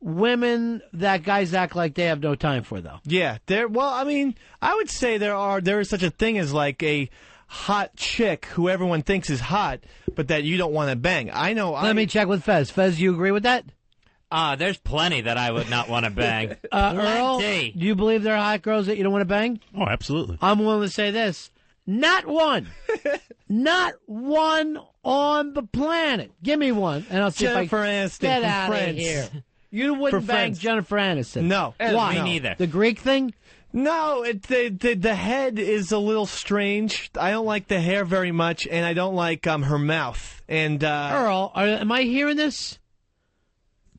Speaker 2: women that guys act like they have no time for, though.
Speaker 18: Yeah. Well, I mean, I would say there is such a thing as like a hot chick who everyone thinks is hot, but that you don't want to bang. I know.
Speaker 2: Let me check with Fez. Fez, you agree with that?
Speaker 3: There's plenty that I would not want to bang.
Speaker 2: Earl, do you believe there are hot girls that you don't want to bang?
Speaker 4: Oh, absolutely.
Speaker 2: I'm willing to say this. Not one. Not one on the planet. Give me one, and I'll see
Speaker 18: Jennifer
Speaker 2: if I
Speaker 18: Aniston
Speaker 2: get
Speaker 18: from
Speaker 2: out
Speaker 18: Friends.
Speaker 2: of here. You wouldn't
Speaker 18: For
Speaker 2: bang
Speaker 18: Friends.
Speaker 2: Jennifer Aniston.
Speaker 18: No.
Speaker 2: Why?
Speaker 3: Me neither.
Speaker 2: The Greek thing?
Speaker 18: No, the head is a little strange. I don't like the hair very much, and I don't like her mouth. And
Speaker 2: Earl, am I hearing this?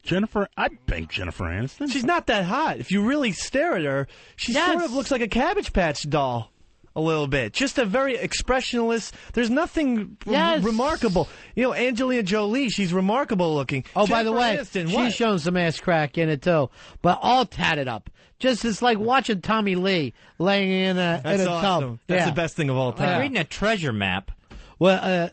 Speaker 4: Jennifer, I'd bang Jennifer Aniston.
Speaker 18: She's not that hot. If you really stare at her, she sort of looks like a Cabbage Patch doll. A little bit. Just a very expressionless. There's nothing remarkable. You know, Angelina Jolie, she's remarkable looking.
Speaker 2: Oh, by the way,
Speaker 18: Aniston,
Speaker 2: she's
Speaker 18: what?
Speaker 2: shown some ass crack in it, too. But all tatted up. Just it's like watching Tommy Lee laying in a
Speaker 18: That's
Speaker 2: tub.
Speaker 18: awesome. That's the best thing of all time.
Speaker 3: I'm reading a treasure map.
Speaker 2: Well,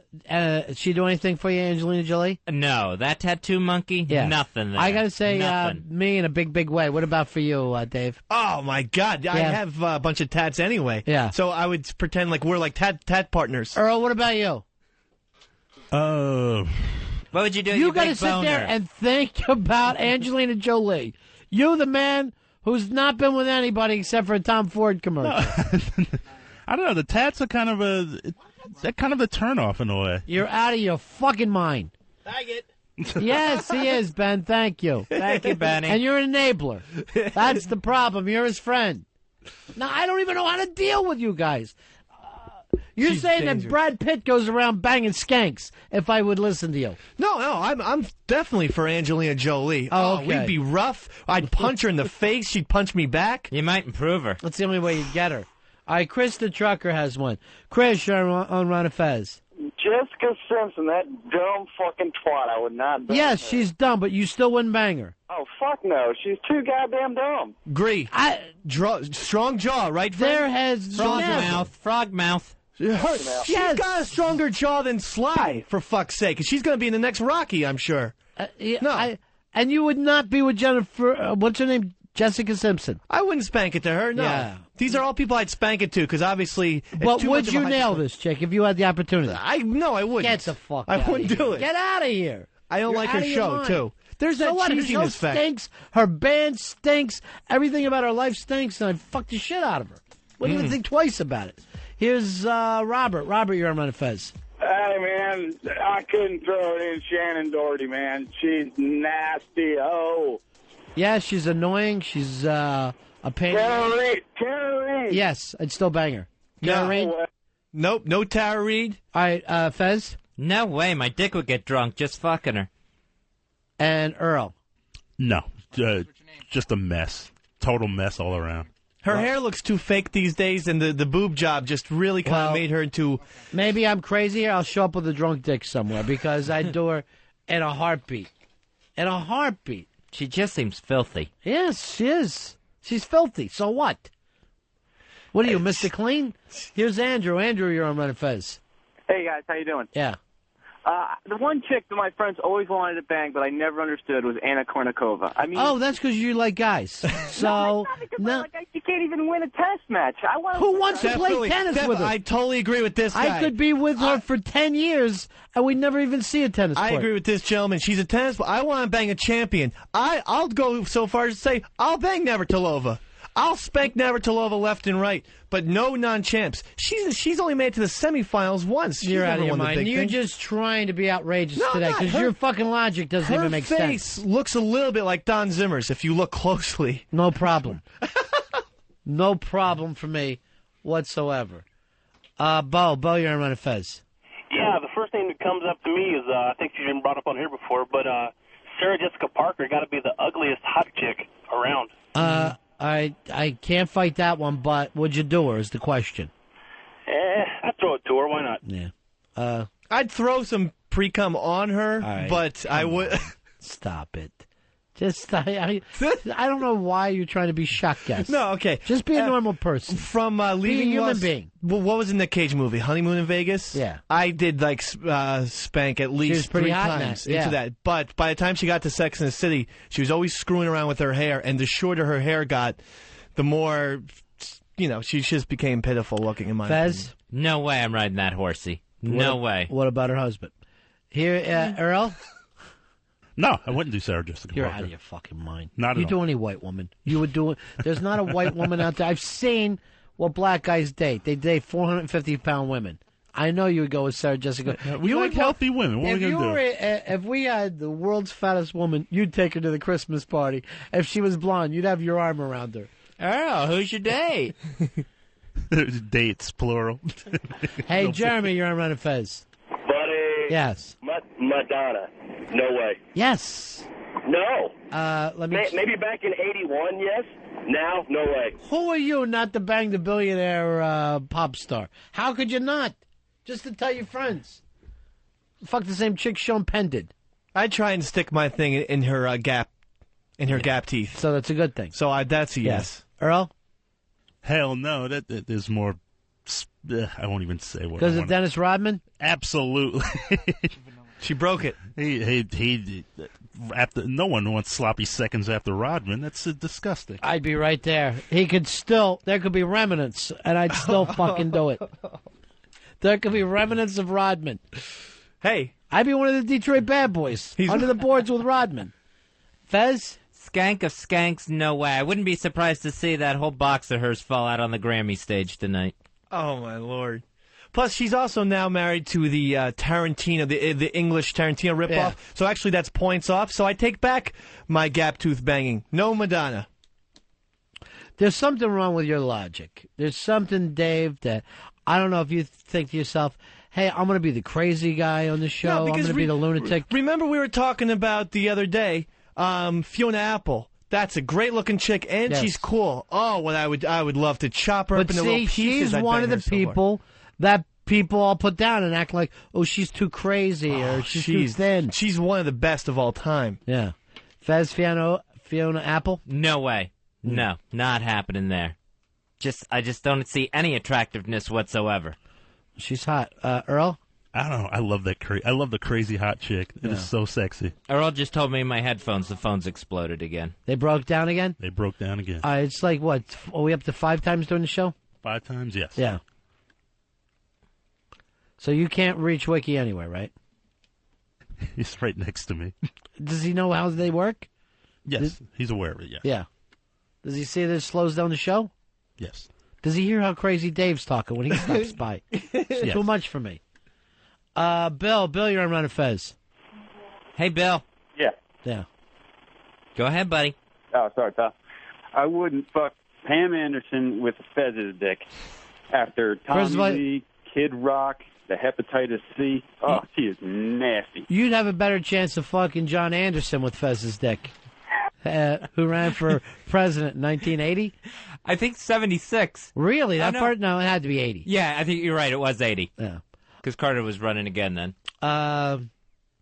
Speaker 2: she do anything for you, Angelina Jolie?
Speaker 3: No, that tattoo monkey, nothing there.
Speaker 2: I got to say,
Speaker 3: Nothing.
Speaker 2: me in a big, big way. What about for you, Dave?
Speaker 18: Oh, my God. I have a bunch of tats anyway.
Speaker 2: Yeah.
Speaker 18: So I would pretend like we're like tat partners.
Speaker 2: Earl, what about you?
Speaker 3: What would you do?
Speaker 2: You got to sit there and think about Angelina Jolie. You, the man who's not been with anybody except for a Tom Ford commercial.
Speaker 4: I don't know. The tats are kind of a turnoff in a way.
Speaker 2: You're out of your fucking mind. Yes, he is, Ben. Thank you.
Speaker 3: Thank you, Benny.
Speaker 2: And you're an enabler. That's the problem. You're his friend. Now, I don't even know how to deal with you guys. You're saying that Brad Pitt goes around banging skanks if I would listen to you.
Speaker 18: No, I'm definitely for Angelina Jolie.
Speaker 2: Oh, okay.
Speaker 18: We'd be rough. I'd punch her in the face. She'd punch me back.
Speaker 3: You might improve her.
Speaker 2: That's the only way you'd get her. All right, Chris the trucker has one. Chris, you're on Ron and Fez.
Speaker 1: Jessica Simpson, that dumb fucking twat, I would not bang
Speaker 2: Yes,
Speaker 1: her.
Speaker 2: she's dumb, but you still wouldn't bang her.
Speaker 1: Oh, fuck no. She's too goddamn dumb.
Speaker 18: Agree. Strong jaw, right?
Speaker 2: There has
Speaker 3: frog mouth.
Speaker 18: She's got a stronger jaw than Sly, for fuck's sake. And she's going to be in the next Rocky, I'm sure.
Speaker 2: And you would not be with Jennifer, what's her name? Jessica Simpson.
Speaker 18: I wouldn't spank it to her, no.
Speaker 2: Yeah.
Speaker 18: These are all people I'd spank it to, because obviously...
Speaker 2: But would you nail this chick if you had the opportunity?
Speaker 18: No, I wouldn't.
Speaker 2: Get the fuck
Speaker 18: I
Speaker 2: out
Speaker 18: wouldn't
Speaker 2: of here.
Speaker 18: do it.
Speaker 2: Get out of here.
Speaker 18: I don't like her show, too. There's that
Speaker 2: Her show
Speaker 18: cheesiness fact.
Speaker 2: stinks. Her band stinks. Everything about her life stinks, and I'd fuck the shit out of her. Wouldn't even think twice about it. Here's Robert. Robert, you're on Ron and Fez.
Speaker 20: Hey, man, I couldn't throw it in Shannon Doherty, man. She's nasty. Oh.
Speaker 2: Yeah, she's annoying. She's a pain.
Speaker 20: Tara Reid.
Speaker 2: Yes, I'd still bang her. Tara Reid?
Speaker 18: Nope, no Tara Reid.
Speaker 2: All right, Fez?
Speaker 3: No way, my dick would get drunk just fucking her.
Speaker 2: And Earl?
Speaker 4: No, just a mess. Total mess all around.
Speaker 18: Her hair looks too fake these days, and the boob job just really kind of made her into...
Speaker 2: Maybe I'm crazy. I'll show up with a drunk dick somewhere, because I'd do her in a heartbeat. In a heartbeat.
Speaker 3: She just seems filthy.
Speaker 2: Yes, she is. She's filthy. So what? What are you, Mr. Clean? Here's Andrew. Andrew, you're on Ron and Fez.
Speaker 22: Hey, guys. How you doing?
Speaker 2: Yeah.
Speaker 22: The one chick that my friends always wanted to bang, but I never understood, was Anna Kournikova. I mean,
Speaker 2: Oh, that's because you like guys. So,
Speaker 22: you can't even win a test match.
Speaker 2: Who wants to play tennis with her?
Speaker 18: I totally agree with this guy.
Speaker 2: I could be with her for 10 years, and we'd never even see a tennis court.
Speaker 18: I agree with this gentleman. She's a tennis player. I want to bang a champion. I'll go so far as to say I'll bang Navratilova. I'll spank Navratilova left and right, but no non-champs. She's only made it to the semifinals once.
Speaker 2: You're out of your mind. You're
Speaker 18: thing.
Speaker 2: just trying to be outrageous
Speaker 18: No,
Speaker 2: today,
Speaker 18: not.
Speaker 2: because your fucking logic doesn't even make sense.
Speaker 18: Her face looks a little bit like Don Zimmer's if you look closely.
Speaker 2: No problem. No problem for me whatsoever. Bo, you're on Ron and Fez.
Speaker 5: Yeah, the first thing that comes up to me is, I think she's been brought up on here before, but Sarah Jessica Parker got to be the ugliest hot chick around.
Speaker 2: I can't fight that one, but would you do her is the question.
Speaker 5: I'd throw it to her. Why not?
Speaker 2: Yeah.
Speaker 18: I'd throw some pre-cum on her,
Speaker 2: right.
Speaker 18: but I would...
Speaker 2: Stop it. Just, I don't know why you're trying to be shock guest.
Speaker 18: No, okay.
Speaker 2: Just be a normal person.
Speaker 18: From Leaving
Speaker 2: Be a human
Speaker 18: Las...
Speaker 2: being.
Speaker 18: Well, what was in the Cage movie? Honeymoon in Vegas?
Speaker 2: Yeah.
Speaker 18: I did, like, spank at least
Speaker 2: pretty
Speaker 18: 3
Speaker 2: hot in
Speaker 18: times
Speaker 2: that, yeah.
Speaker 18: into that. But by the time she got to Sex and the City, she was always screwing around with her hair, and the shorter her hair got, the more, she just became pitiful looking in my
Speaker 2: Fez?
Speaker 18: opinion.
Speaker 3: No way I'm riding that horsey. No way.
Speaker 2: What about her husband? Here, Earl?
Speaker 4: No, I wouldn't do Sarah Jessica
Speaker 2: You're
Speaker 4: Parker.
Speaker 2: out of your fucking mind.
Speaker 4: Not at
Speaker 2: You
Speaker 4: all.
Speaker 2: do any white woman. You would do it. There's not a white woman out there. I've seen what black guys date. They date 450-pound women. I know you would go with Sarah Jessica.
Speaker 4: We
Speaker 2: You
Speaker 4: like
Speaker 2: would-
Speaker 4: healthy women. What are we going to do?
Speaker 2: If we had the world's fattest woman, you'd take her to the Christmas party. If she was blonde, you'd have your arm around her.
Speaker 3: Oh, who's your date?
Speaker 4: Dates, plural.
Speaker 2: Hey, Jeremy, you're on Ron and Fez.
Speaker 21: Buddy.
Speaker 2: Yes.
Speaker 21: Madonna. No way.
Speaker 2: Yes.
Speaker 21: No.
Speaker 2: Let me.
Speaker 21: Maybe back in '81, yes. Now, no way.
Speaker 2: Who are you not to bang the billionaire pop star? How could you not? Just to tell your friends. Fuck the same chick Sean Penn did.
Speaker 18: I'd try and stick my thing in her gap teeth.
Speaker 2: So that's a good thing.
Speaker 18: So that's a yes.
Speaker 2: Earl?
Speaker 4: Hell no. That is more. I won't even say what.
Speaker 2: Because of Dennis Rodman?
Speaker 4: Absolutely.
Speaker 18: She broke it.
Speaker 4: He after no one wants sloppy seconds after Rodman. That's disgusting.
Speaker 2: I'd be right there. There could be remnants, and I'd still fucking do it. There could be remnants of Rodman.
Speaker 18: Hey.
Speaker 2: I'd be one of the Detroit bad boys. Under the boards with Rodman. Fez?
Speaker 3: Skank of skanks, no way. I wouldn't be surprised to see that whole box of hers fall out on the Grammy stage tonight.
Speaker 18: Oh, my Lord. Plus, she's also now married to the Tarantino, the English Tarantino ripoff.
Speaker 2: Yeah.
Speaker 18: So actually, that's points off. So I take back my gap tooth banging. No Madonna.
Speaker 2: There's something wrong with your logic. There's something, Dave, that I don't know if you think to yourself, hey, I'm going to be the crazy guy on the show. I'm going to be the lunatic.
Speaker 18: Remember we were talking about the other day, Fiona Apple. That's a great-looking chick, and she's cool. Oh, well, I would love to chop her up into little pieces.
Speaker 2: She's
Speaker 18: I'd
Speaker 2: one
Speaker 18: bang
Speaker 2: of the
Speaker 18: her so hard.
Speaker 2: people that people all put down and act like, oh, she's too crazy or she's too thin.
Speaker 18: She's one of the best of all time.
Speaker 2: Yeah. Fez, Fiona Apple?
Speaker 3: No way. No, not happening there. I just don't see any attractiveness whatsoever.
Speaker 2: She's hot. Earl?
Speaker 4: I don't know. I love that. I love the crazy hot chick. It is so sexy.
Speaker 3: Earl just told me in my headphones the phones exploded again.
Speaker 2: They broke down again?
Speaker 4: They broke down again.
Speaker 2: It's like, what, are we up to 5 times during the show?
Speaker 4: 5 times, yes.
Speaker 2: Yeah. So you can't reach Wiki anyway, right?
Speaker 4: He's right next to me.
Speaker 2: Does he know how they work?
Speaker 4: Yes, he's aware of it, yes.
Speaker 2: Yeah. Does he see that it slows down the show?
Speaker 4: Yes.
Speaker 2: Does he hear how crazy Dave's talking when he stops by?
Speaker 4: Yes.
Speaker 2: Too much for me. Bill, you're on Ron and Fez.
Speaker 3: Hey, Bill.
Speaker 2: Yeah.
Speaker 3: Go ahead, buddy.
Speaker 7: Oh, sorry, pal. I wouldn't fuck Pam Anderson with Fez's dick after
Speaker 2: First of all-
Speaker 7: Tommy Lee, Kid Rock, the hepatitis C. Oh, she is nasty.
Speaker 2: You'd have a better chance of fucking John Anderson with Fez's dick, who ran for president in 1980.
Speaker 3: I think 76.
Speaker 2: Really? That
Speaker 3: no.
Speaker 2: part? No, it had to be 80.
Speaker 3: Yeah, I think you're right. It was 80.
Speaker 2: Yeah.
Speaker 3: Because Carter was running again then.
Speaker 2: Pam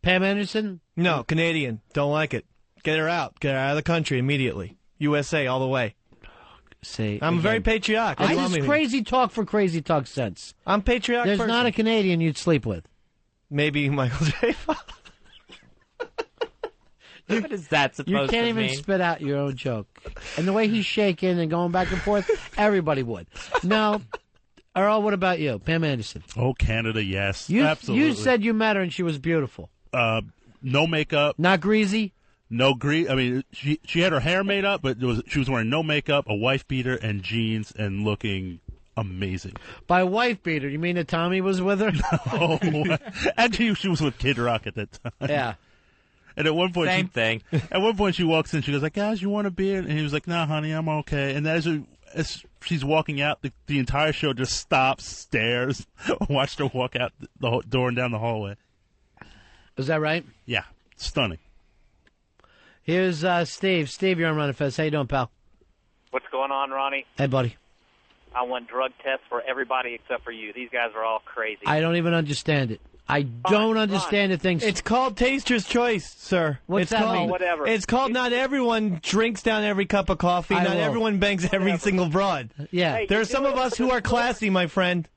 Speaker 2: Anderson?
Speaker 18: No, Canadian. Don't like it. Get her out. Get her out of the country immediately. USA all the way. I'm very patriotic.
Speaker 2: I just crazy talk for crazy talk sense.
Speaker 18: I'm patriotic.
Speaker 2: There's
Speaker 18: person.
Speaker 2: not a Canadian you'd sleep with.
Speaker 18: Maybe Michael J. Fox.
Speaker 3: What is that supposed to mean?
Speaker 2: You can't even spit out your own joke. And the way he's shaking and going back and forth, everybody would. No. Earl, what about you? Pam Anderson.
Speaker 4: Oh, Canada, yes.
Speaker 2: You
Speaker 4: Absolutely.
Speaker 2: You said you met her and she was beautiful.
Speaker 4: No makeup.
Speaker 2: Not greasy?
Speaker 4: No grease. I mean, she had her hair made up, but she was wearing no makeup, a wife beater, and jeans, and looking amazing.
Speaker 2: By wife beater, you mean that Tommy was with her?
Speaker 4: No. Actually, she was with Kid Rock at that time.
Speaker 2: Yeah.
Speaker 4: And at one point,
Speaker 3: Same thing.
Speaker 4: At one point, she walks in. She goes like, "Guys, you want a beer?" And he was like, "Nah, honey, I'm okay." And as she's walking out, the entire show just stops, stares, watched her walk out the door and down the hallway.
Speaker 2: Is that right?
Speaker 4: Yeah, stunning.
Speaker 2: Here's Steve. Steve, you're on Ron and Fez. How you doing, pal?
Speaker 11: What's going on, Ronnie?
Speaker 2: Hey, buddy.
Speaker 11: I want drug tests for everybody except for you. These guys are all crazy.
Speaker 2: I don't even understand it. I don't understand the things.
Speaker 18: It's called Taster's Choice, sir.
Speaker 2: What's
Speaker 18: it's
Speaker 2: that
Speaker 18: called,
Speaker 2: mean?
Speaker 11: Whatever.
Speaker 18: It's called not everyone drinks down every cup of coffee.
Speaker 2: I
Speaker 18: Not
Speaker 2: will.
Speaker 18: everyone bangs every single broad.
Speaker 2: Yeah.
Speaker 11: Hey,
Speaker 18: There
Speaker 11: you
Speaker 18: are some
Speaker 11: do
Speaker 18: of
Speaker 11: it
Speaker 18: us
Speaker 11: for
Speaker 18: who
Speaker 11: the
Speaker 18: are classy, my friend.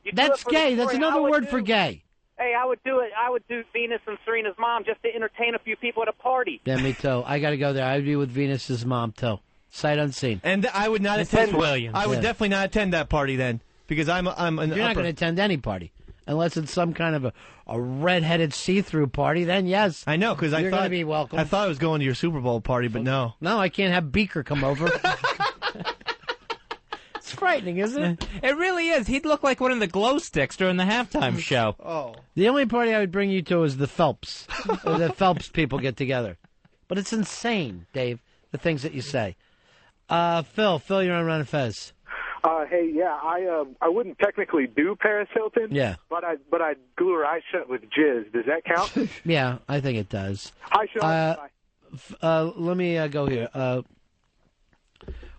Speaker 11: You do
Speaker 2: That's
Speaker 11: it for the
Speaker 2: gay. That's
Speaker 11: story.
Speaker 2: another word for gay.
Speaker 11: Hey, I would do it. I would do Venus and Serena's mom just to entertain a few people at a party.
Speaker 2: Yeah, me too. I got to go there. I'd be with Venus's mom, too. Sight unseen.
Speaker 18: And I would not
Speaker 3: Mrs.
Speaker 18: attend.
Speaker 3: Williams.
Speaker 18: I would
Speaker 2: Yeah.
Speaker 18: definitely not attend that party then, because I'm an
Speaker 2: You're not
Speaker 18: upper.
Speaker 2: going to attend any party. Unless it's some kind of a red-headed see-through party, then yes.
Speaker 18: I know, because I
Speaker 2: You're
Speaker 18: thought
Speaker 2: going to be welcome.
Speaker 18: I thought I was going to your Super Bowl party, but no.
Speaker 2: No, I can't have Beaker come over. It's frightening, isn't it?
Speaker 3: It really is. He'd look like one of the glow sticks during the halftime show.
Speaker 18: Oh.
Speaker 2: The only party I would bring you to is the Phelps. Or the Phelps people get together. But it's insane, Dave, the things that you say. Phil, you're on Ron and Fez.
Speaker 17: Hey, yeah, I wouldn't technically do Paris Hilton.
Speaker 2: Yeah.
Speaker 17: But I'd glue her eyes shut with jizz. Does that count?
Speaker 2: Yeah, I think it does.
Speaker 17: Hi, Sean.
Speaker 2: Let me go here.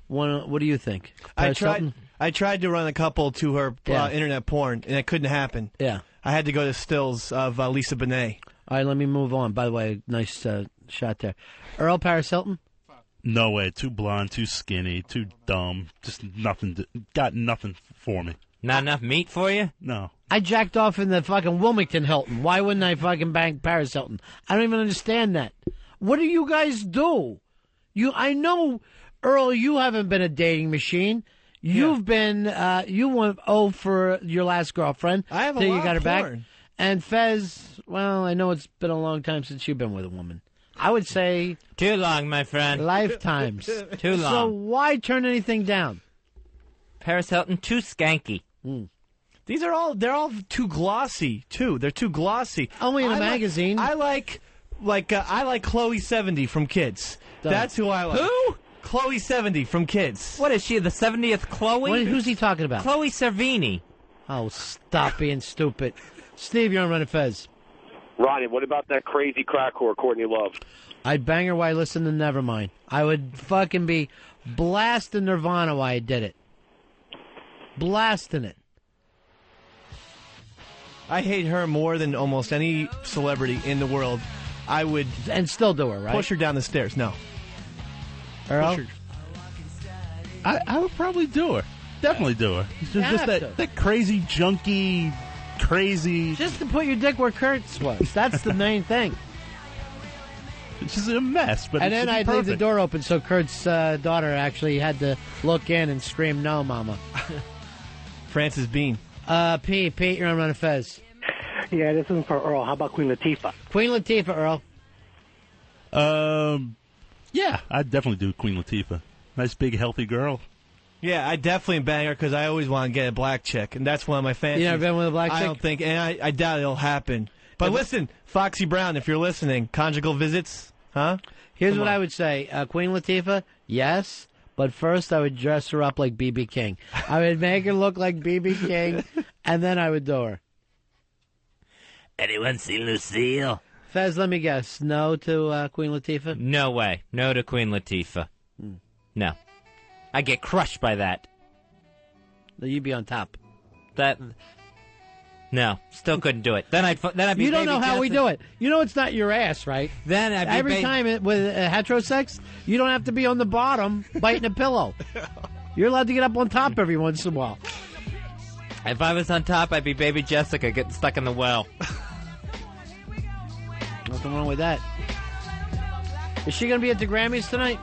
Speaker 2: What do you think?
Speaker 18: I
Speaker 2: Paris
Speaker 18: tried.
Speaker 2: Hilton?
Speaker 18: I tried to run a couple to her
Speaker 2: Yeah.
Speaker 18: internet porn, and it couldn't happen.
Speaker 2: Yeah.
Speaker 18: I had to go to stills of Lisa Bonet.
Speaker 2: All right, let me move on. By the way, nice shot there. Earl, Paris Hilton?
Speaker 4: No way. Too blonde, too skinny, too dumb. Just nothing. Got nothing for me.
Speaker 3: Not enough meat for you?
Speaker 4: No.
Speaker 2: I jacked off in the fucking Wilmington Hilton. Why wouldn't I fucking bang Paris Hilton? I don't even understand that. What do you guys do? I know, Earl, you haven't been a dating machine. You've been, you went for your last girlfriend.
Speaker 18: I have a
Speaker 2: till
Speaker 18: lot
Speaker 2: you got her
Speaker 18: of
Speaker 2: back.
Speaker 18: porn.
Speaker 2: And Fez, well, I know it's been a long time since you've been with a woman. I would say
Speaker 3: too long, my friend.
Speaker 2: Lifetimes.
Speaker 3: Too long.
Speaker 2: So why turn anything down?
Speaker 3: Paris Hilton, too skanky.
Speaker 18: They're all too glossy too. They're too glossy.
Speaker 2: Only in a magazine.
Speaker 18: I like Chloe 70 from Kids. That's who I like.
Speaker 3: Who?
Speaker 18: Chloe 70 from Kids.
Speaker 3: What is she, the 70th Chloe?
Speaker 2: Who's he talking about?
Speaker 3: Chloe Cervini.
Speaker 2: Oh, stop being stupid. Steve, you're on Ron and Fez.
Speaker 13: Ronnie, what about that crazy crack whore Courtney Love?
Speaker 2: I'd bang her while I listened to Nevermind. I would fucking be blasting Nirvana while I did it. Blasting it.
Speaker 18: I hate her more than almost any celebrity in the world. I would...
Speaker 2: And still do her, right?
Speaker 18: Push her down the stairs. No.
Speaker 2: Earl?
Speaker 4: I would probably do her. Definitely do her. It's just that crazy, junky, crazy...
Speaker 2: Just to put your dick where Kurt's was. That's the main thing.
Speaker 4: It's just a mess, but
Speaker 2: and
Speaker 4: it
Speaker 2: then
Speaker 4: should be
Speaker 2: I'd leave the
Speaker 4: perfect.
Speaker 2: door open so Kurt's daughter actually had to look in and scream, "No, Mama."
Speaker 18: Francis Bean.
Speaker 2: Pete, you're on Ron and Fez.
Speaker 23: Yeah, this isn't for Earl. How about Queen Latifah?
Speaker 2: Queen Latifah, Earl.
Speaker 4: Yeah, I'd definitely do Queen Latifah. Nice, big, healthy girl.
Speaker 18: Yeah, I definitely bang her because I always want to get a black chick, and that's one of my fantasies.
Speaker 2: You never been with a black chick?
Speaker 18: I don't think, and I doubt it'll happen. But listen, Foxy Brown, if you're listening, conjugal visits, huh?
Speaker 2: Here's what I would say. Queen Latifah, yes, but first I would dress her up like B.B. King. I would make her look like B.B. King, and then I would do her.
Speaker 3: Anyone see Lucille?
Speaker 2: Fez, let me guess. No to Queen Latifah?
Speaker 3: No way. No to Queen Latifah. No. I get crushed by that.
Speaker 2: You'd be on top.
Speaker 3: No, still couldn't do it. Then I'd be.
Speaker 2: You don't know
Speaker 3: Baby
Speaker 2: how we
Speaker 3: Jessica.
Speaker 2: do it. You know it's not your ass, right?
Speaker 3: Then I'd be
Speaker 2: every time with heterosex, you don't have to be on the bottom biting a pillow. You're allowed to get up on top every once in a while.
Speaker 3: If I was on top, I'd be Baby Jessica getting stuck in the well.
Speaker 2: Nothing wrong with that. Is she going to be at the Grammys tonight?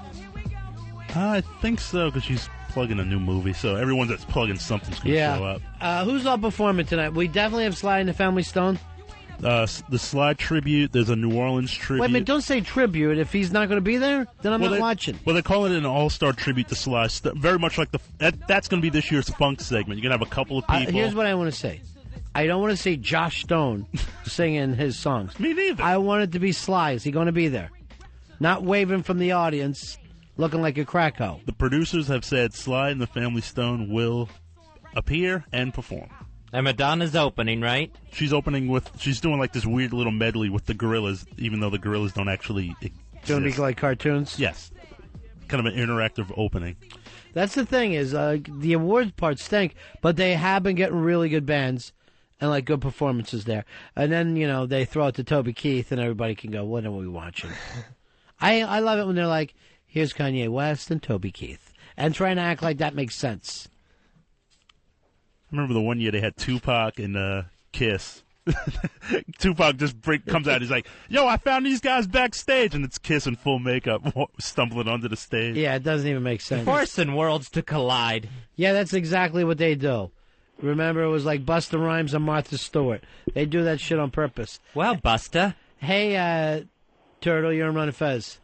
Speaker 4: I think so, because she's plugging a new movie, so everyone that's plugging something's going to show up.
Speaker 2: Who's all performing tonight? We definitely have Sly and the Family Stone.
Speaker 4: The Sly tribute, there's a New Orleans tribute.
Speaker 2: Wait a minute, don't say tribute. If he's not going to be there, then I'm not watching.
Speaker 4: Well, they're calling it an all-star tribute to Sly. Very much like that's going to be this year's funk segment. You're going to have a couple of people.
Speaker 2: Here's what I want to say. I don't want to see Josh Stone singing his songs.
Speaker 4: Me neither.
Speaker 2: I want it to be Sly. Is he going to be there? Not waving from the audience, looking like a crack hoe.
Speaker 4: The producers have said Sly and the Family Stone will appear and perform.
Speaker 3: And Madonna's opening, right?
Speaker 4: She's doing like this weird little medley with the Gorillas, even though the Gorillas don't actually exist.
Speaker 2: It's going to be like cartoons?
Speaker 4: Yes. Kind of an interactive opening.
Speaker 2: That's the thing is, the awards part stink, but they have been getting really good bands and like good performances there. And then, they throw it to Toby Keith and everybody can go, what are we watching? I love it when they're like, here's Kanye West and Toby Keith. And trying to act like that makes sense.
Speaker 4: I remember the one year they had Tupac and Kiss. Tupac just comes out. He's like, "Yo, I found these guys backstage," and it's Kiss in full makeup stumbling onto the stage.
Speaker 2: Yeah, it doesn't even make sense.
Speaker 3: Forcing worlds to collide.
Speaker 2: Yeah, that's exactly what they do. Remember, it was like Busta Rhymes and Martha Stewart. They do that shit on purpose.
Speaker 3: Well, Busta.
Speaker 2: Hey, Turtle, you're on Ron and Fez.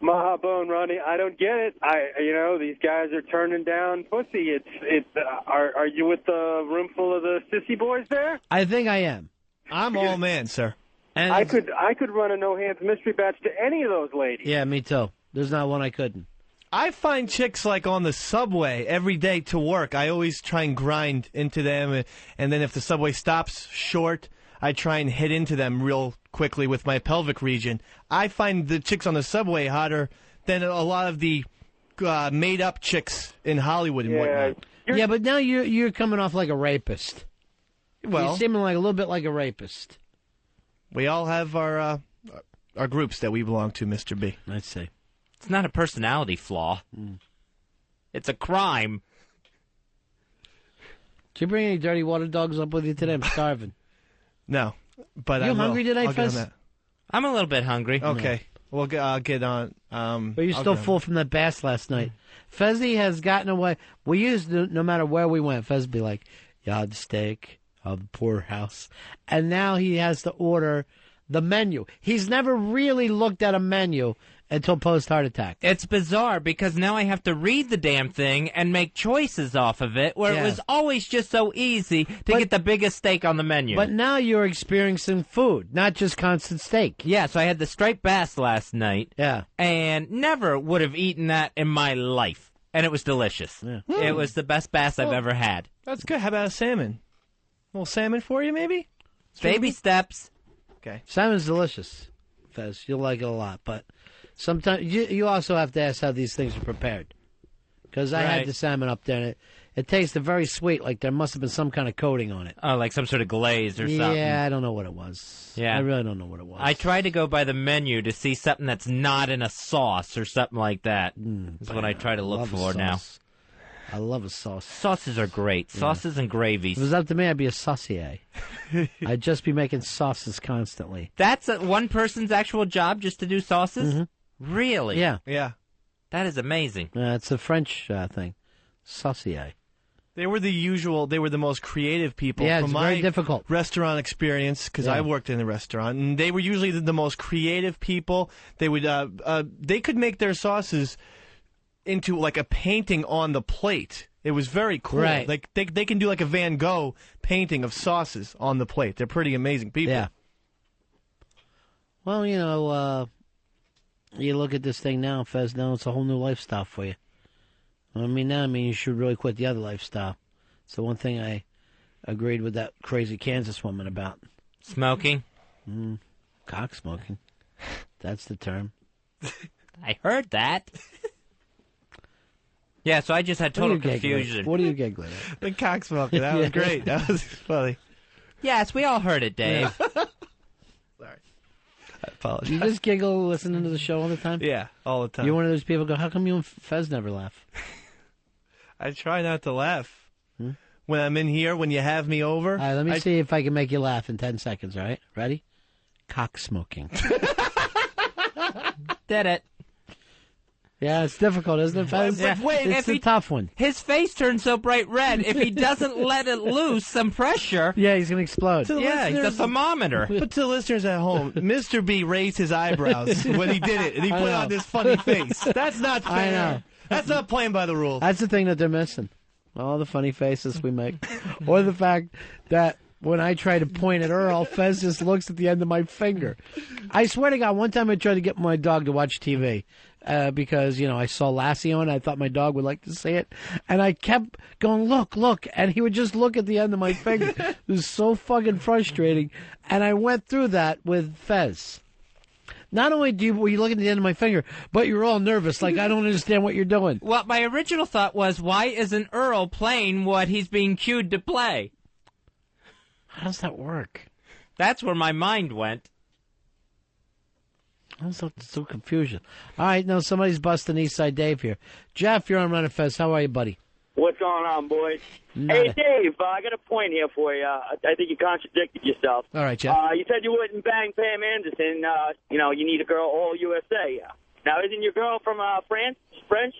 Speaker 12: Mahabone, Ronnie, I don't get it. These guys are turning down pussy. Are you with the room full of the sissy boys there?
Speaker 2: I think I am.
Speaker 18: I'm all man, sir.
Speaker 2: And
Speaker 12: I could run a no hands mystery batch to any of those ladies.
Speaker 2: Yeah, me too. There's not one I couldn't.
Speaker 18: I find chicks like on the subway every day to work. I always try and grind into them, and then if the subway stops short, I try and hit into them real quickly with my pelvic region. I find the chicks on the subway hotter than a lot of the made-up chicks in Hollywood and whatnot.
Speaker 2: Yeah, but now you're coming off like a rapist.
Speaker 18: Well,
Speaker 2: you're seeming like a little bit like a rapist.
Speaker 18: We all have our groups that we belong to, Mr. B.
Speaker 2: Let's see.
Speaker 3: It's not a personality flaw. It's a crime.
Speaker 2: Did you bring any dirty water dogs up with you today? I'm starving.
Speaker 18: No, but
Speaker 2: you hungry today,
Speaker 18: I'll get on
Speaker 2: Fez?
Speaker 18: that.
Speaker 3: I'm a little bit hungry.
Speaker 18: Okay, I'll get on.
Speaker 2: But you're still full from that bass last night. Fezzy has gotten away. We used to, no matter where we went, Fez would be like, "Yard steak of the poorhouse," and now he has to order the menu. He's never really looked at a menu until post-heart attack.
Speaker 3: It's bizarre because now I have to read the damn thing and make choices off of it, where it was always just so easy to get the biggest steak on the menu.
Speaker 2: But now you're experiencing food, not just constant steak.
Speaker 3: Yeah, so I had the striped bass last night.
Speaker 2: Yeah.
Speaker 3: And never would have eaten that in my life. And it was delicious.
Speaker 2: Yeah.
Speaker 3: It was the best bass I've ever had.
Speaker 18: That's good. How about a salmon? A little salmon for you, maybe?
Speaker 3: Baby steps.
Speaker 18: Okay.
Speaker 2: Salmon's delicious, Fez. You'll like it a lot, but sometimes you also have to ask how these things are prepared. Because I had the salmon up there, and it tasted very sweet, like there must have been some kind of coating on it.
Speaker 3: Oh, like some sort of glaze or something.
Speaker 2: Yeah, I don't know what it was.
Speaker 3: Yeah.
Speaker 2: I really don't know what it was.
Speaker 3: I try to go by the menu to see something that's not in a sauce or something like that. That's what I try to look for now.
Speaker 2: I love a sauce.
Speaker 3: Sauces are great. Sauces and gravies.
Speaker 2: If it was up to me, I'd be a saucier. I'd just be making sauces constantly.
Speaker 3: That's one person's actual job, just to do sauces?
Speaker 2: Mm-hmm.
Speaker 3: Really?
Speaker 2: Yeah.
Speaker 18: Yeah.
Speaker 3: That is amazing.
Speaker 2: It's a French thing. Saucier.
Speaker 18: They were the most creative people.
Speaker 2: Yeah,
Speaker 18: from
Speaker 2: it's
Speaker 18: my
Speaker 2: very difficult.
Speaker 18: Restaurant experience, because I worked in the restaurant, and they were usually the most creative people. They would, they could make their sauces into like a painting on the plate. It was very cool.
Speaker 2: Right.
Speaker 18: Like they can do like a Van Gogh painting of sauces on the plate. They're pretty amazing people.
Speaker 2: Yeah. Well, you look at this thing now, Fez, now it's a whole new lifestyle for you. Now you should really quit the other lifestyle. It's the one thing I agreed with that crazy Kansas woman about.
Speaker 3: Smoking?
Speaker 2: Cock smoking. That's the term.
Speaker 3: I heard that. Yeah, so I just had total confusion.
Speaker 2: What are you giggling at?
Speaker 18: The cock smoking. That was great. That was funny.
Speaker 3: Yes, we all heard it, Dave.
Speaker 18: Sorry. I apologize.
Speaker 2: You just giggle listening to the show all the time?
Speaker 18: Yeah, all the time.
Speaker 2: You're one of those people who go, how come you and Fez never laugh?
Speaker 18: I try not to laugh. When I'm in here, when you have me over.
Speaker 2: All right, let me see if I can make you laugh in 10 seconds, all right? Ready? Cock smoking.
Speaker 3: Did it.
Speaker 2: Yeah, it's difficult, isn't it, Fez?
Speaker 3: But wait,
Speaker 2: it's a tough one.
Speaker 3: His face turns so bright red. If he doesn't let it loose, some pressure.
Speaker 2: Yeah, he's going to explode.
Speaker 3: Yeah, he's a thermometer.
Speaker 18: But to the listeners at home, Mr. B raised his eyebrows when he did it, and he put on this funny face. That's not fair.
Speaker 2: I know.
Speaker 18: That's not playing by the rules.
Speaker 2: That's the thing that they're missing. All the funny faces we make. Or the fact that when I try to point at Earl, Fez just looks at the end of my finger. I swear to God, one time I tried to get my dog to watch TV. because, I saw Lassie on. I thought my dog would like to see it. And I kept going, look. And he would just look at the end of my finger. It was so fucking frustrating. And I went through that with Fez. Not only were you looking at the end of my finger, but you're all nervous, like I don't understand what you're doing.
Speaker 3: Well, my original thought was, why isn't Earl playing what he's being cued to play?
Speaker 2: How does that work?
Speaker 3: That's where my mind went.
Speaker 2: I'm so confusion. All right, now somebody's busting Eastside Dave here. Jeff, you're on Ron and Fez. How are you, buddy?
Speaker 6: What's going on, boys? Hey, Dave, I got a point here for you. I think you contradicted yourself.
Speaker 2: All right, Jeff.
Speaker 6: You said you wouldn't bang Pam Anderson. You need a girl all USA. Now, isn't your girl from France? French?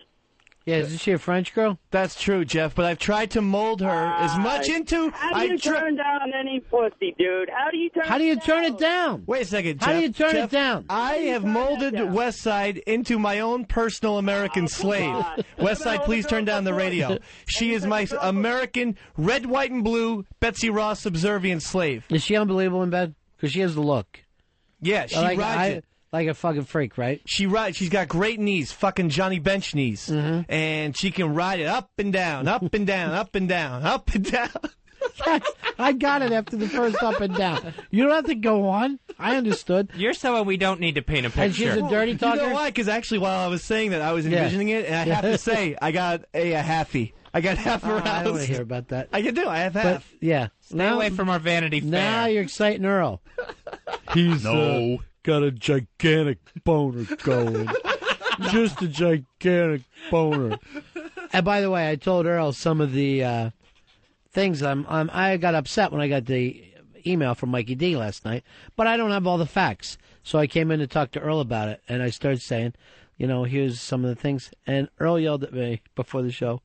Speaker 2: Yeah, isn't she a French girl?
Speaker 18: That's true, Jeff, but I've tried to mold her as much into...
Speaker 6: How do you turn down any pussy, dude? How do you turn
Speaker 2: it down?
Speaker 18: Wait a second, Jeff.
Speaker 2: How do you turn
Speaker 18: Jeff,
Speaker 2: it down?
Speaker 18: I have molded West Side into my own personal American slave. West Side, please turn down the radio. She is my American red, white, and blue Betsy Ross subservient slave.
Speaker 2: Is she unbelievable in bed? Because she has the look.
Speaker 18: Yeah, she rides it.
Speaker 2: Like a fucking freak, right?
Speaker 18: She's got great knees, fucking Johnny Bench knees.
Speaker 2: Mm-hmm.
Speaker 18: And she can ride it up and down, up and down, up and down, up and down.
Speaker 2: I got it after the first up and down. You don't have to go on. I understood.
Speaker 3: You're someone we don't need to paint a picture.
Speaker 2: And she's a dirty talker?
Speaker 18: You know why? Because actually, while I was saying that, I was envisioning it, and I have to say, I got a halfie. I got half aroused.
Speaker 2: I don't want to hear about that.
Speaker 18: I can do. I have half.
Speaker 2: But, yeah.
Speaker 3: Stay away from our Vanity Fair.
Speaker 2: Now you're exciting Earl. He's got a gigantic boner going. Just a gigantic boner. And by the way, I told Earl some of the things. I got upset when I got the email from Mikey D last night, but I don't have all the facts. So I came in to talk to Earl about it, and I started saying, here's some of the things. And Earl yelled at me before the show,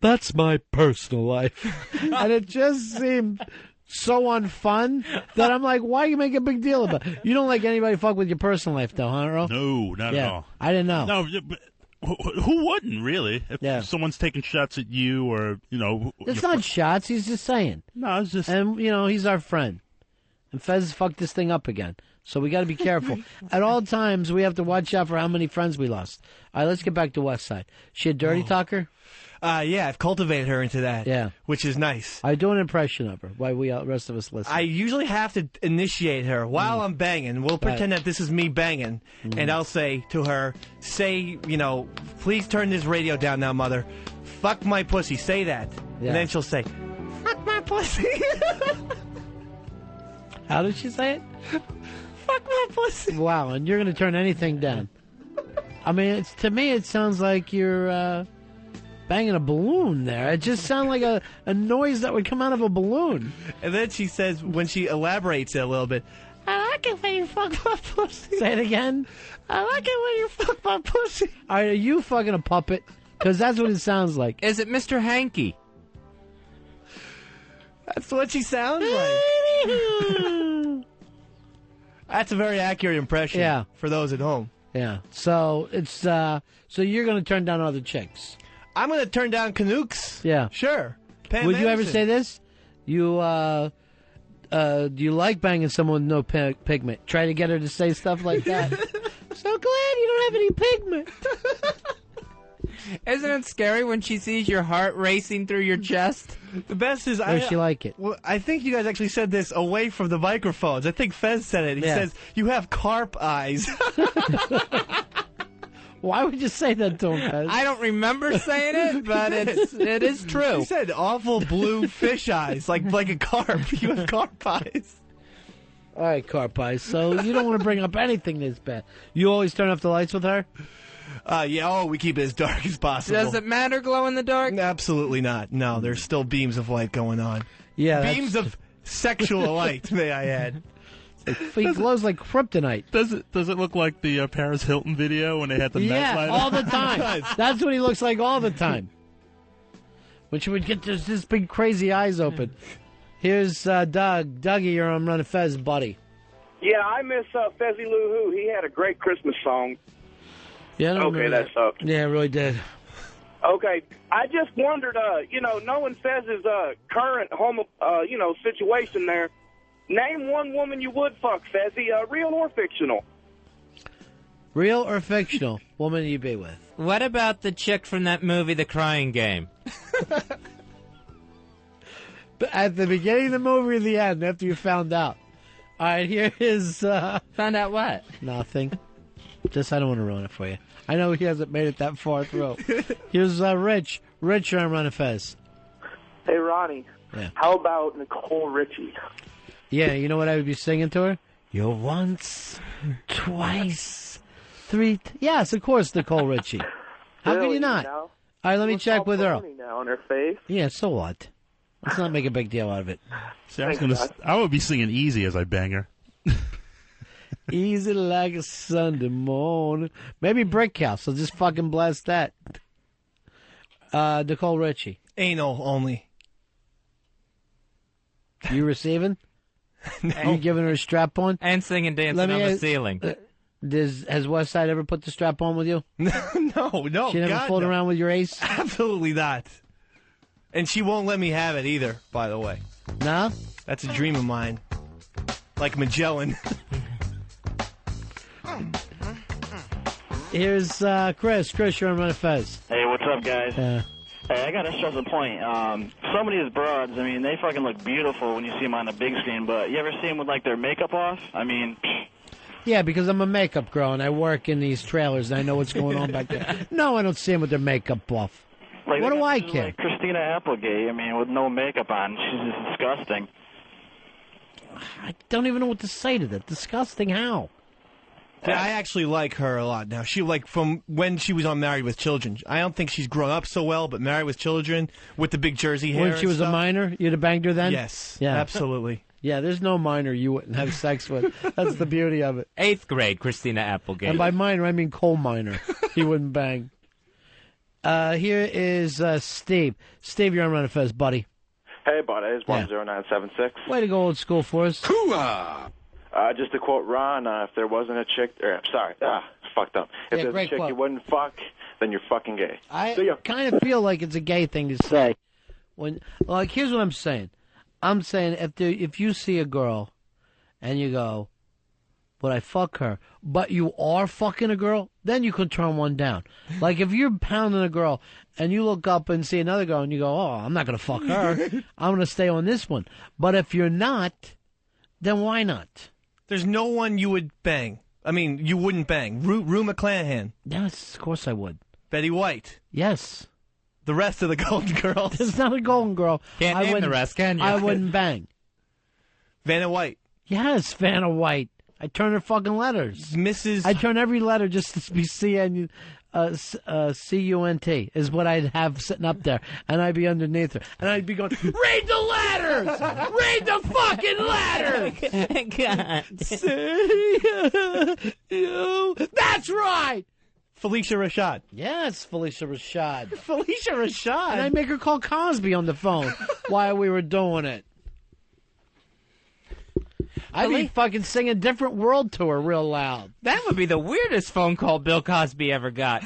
Speaker 2: "That's my personal life." And it just seemed so unfun that I'm like, why you make a big deal about it? You don't like anybody fuck with your personal life, though, huh, Earl?
Speaker 4: No, not at all.
Speaker 2: I didn't know.
Speaker 4: No, but who wouldn't, really? If someone's taking shots at you or,
Speaker 2: It's not shots. He's just saying.
Speaker 4: No, it's just...
Speaker 2: And, he's our friend. And Fez fucked this thing up again. So we got to be careful. At all times, we have to watch out for how many friends we lost. All right, let's get back to West Side. She a dirty talker?
Speaker 18: Yeah, I've cultivated her into that.
Speaker 2: Yeah.
Speaker 18: Which is nice.
Speaker 2: I do an impression of her while the rest of us listen.
Speaker 18: I usually have to initiate her while I'm banging. We'll pretend that this is me banging, and I'll say to her, please turn this radio down now, mother. Fuck my pussy. Say that.
Speaker 2: Yeah.
Speaker 18: And then she'll say, fuck my pussy.
Speaker 2: How did she say it?
Speaker 18: Fuck my pussy.
Speaker 2: Wow, and you're going to turn anything down. I mean, to me, it sounds like you're... banging a balloon there. It just sounded like a noise that would come out of a balloon.
Speaker 18: And then she says, when she elaborates it a little bit, I like it when you fuck my pussy.
Speaker 2: Say it again.
Speaker 18: I like it when you fuck my pussy.
Speaker 2: All right, are you fucking a puppet? Because that's what it sounds like.
Speaker 3: Is it Mr. Hanky?
Speaker 18: That's what she sounds like. That's a very accurate impression for those at home.
Speaker 2: Yeah. So it's so you're going to turn down other chicks.
Speaker 18: I'm going to turn down Canucks.
Speaker 2: Yeah.
Speaker 18: Sure. Pam
Speaker 2: Would you ever
Speaker 18: Anderson.
Speaker 2: say this? Do you like banging someone with no pigment? Try to get her to say stuff like that. So glad you don't have any pigment.
Speaker 3: Isn't it scary when she sees your heart racing through your chest?
Speaker 18: The best is
Speaker 2: Does she like it?
Speaker 18: Well, I think you guys actually said this away from the microphones. I think Fez said it. He says, you have carp eyes.
Speaker 2: Why would you say that to him, Fez?
Speaker 3: I don't remember saying it, but it is true.
Speaker 18: He said awful blue fish eyes, like a carp. You have carp eyes.
Speaker 2: All right, carp eyes. So you don't want to bring up anything this bad. You always turn off the lights with her?
Speaker 18: We keep it as dark as possible.
Speaker 3: Does it matter glow in the dark?
Speaker 18: Absolutely not. No, there's still beams of light going on.
Speaker 2: Yeah,
Speaker 18: beams of sexual light, may I add.
Speaker 2: He glows like kryptonite.
Speaker 4: Does it look like the Paris Hilton video when they had the Met light
Speaker 2: all
Speaker 4: on?
Speaker 2: the time. That's what he looks like all the time. When she would get this big crazy eyes open. Here's Doug. Dougie, you're on Ron and Fez, buddy.
Speaker 21: Yeah, I miss Fezzy Lou Who. He had a great Christmas song.
Speaker 2: Yeah, I don't
Speaker 21: Okay,
Speaker 2: remember
Speaker 21: that sucked.
Speaker 2: Yeah, it really did.
Speaker 21: Okay, I just wondered, knowing Fez's current situation there, name one woman you would fuck, Fezzy, real or fictional.
Speaker 2: Real or fictional woman you be with?
Speaker 3: What about the chick from that movie, The Crying Game?
Speaker 2: At the beginning of the movie or the end, after you found out? All right, here is...
Speaker 3: Found out what?
Speaker 2: Nothing. Just, I don't want to ruin it for you. I know he hasn't made it that far through. Here's Rich. Rich, you're on Ron and Fez.
Speaker 23: Hey, Ronnie.
Speaker 2: Yeah.
Speaker 23: How about Nicole Richie?
Speaker 2: Yeah, you know what I would be singing to her? You're once, twice, three... Yes, of course, Nicole Richie. How can you not? All right, let me check with Earl.
Speaker 23: Now on her face.
Speaker 2: Yeah, so what? Let's not make a big deal out of it.
Speaker 4: See, I would be singing Easy as I bang her.
Speaker 2: Easy like a Sunday morning. Maybe Brick House. I'll just fucking blast that. Nicole Richie.
Speaker 18: Anal only.
Speaker 2: You receiving?
Speaker 18: No.
Speaker 2: Are you giving her a strap on?
Speaker 3: And singing Dancing on the Ceiling.
Speaker 2: Has West Side ever put the strap on with you?
Speaker 18: No.
Speaker 2: She never fooled around with your ace?
Speaker 18: Absolutely not. And she won't let me have it either, by the way.
Speaker 2: No?
Speaker 18: That's a dream of mine. Like Magellan.
Speaker 2: Here's Chris. Chris, you're on Ron and Fez.
Speaker 8: Hey, what's up, guys? Hey, I got to stress a point. Some of these broads, I mean, they fucking look beautiful when you see them on the big screen, but you ever see them with, like, their makeup off? I mean...
Speaker 2: Yeah, because I'm a makeup girl, and I work in these trailers, and I know what's going on back there. No, I don't see them with their makeup off.
Speaker 8: Like,
Speaker 2: what do I care?
Speaker 8: Like Christina Applegate, I mean, with no makeup on. She's just disgusting.
Speaker 2: I don't even know what to say to that. Disgusting how?
Speaker 18: See, I actually like her a lot now. She from when she was on Married with Children. I don't think she's grown up so well, but Married with Children with the big jersey hair.
Speaker 2: When she was a minor, you'd have banged her then?
Speaker 18: Yes,
Speaker 2: yeah,
Speaker 18: absolutely.
Speaker 2: Yeah, there's no minor you wouldn't have sex with. That's the beauty of it.
Speaker 3: 8th grade, Christina Applegate.
Speaker 2: And by minor, I mean coal miner. He wouldn't bang. Here is Steve. Steve, you're on Ron and Fez, buddy.
Speaker 9: Hey, buddy. It's 10976.
Speaker 2: Way to go old school for us.
Speaker 9: Hoo-ah! Just to quote Ron, if there wasn't a chick... fucked up. If there's a chick you wouldn't fuck, then you're fucking gay.
Speaker 2: I kind of feel like it's a gay thing to say. Here's what I'm saying. I'm saying if you see a girl and you go, would I fuck her, but you are fucking a girl, then you could turn one down. Like if you're pounding a girl and you look up and see another girl and you go, oh, I'm not going to fuck her. I'm going to stay on this one. But if you're not, then why not?
Speaker 18: There's no one you would bang. I mean, you wouldn't bang. Rue McClanahan.
Speaker 2: Yes, of course I would.
Speaker 18: Betty White.
Speaker 2: Yes.
Speaker 18: The rest of the Golden Girls.
Speaker 2: It's not a Golden Girl.
Speaker 3: Can't name the rest, can you?
Speaker 2: I wouldn't bang.
Speaker 18: Vanna White.
Speaker 2: Yes, Vanna White. I turn her fucking letters. I turn every letter just to be C-U-N-T is what I'd have sitting up there. And I'd be underneath her. And I'd be going, read the letters! Read the fucking letters!
Speaker 3: God.
Speaker 2: See you. That's right!
Speaker 18: Felicia Rashad.
Speaker 2: Yes, Felicia Rashad.
Speaker 18: Felicia Rashad.
Speaker 2: And I'd make her call Cosby on the phone while we were doing it. I'd be fucking singing Different World to her real loud.
Speaker 3: That would be the weirdest phone call Bill Cosby ever got.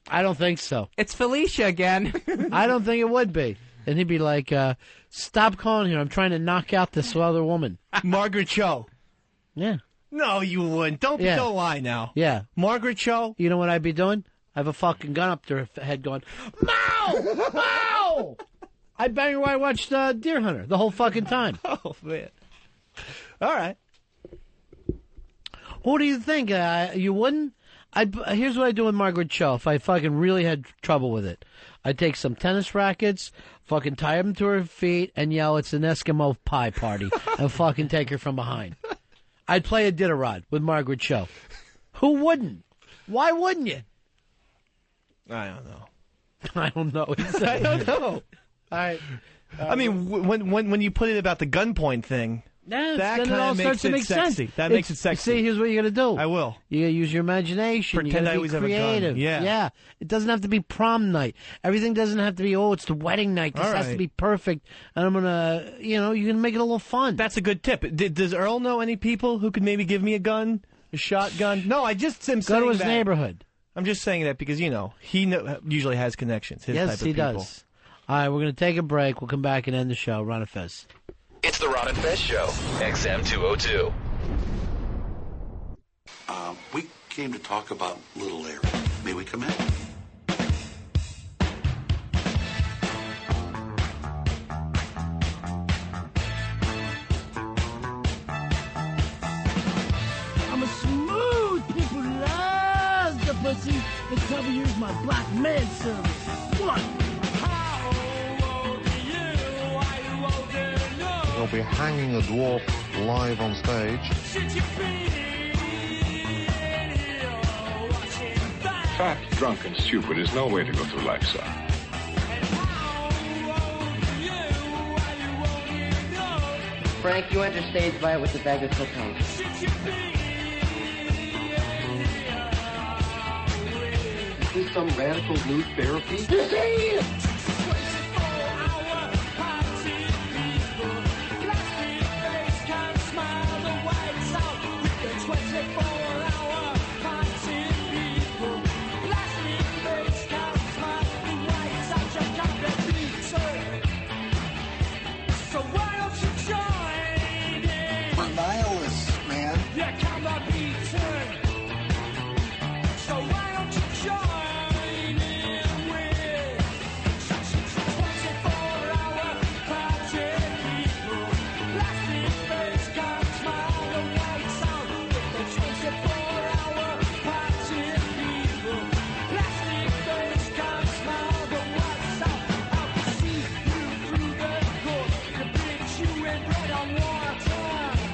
Speaker 2: I don't think so.
Speaker 3: It's Felicia again.
Speaker 2: I don't think it would be. And he'd be like, stop calling here. I'm trying to knock out this other woman.
Speaker 18: Margaret Cho.
Speaker 2: Yeah.
Speaker 18: No, you wouldn't. Don't lie now.
Speaker 2: Yeah.
Speaker 18: Margaret Cho.
Speaker 2: You know what I'd be doing? I have a fucking gun up to her head going, Mow! Mow! I'd bang her while I watched Deer Hunter the whole fucking time.
Speaker 18: Oh, man. All right.
Speaker 2: What do you think? You wouldn't? Here's what I do with Margaret Cho if I fucking really had trouble with it. I'd take some tennis rackets, fucking tie them to her feet, and yell, it's an Eskimo pie party, and fucking take her from behind. I'd play a Iditarod with Margaret Cho. Who wouldn't? Why wouldn't you?
Speaker 18: I don't know.
Speaker 2: I don't know.
Speaker 18: I don't know.
Speaker 2: All right.
Speaker 18: I mean, when you put it about the gunpoint thing,
Speaker 2: yeah,
Speaker 18: that
Speaker 2: then it all
Speaker 18: kind of
Speaker 2: starts to make
Speaker 18: sexy.
Speaker 2: sense.
Speaker 18: That makes it sexy.
Speaker 2: See, here's what you got to do.
Speaker 18: I will.
Speaker 2: You got to use your imagination.
Speaker 18: Pretend
Speaker 2: you
Speaker 18: I always
Speaker 2: be
Speaker 18: have a gun.
Speaker 2: creative.
Speaker 18: Yeah.
Speaker 2: It doesn't have to be prom night. Everything doesn't have to be, it's the wedding night. This has to be perfect. And I'm going to, you're going to make it a little fun.
Speaker 18: That's a good tip. Does Earl know any people who could maybe give me a gun? A shotgun? No, I just am saying
Speaker 2: Go to his
Speaker 18: that.
Speaker 2: neighborhood.
Speaker 18: I'm just saying that because, he usually has connections. His
Speaker 2: yes,
Speaker 18: type of
Speaker 2: he
Speaker 18: people.
Speaker 2: does. All right, we're going to take a break. We'll come back and end the show. Ron and Fez.
Speaker 19: It's the Ron and Fez Show, XM202.
Speaker 24: We
Speaker 10: came to talk about little Larry. May we come in?
Speaker 15: I'm a smooth people love the pussy. The cover here's my black man service. What?
Speaker 19: They'll be hanging a dwarf live on stage.
Speaker 24: Fat, drunk, and stupid is no way to go through life, sir.
Speaker 25: Frank, you enter stage right with the bag of cocaine. Is this some radical new therapy?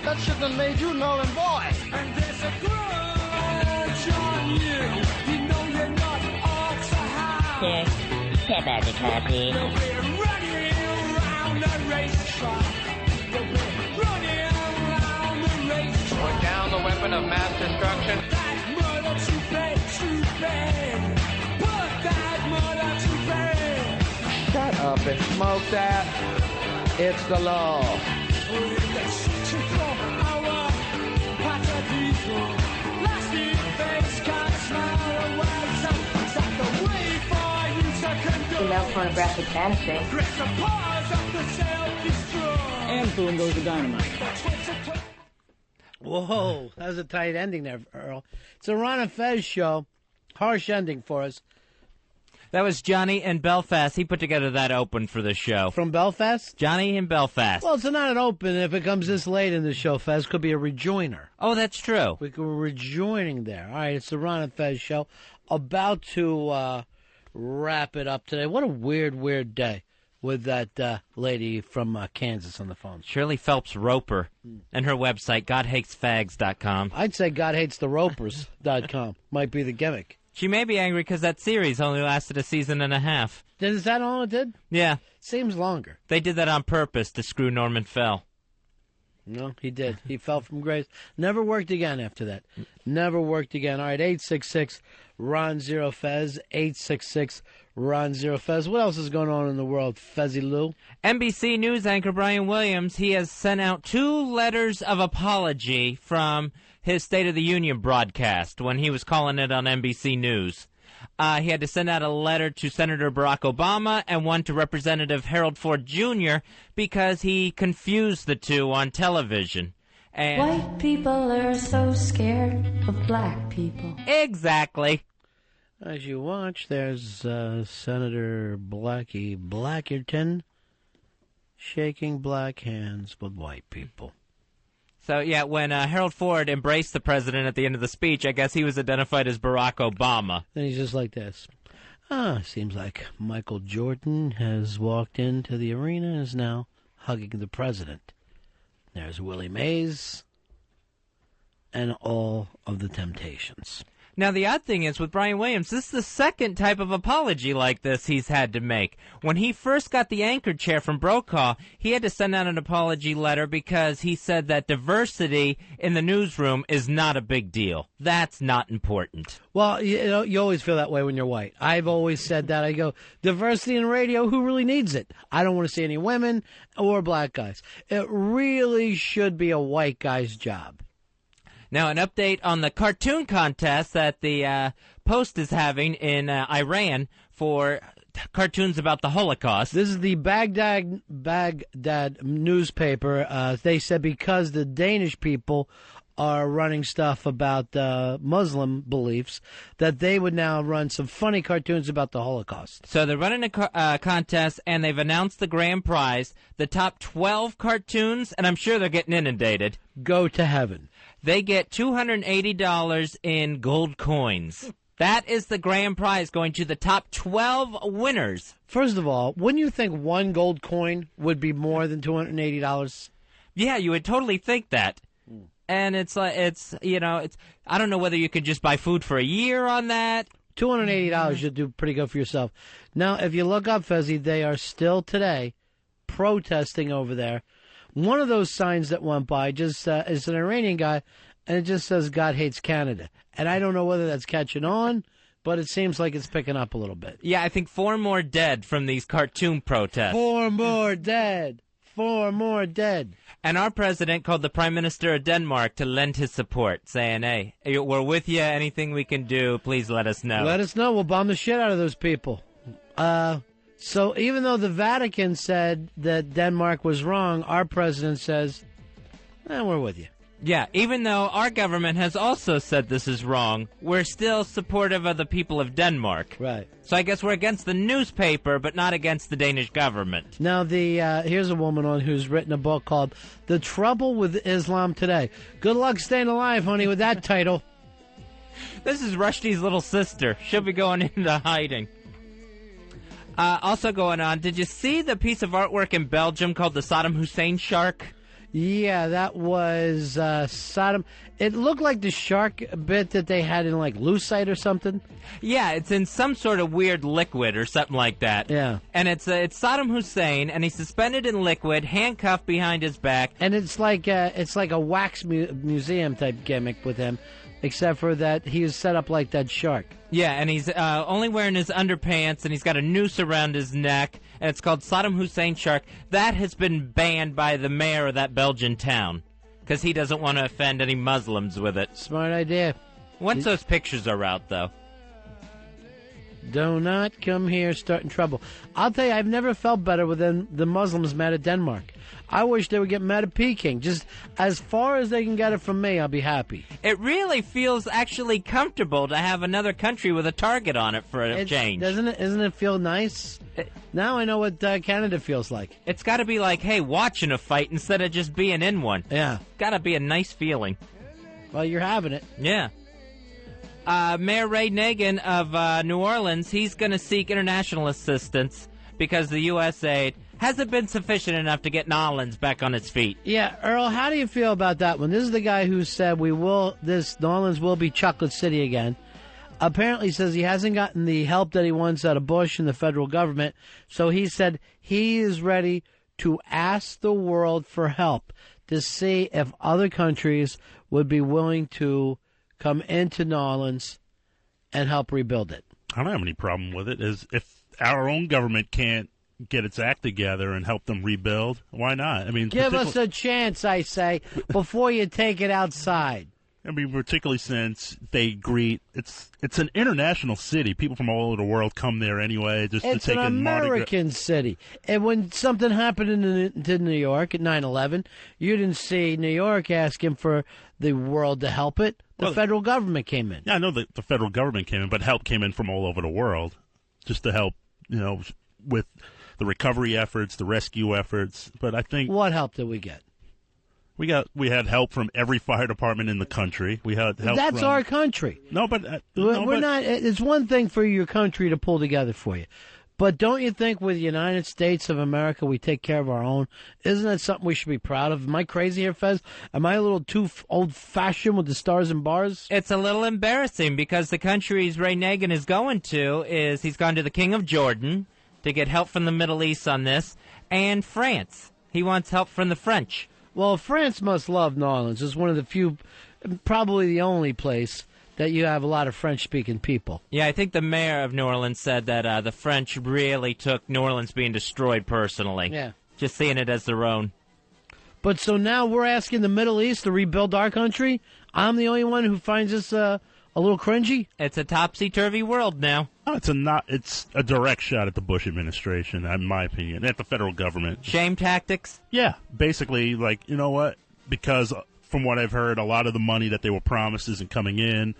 Speaker 15: That shouldn't have made you null and void. And there's a grudge on you. You know you're not ought to have.
Speaker 26: Yeah, step out the car, please.
Speaker 15: You'll be running around the racetrack. You'll be running around the racetrack.
Speaker 26: Put down the weapon of mass destruction.
Speaker 15: That murder to bed, to bed. Put that murder to bed.
Speaker 26: Shut up and smoke that. It's the law. Female pornographic fantasy.
Speaker 15: And boom goes the dynamite.
Speaker 2: Whoa, that was a tight ending there, Earl. It's a Ron and Fez show. Harsh ending for us.
Speaker 3: That was Johnny in Belfast. He put together that open for the show.
Speaker 2: From Belfast?
Speaker 3: Johnny in Belfast.
Speaker 2: Well, it's not an open. If it comes this late in the show, Fez, could be a rejoiner.
Speaker 3: Oh, that's true.
Speaker 2: We're rejoining there. All right, it's the Ron and Fez show. About to wrap it up today. What a weird day with that lady from Kansas on the phone.
Speaker 3: Shirley Phelps Roper and her website, GodHatesFags.com.
Speaker 2: I'd say GodHatesTheRopers.com might be the gimmick.
Speaker 3: She may be angry because that series only lasted a season and a half.
Speaker 2: Is that all it did?
Speaker 3: Yeah.
Speaker 2: Seems longer.
Speaker 3: They did that on purpose to screw Norman Fell.
Speaker 2: No, he did. He fell from grace. Never worked again after that. Never worked again. All right, 866-RON-0-FEZ, 866-RON-0-FEZ. What else is going on in the world, Fezzy Lou?
Speaker 3: NBC News anchor Brian Williams, he has sent out 2 letters of apology from his State of the Union broadcast when he was calling it on NBC News. He had to send out a letter to Senator Barack Obama and one to Representative Harold Ford Jr. because he confused the two on television. And
Speaker 27: white people are so scared of black people.
Speaker 3: Exactly.
Speaker 2: As you watch, there's Senator Blackie Blackerton shaking black hands with white people.
Speaker 3: So, yeah, when Harold Ford embraced the president at the end of the speech, I guess he was identified as Barack Obama.
Speaker 2: Then he's just like this. Seems like Michael Jordan has walked into the arena and is now hugging the president. There's Willie Mays and all of the Temptations.
Speaker 3: Now, the odd thing is, with Brian Williams, this is the second type of apology like this he's had to make. When he first got the anchor chair from Brokaw, he had to send out an apology letter because he said that diversity in the newsroom is not a big deal. That's not important.
Speaker 2: Well, you always feel that way when you're white. I've always said that. I go, diversity in radio, who really needs it? I don't want to see any women or black guys. It really should be a white guy's job.
Speaker 3: Now, an update on the cartoon contest that the Post is having in Iran for cartoons about the Holocaust.
Speaker 2: This is the Baghdad newspaper. They said because the Danish people are running stuff about Muslim beliefs, that they would now run some funny cartoons about the Holocaust.
Speaker 3: So they're running a contest, and they've announced the grand prize. The top 12 cartoons, and I'm sure they're getting inundated,
Speaker 2: go to heaven.
Speaker 3: They get $280 in gold coins. That is the grand prize going to the top 12 winners.
Speaker 2: First of all, wouldn't you think one gold coin would be more than $280?
Speaker 3: Yeah, you would totally think that. And it's like, I don't know whether you could just buy food for a year on that.
Speaker 2: $280, you'll do pretty good for yourself. Now, if you look up, Fezzi, they are still today protesting over there. One of those signs that went by just is an Iranian guy, and it just says God hates Canada. And I don't know whether that's catching on, but it seems like it's picking up a little bit.
Speaker 3: Yeah, I think 4 more dead from these cartoon protests.
Speaker 2: 4 more dead. 4 more dead.
Speaker 3: And our president called the Prime Minister of Denmark to lend his support, saying, hey, we're with you. Anything we can do, please let us know.
Speaker 2: Let us know. We'll bomb the shit out of those people. So even though the Vatican said that Denmark was wrong, our president says, we're with you.
Speaker 3: Yeah, even though our government has also said this is wrong, we're still supportive of the people of Denmark.
Speaker 2: Right.
Speaker 3: So I guess we're against the newspaper, but not against the Danish government.
Speaker 2: Now, here's a woman who's written a book called The Trouble with Islam Today. Good luck staying alive, honey, with that title.
Speaker 3: This is Rushdie's little sister. She'll be going into hiding. Also going on, did you see the piece of artwork in Belgium called the Saddam Hussein shark?
Speaker 2: Yeah, that was Saddam. It looked like the shark bit that they had in, like, Lucite or something.
Speaker 3: Yeah, it's in some sort of weird liquid or something like that.
Speaker 2: Yeah.
Speaker 3: And it's Saddam Hussein, and he's suspended in liquid, handcuffed behind his back.
Speaker 2: And it's like a wax museum type gimmick with him, except for that he's set up like that shark.
Speaker 3: Yeah, and he's only wearing his underpants, and he's got a noose around his neck, and it's called Saddam Hussein Shark. That has been banned by the mayor of that Belgian town, because he doesn't want to offend any Muslims with it.
Speaker 2: Smart idea.
Speaker 3: Once those pictures are out, though.
Speaker 2: Do not come here starting trouble. I'll tell you, I've never felt better when the Muslims mad at Denmark. I wish they would get mad at Peking. Just as far as they can get it from me, I'll be happy.
Speaker 3: It really feels actually comfortable to have another country with a target on it for a change.
Speaker 2: Doesn't it? Doesn't it feel nice? Now I know what Canada feels like.
Speaker 3: It's got to be like, hey, watching a fight instead of just being in one.
Speaker 2: Yeah.
Speaker 3: Got to be a nice feeling.
Speaker 2: Well, you're having it.
Speaker 3: Yeah. Mayor Ray Nagin of New Orleans, he's going to seek international assistance because the U.S. aid hasn't been sufficient enough to get New Orleans back on its feet.
Speaker 2: Yeah, Earl, how do you feel about that one? This is the guy who said New Orleans will be Chocolate City again. Apparently says he hasn't gotten the help that he wants out of Bush and the federal government, so he said he is ready to ask the world for help to see if other countries would be willing to come into New Orleans and help rebuild it.
Speaker 4: I don't have any problem with it. If our own government can't get its act together and help them rebuild, why not? I mean,
Speaker 2: give us a chance, I say, before you take it outside.
Speaker 4: I mean, particularly since they greet it's an international city. People from all over the world come there anyway. Just
Speaker 2: it's
Speaker 4: to take
Speaker 2: an American city. And when something happened to New York at 9/11, you didn't see New York asking for the world to help it. The federal government came in.
Speaker 4: Yeah, I know that the federal government came in, but help came in from all over the world, just to help, with the recovery efforts, the rescue efforts. But I think
Speaker 2: what help did we get?
Speaker 4: We had help from every fire department in the country. We had help.
Speaker 2: That's our country.
Speaker 4: No, but
Speaker 2: we're not. It's one thing for your country to pull together for you, but don't you think with the United States of America we take care of our own? Isn't that something we should be proud of? Am I crazy here, Fez? Am I a little too old-fashioned with the stars and bars?
Speaker 3: It's a little embarrassing because the countries Ray Nagin is going to he's gone to the King of Jordan to get help from the Middle East on this, and France. He wants help from the French.
Speaker 2: Well, France must love New Orleans. It's one of the few, probably the only place that you have a lot of French-speaking people.
Speaker 3: Yeah, I think the mayor of New Orleans said that the French really took New Orleans being destroyed personally.
Speaker 2: Yeah.
Speaker 3: Just seeing it as their own.
Speaker 2: But so now we're asking the Middle East to rebuild our country? I'm the only one who finds this a little cringy?
Speaker 3: It's a topsy-turvy world now.
Speaker 4: No, it's a direct shot at the Bush administration, in my opinion, at the federal government.
Speaker 3: Shame tactics?
Speaker 4: Yeah, basically, like, you know what? Because from what I've heard, a lot of the money that they were promised isn't coming in.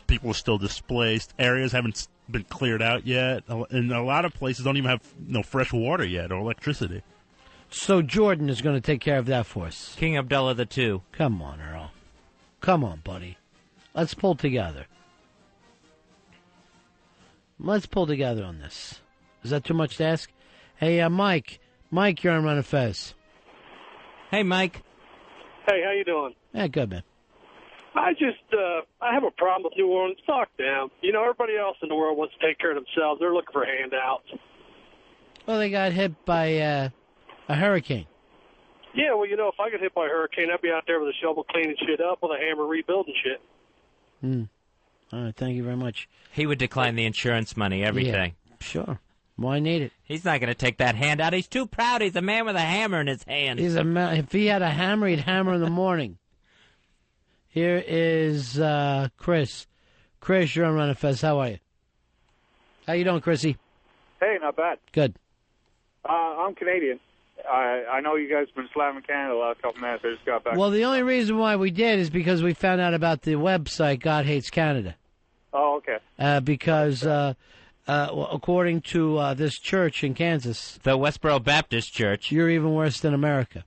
Speaker 4: People are still displaced. Areas haven't been cleared out yet. And a lot of places don't even have fresh water yet or electricity.
Speaker 2: So Jordan is going to take care of that for us.
Speaker 3: King Abdullah II.
Speaker 2: Come on, Earl. Come on, buddy. Let's pull together. Let's pull together on this. Is that too much to ask? Hey, Mike. Mike, you're on Ron and Fez.
Speaker 3: Hey, Mike.
Speaker 1: Hey, how you doing?
Speaker 2: Yeah, good, man.
Speaker 1: I have a problem with New Orleans. Fuck them. You know, everybody else in the world wants to take care of themselves. They're looking for handouts.
Speaker 2: Well, they got hit by a hurricane.
Speaker 1: Yeah, well, you know, if I get hit by a hurricane, I'd be out there with a shovel cleaning shit up, with a hammer rebuilding shit.
Speaker 2: All right, thank you very much.
Speaker 3: He would decline the insurance money, everything.
Speaker 2: Yeah, sure. Why need it?
Speaker 3: He's not going to take that handout. He's too proud. He's a man with a hammer in his hand.
Speaker 2: He's a man. If he had a hammer, he'd hammer in the morning. Here is Chris. Chris, you're on Ron and Fez. How are you? How you doing, Chrissy?
Speaker 17: Hey, not bad.
Speaker 2: Good.
Speaker 17: I'm Canadian. I know you guys have been slamming Canada the last couple minutes. I just got back.
Speaker 2: Well, the only reason why we did is because we found out about the website God Hates Canada.
Speaker 17: Oh, okay.
Speaker 2: Because according to this church in Kansas,
Speaker 3: the Westboro Baptist Church,
Speaker 2: you're even worse than America.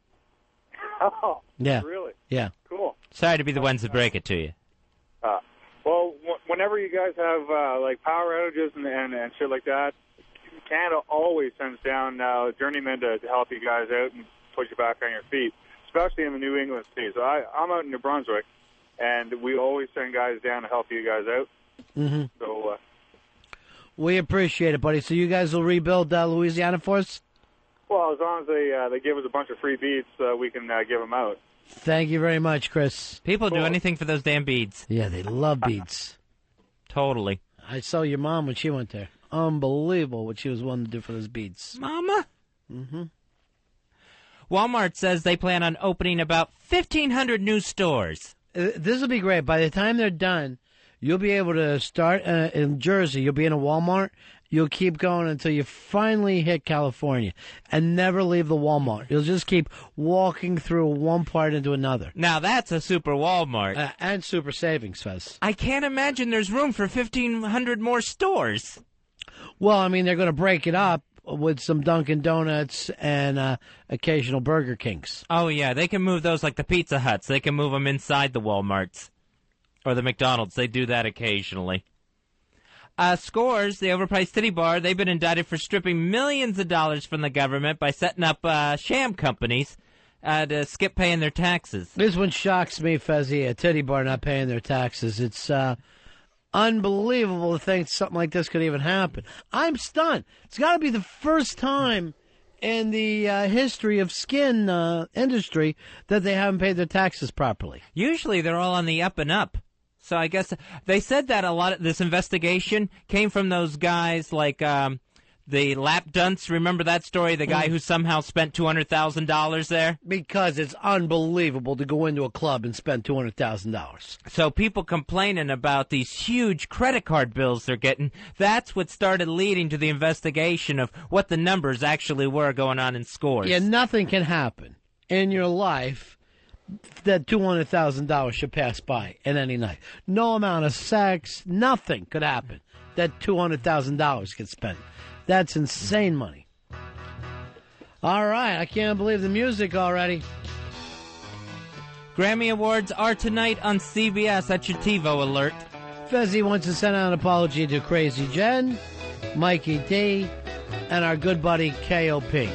Speaker 17: Oh,
Speaker 2: yeah.
Speaker 17: Really?
Speaker 2: Yeah.
Speaker 17: Cool.
Speaker 3: Sorry to be the ones that break it to you.
Speaker 17: Well, whenever you guys have like power outages and shit like that, Canada always sends down journeymen to help you guys out and put you back on your feet, especially in the New England states. So I'm out in New Brunswick, and we always send guys down to help you guys out.
Speaker 2: Mm-hmm.
Speaker 17: So
Speaker 2: we appreciate it, buddy. So you guys will rebuild Louisiana for us?
Speaker 17: Well, as long as they give us a bunch of free beads, we can give them out.
Speaker 2: Thank you very much, Chris.
Speaker 3: People do anything for those damn beads.
Speaker 2: Yeah, they love beads.
Speaker 3: Totally.
Speaker 2: I saw your mom when she went there. Unbelievable what she was willing to do for those beads.
Speaker 3: Mama?
Speaker 2: Mm-hmm.
Speaker 3: Walmart says they plan on opening about 1,500 new stores.
Speaker 2: This will be great. By the time they're done, you'll be able to start in Jersey. You'll be in a Walmart. You'll keep going until you finally hit California and never leave the Walmart. You'll just keep walking through one part into another.
Speaker 3: Now that's a super Walmart.
Speaker 2: And super savings, Fez.
Speaker 3: I can't imagine there's room for 1,500 more stores.
Speaker 2: Well, I mean, they're going to break it up with some Dunkin' Donuts and occasional Burger Kings.
Speaker 3: Oh, yeah. They can move those like the Pizza Huts. They can move them inside the Walmarts. Or the McDonald's. They do that occasionally. Scores, the overpriced titty bar, they've been indicted for stripping millions of dollars from the government by setting up sham companies to skip paying their taxes.
Speaker 2: This one shocks me, Fezzy, a titty bar not paying their taxes. It's unbelievable to think something like this could even happen. I'm stunned. It's got to be the first time in the history of skin industry that they haven't paid their taxes properly.
Speaker 3: Usually they're all on the up and up. So I guess they said that a lot of this investigation came from those guys like the lap dunce. Remember that story? The guy who somehow spent $200,000 there?
Speaker 2: Because it's unbelievable to go into a club and spend $200,000.
Speaker 3: So people complaining about these huge credit card bills they're getting, that's what started leading to the investigation of what the numbers actually were going on in Scores.
Speaker 2: Yeah, nothing can happen in your life that $200,000 should pass by in any night. No amount of sex, nothing could happen that $200,000 gets spent. That's insane money. All right, I can't believe the music already.
Speaker 3: Grammy Awards are tonight on CBS. That's your TiVo alert.
Speaker 2: Fezzy wants to send out an apology to Crazy Jen, Mikey D, and our good buddy KOP.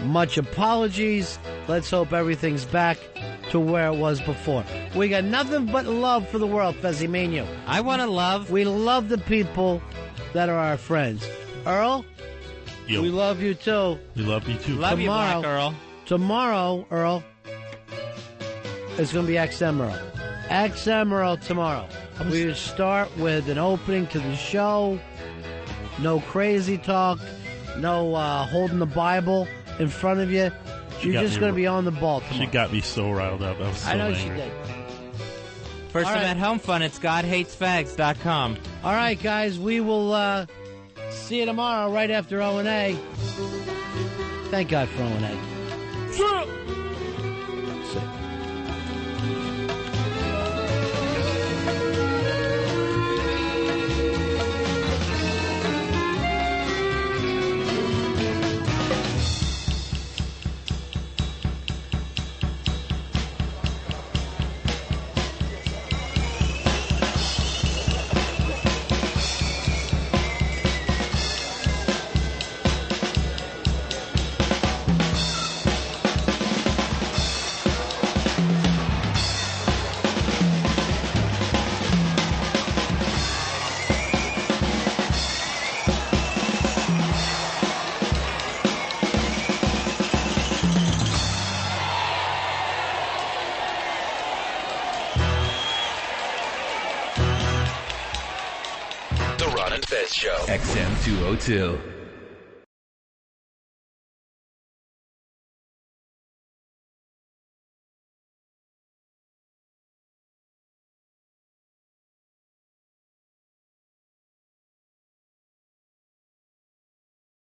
Speaker 2: Much apologies. Let's hope everything's back to where it was before. We got nothing but love for the world, Fezzy, me and you.
Speaker 3: I want to love.
Speaker 2: We love the people that are our friends. Earl,
Speaker 4: Yo.
Speaker 2: We love you too.
Speaker 4: We love you too.
Speaker 3: Love you, Black Earl.
Speaker 2: Tomorrow, Earl, it's going to be XM Earl. XM Earl tomorrow. We start with an opening to the show. No crazy talk. No holding the Bible in front of you. You're just going to be on the ball tomorrow.
Speaker 4: She got me so riled up. I was so
Speaker 2: I know
Speaker 4: angry.
Speaker 2: she did.
Speaker 3: First time at home fun, it's GodHatesFags.com.
Speaker 2: All right, guys, we will see you tomorrow right after O&A. Thank God for O&A.
Speaker 5: XM202.